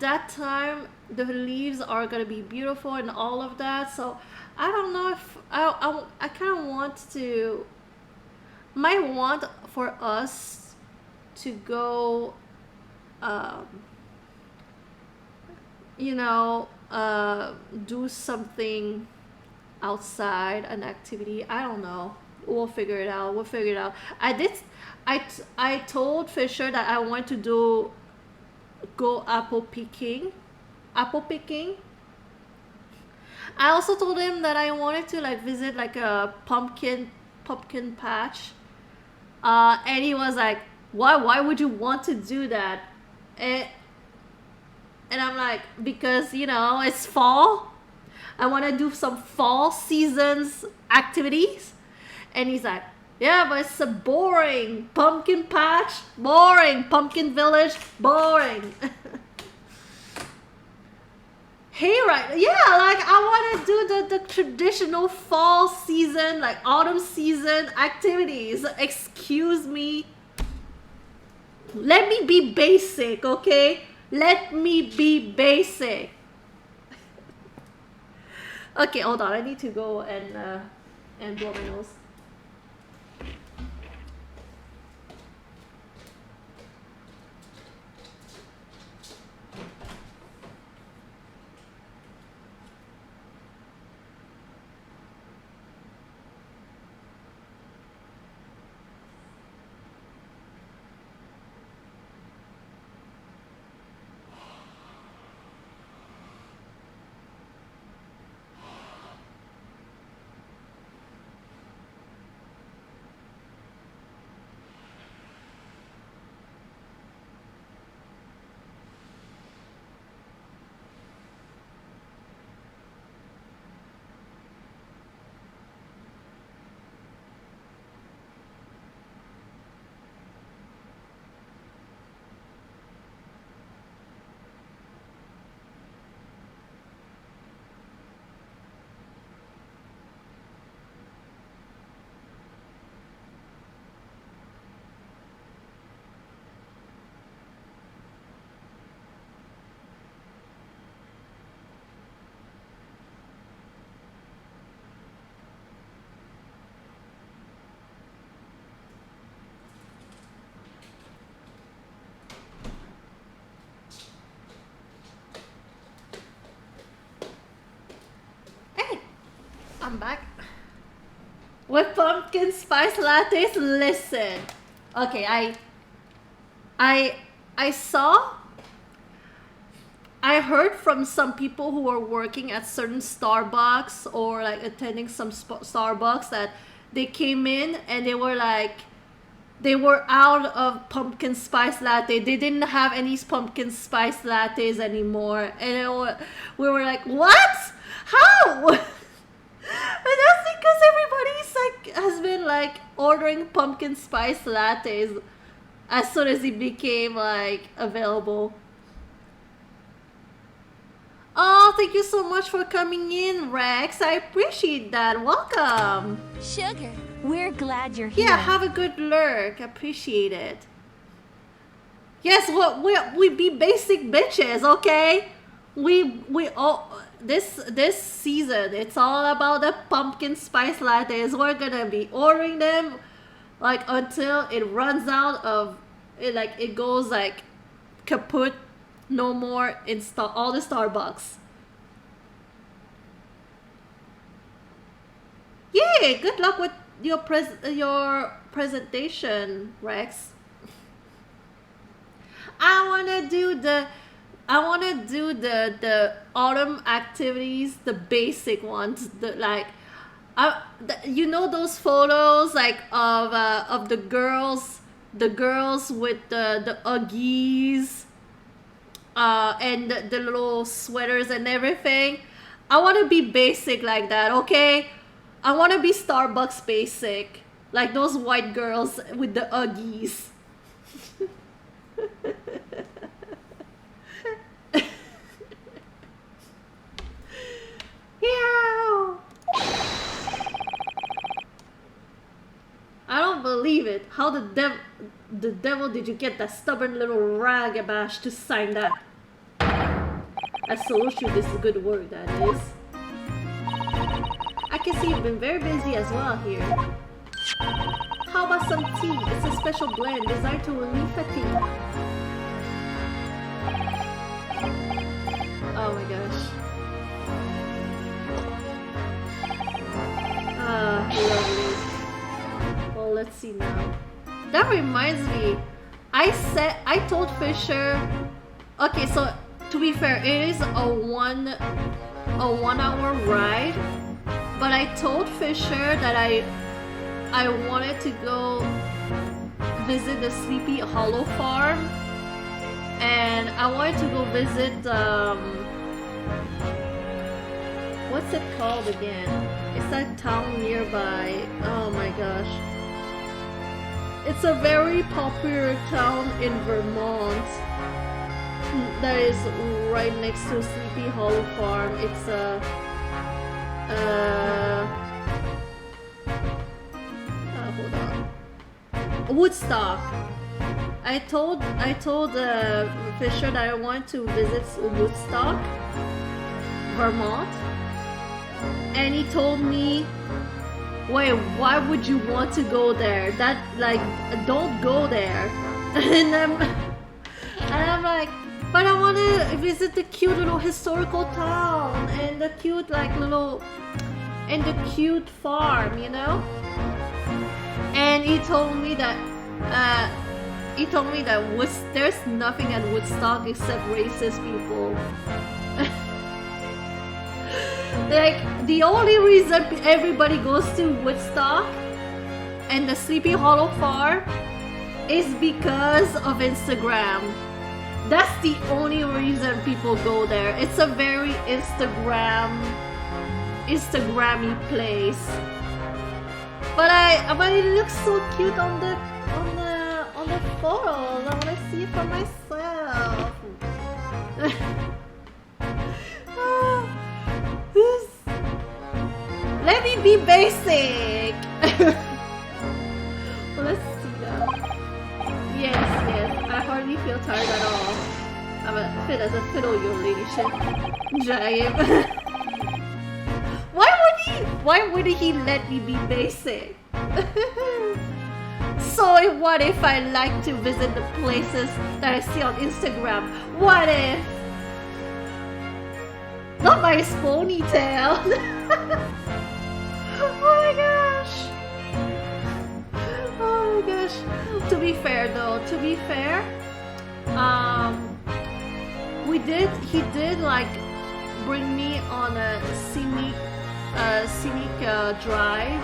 that time the leaves are gonna be beautiful and all of that. So I don't know if I kind of might want for us to go, do something outside, an activity. I don't know. We'll figure it out. I told Fisher that I want to go apple picking. I also told him that I wanted to like visit like a pumpkin patch. And he was like, why would you want to do that? And I'm like, because it's fall. I want to do some fall seasons activities. And he's like, yeah, but it's a boring pumpkin patch, boring pumpkin village, boring. Hey, right? Yeah, like I want to do the traditional fall season, like autumn season activities. Excuse me. Let me be basic, okay? Let me be basic. Okay, hold on. I need to go and blow my nose. I'm back. With pumpkin spice lattes, listen. Okay, I heard from some people who are working at certain Starbucks or like attending some Starbucks that they came in and they were like, they were out of pumpkin spice latte. They didn't have any pumpkin spice lattes anymore. And we were like, what? How? And that's because everybody's like has been like ordering pumpkin spice lattes as soon as it became like available. Oh, thank you so much for coming in, Rex. I appreciate that. Welcome.
Sugar, we're glad you're here.
Yeah, have a good lurk. Appreciate it. Yes, we be basic bitches, okay? We all this season it's all about the pumpkin spice lattes. We're gonna be ordering them like until it runs out of it, like it goes like kaput. No more in all the Starbucks. Yay! Good luck with your presentation, Rex. I wanna do the autumn activities, the basic ones, you know those photos like of the girls with the Uggies. And the little sweaters and everything. I want to be basic like that, okay? I want to be Starbucks basic. Like those white girls with the Uggies. Yeah. I don't believe it. How the devil did you get that stubborn little ragabash to sign that? I salute you, this is good work, that is. I can see you've been very busy as well here. How about some tea? It's a special blend designed to relieve fatigue. Oh my gosh. Ah, lovely. Well, let's see now. That reminds me, I told Fisher, okay, so to be fair, it is a one hour ride, but I told Fisher that I wanted to go visit the Sleepy Hollow farm, and I wanted to go visit what's it called again? It's that town nearby. Oh my gosh. It's a very popular town in Vermont that is right next to Sleepy Hollow Farm. It's hold on. Woodstock. I told Fisher that I want to visit Woodstock, Vermont, and he told me, wait, why would you want to go there? That, like, don't go there. And I'm like, but I want to visit the cute little historical town and the cute, like, little, and the cute farm, you know? And he told me that, there's nothing at Woodstock except racist people. Like, the only reason everybody goes to Woodstock and the Sleepy Hollow Farm is because of Instagram. That's the only reason people go there. It's a very Instagrammy place. But it looks so cute on the photos. I want to see it for myself. Let me be basic. Well, let's see now. Yes, I hardly feel tired at all. I'm a fit as a fiddle, your ladyship. Jive. Why would he let me be basic? So what if I like to visit the places that I see on Instagram? What if? Not my ponytail. be fair though, to be fair, he did like bring me on a scenic drive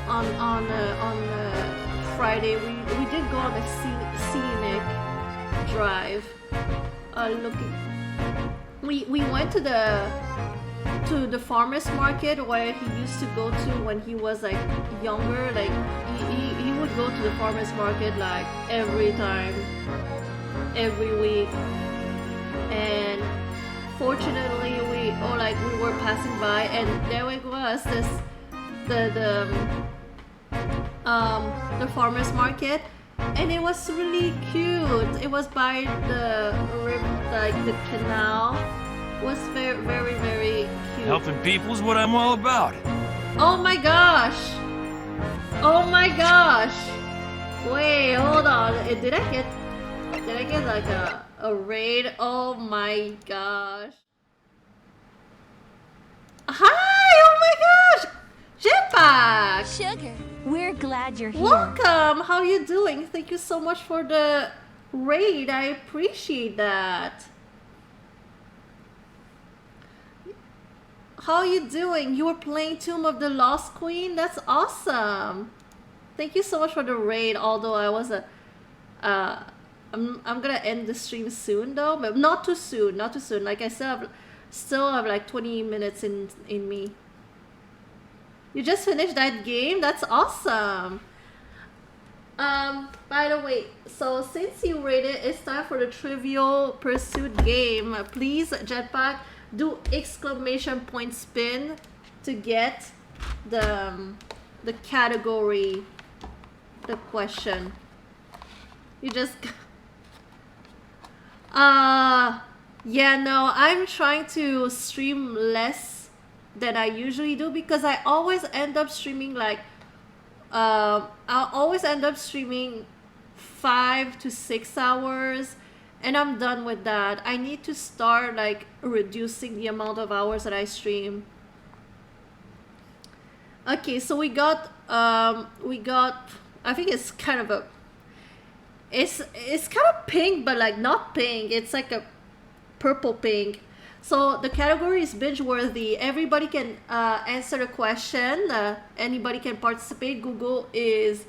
on Friday. We did go on a scenic drive. We went to the farmers market where he used to go to when he was like younger. Like he would go to the farmers market like every week, and fortunately we were passing by and there was the farmers market, and it was really cute. It was by the river, like the canal. It was very, very, very cute.
Helping people's what I'm all about.
Oh my gosh! Oh my gosh! Wait, hold on. Did I get like a raid? Oh my gosh! Hi! Oh my gosh! Jetpack!
Sugar, we're glad you're here.
Welcome! How are you doing? Thank you so much for the raid. I appreciate that. How are you doing? You were playing Tomb of the Lost Queen? That's awesome. Thank you so much for the raid, although I was I'm gonna end the stream soon though, but not too soon, not too soon. Like I still have like 20 minutes in me. You just finished that game? That's awesome. By the way, so since you rated, it's time for the Trivial Pursuit game. Please, Jetpack, do exclamation point spin to get the category, the question. You just yeah, no, I'm trying to stream less than I usually do because I always end up streaming like I'll always end up streaming 5 to 6 hours, and I'm done with that. I need to start like reducing the amount of hours that I stream. Okay, so we got I think it's kind of a it's kind of pink, but like not pink. It's like a purple pink. So the category is binge worthy. Everybody can answer the question. Anybody can participate. Google is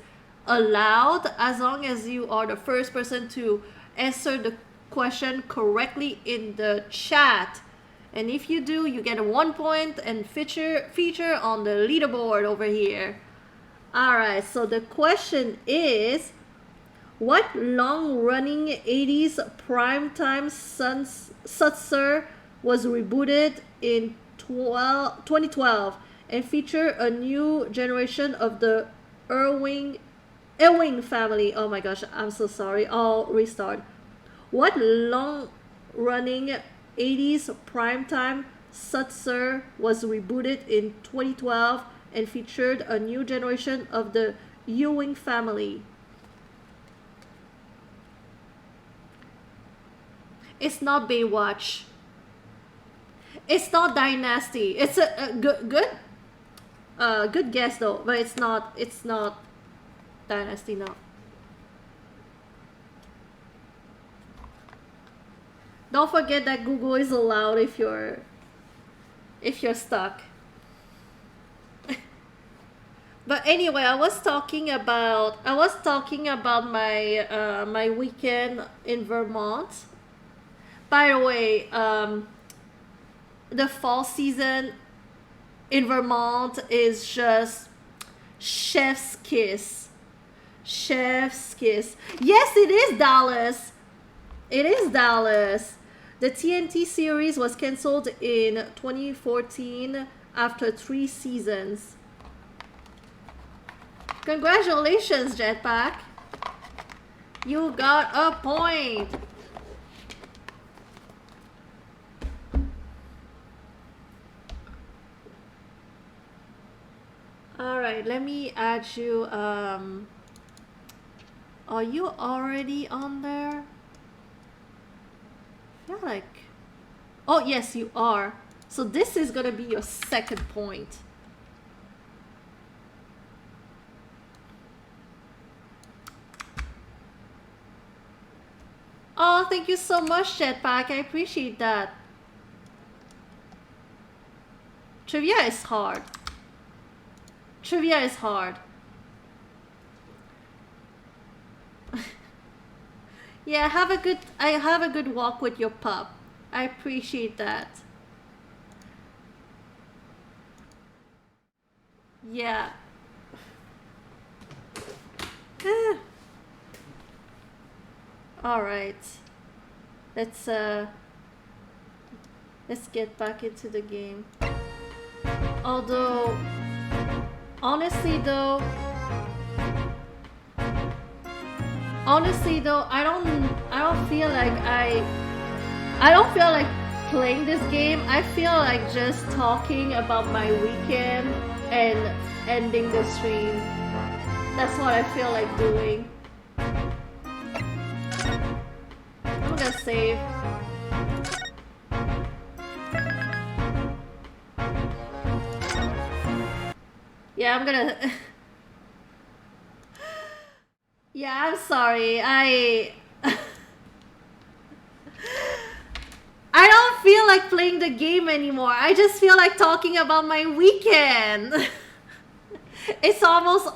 allowed as long as you are the first person to answer the question correctly in the chat. And if you do, you get a 1 point and feature on the leaderboard over here. Alright, so the question is, what long-running 80s primetime sutsur was rebooted in 2012 and featured a new generation of the Ewing family? Oh my gosh, I'm so sorry. I'll restart. What long-running 80s primetime sutsur was rebooted in 2012 and featured a new generation of the Ewing family? It's not Baywatch. It's not Dynasty. It's a good guess though, but it's not Dynasty, no. Don't forget that Google is allowed if you're stuck. But anyway, I was talking about my my weekend in Vermont. By the way, the fall season in Vermont is just chef's kiss. Chef's kiss. Yes, it is Dallas. It is Dallas. The TNT series was canceled in 2014 after 3 seasons. Congratulations, Jetpack. You got a point. Alright, let me add you. Are you already on there? I feel like... Oh, yes, you are. So this is gonna be your second point. Oh, thank you so much, Jetpack. I appreciate that. Trivia is hard. Trivia is hard. Yeah, I have a good walk with your pup. I appreciate that. Yeah. All right. Let's get back into the game. Although honestly though, I don't feel like playing this game. I feel like just talking about my weekend and ending the stream. That's what I feel like doing. I'm gonna save. Yeah, I'm gonna yeah, I'm sorry. I don't feel like playing the game anymore. I just feel like talking about my weekend. It's almost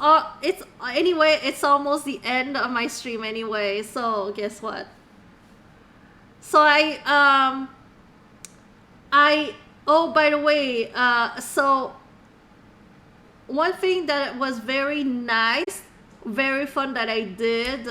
it's almost the end of my stream anyway, so guess what? So oh, by the way, so one thing that was very nice, very fun that I did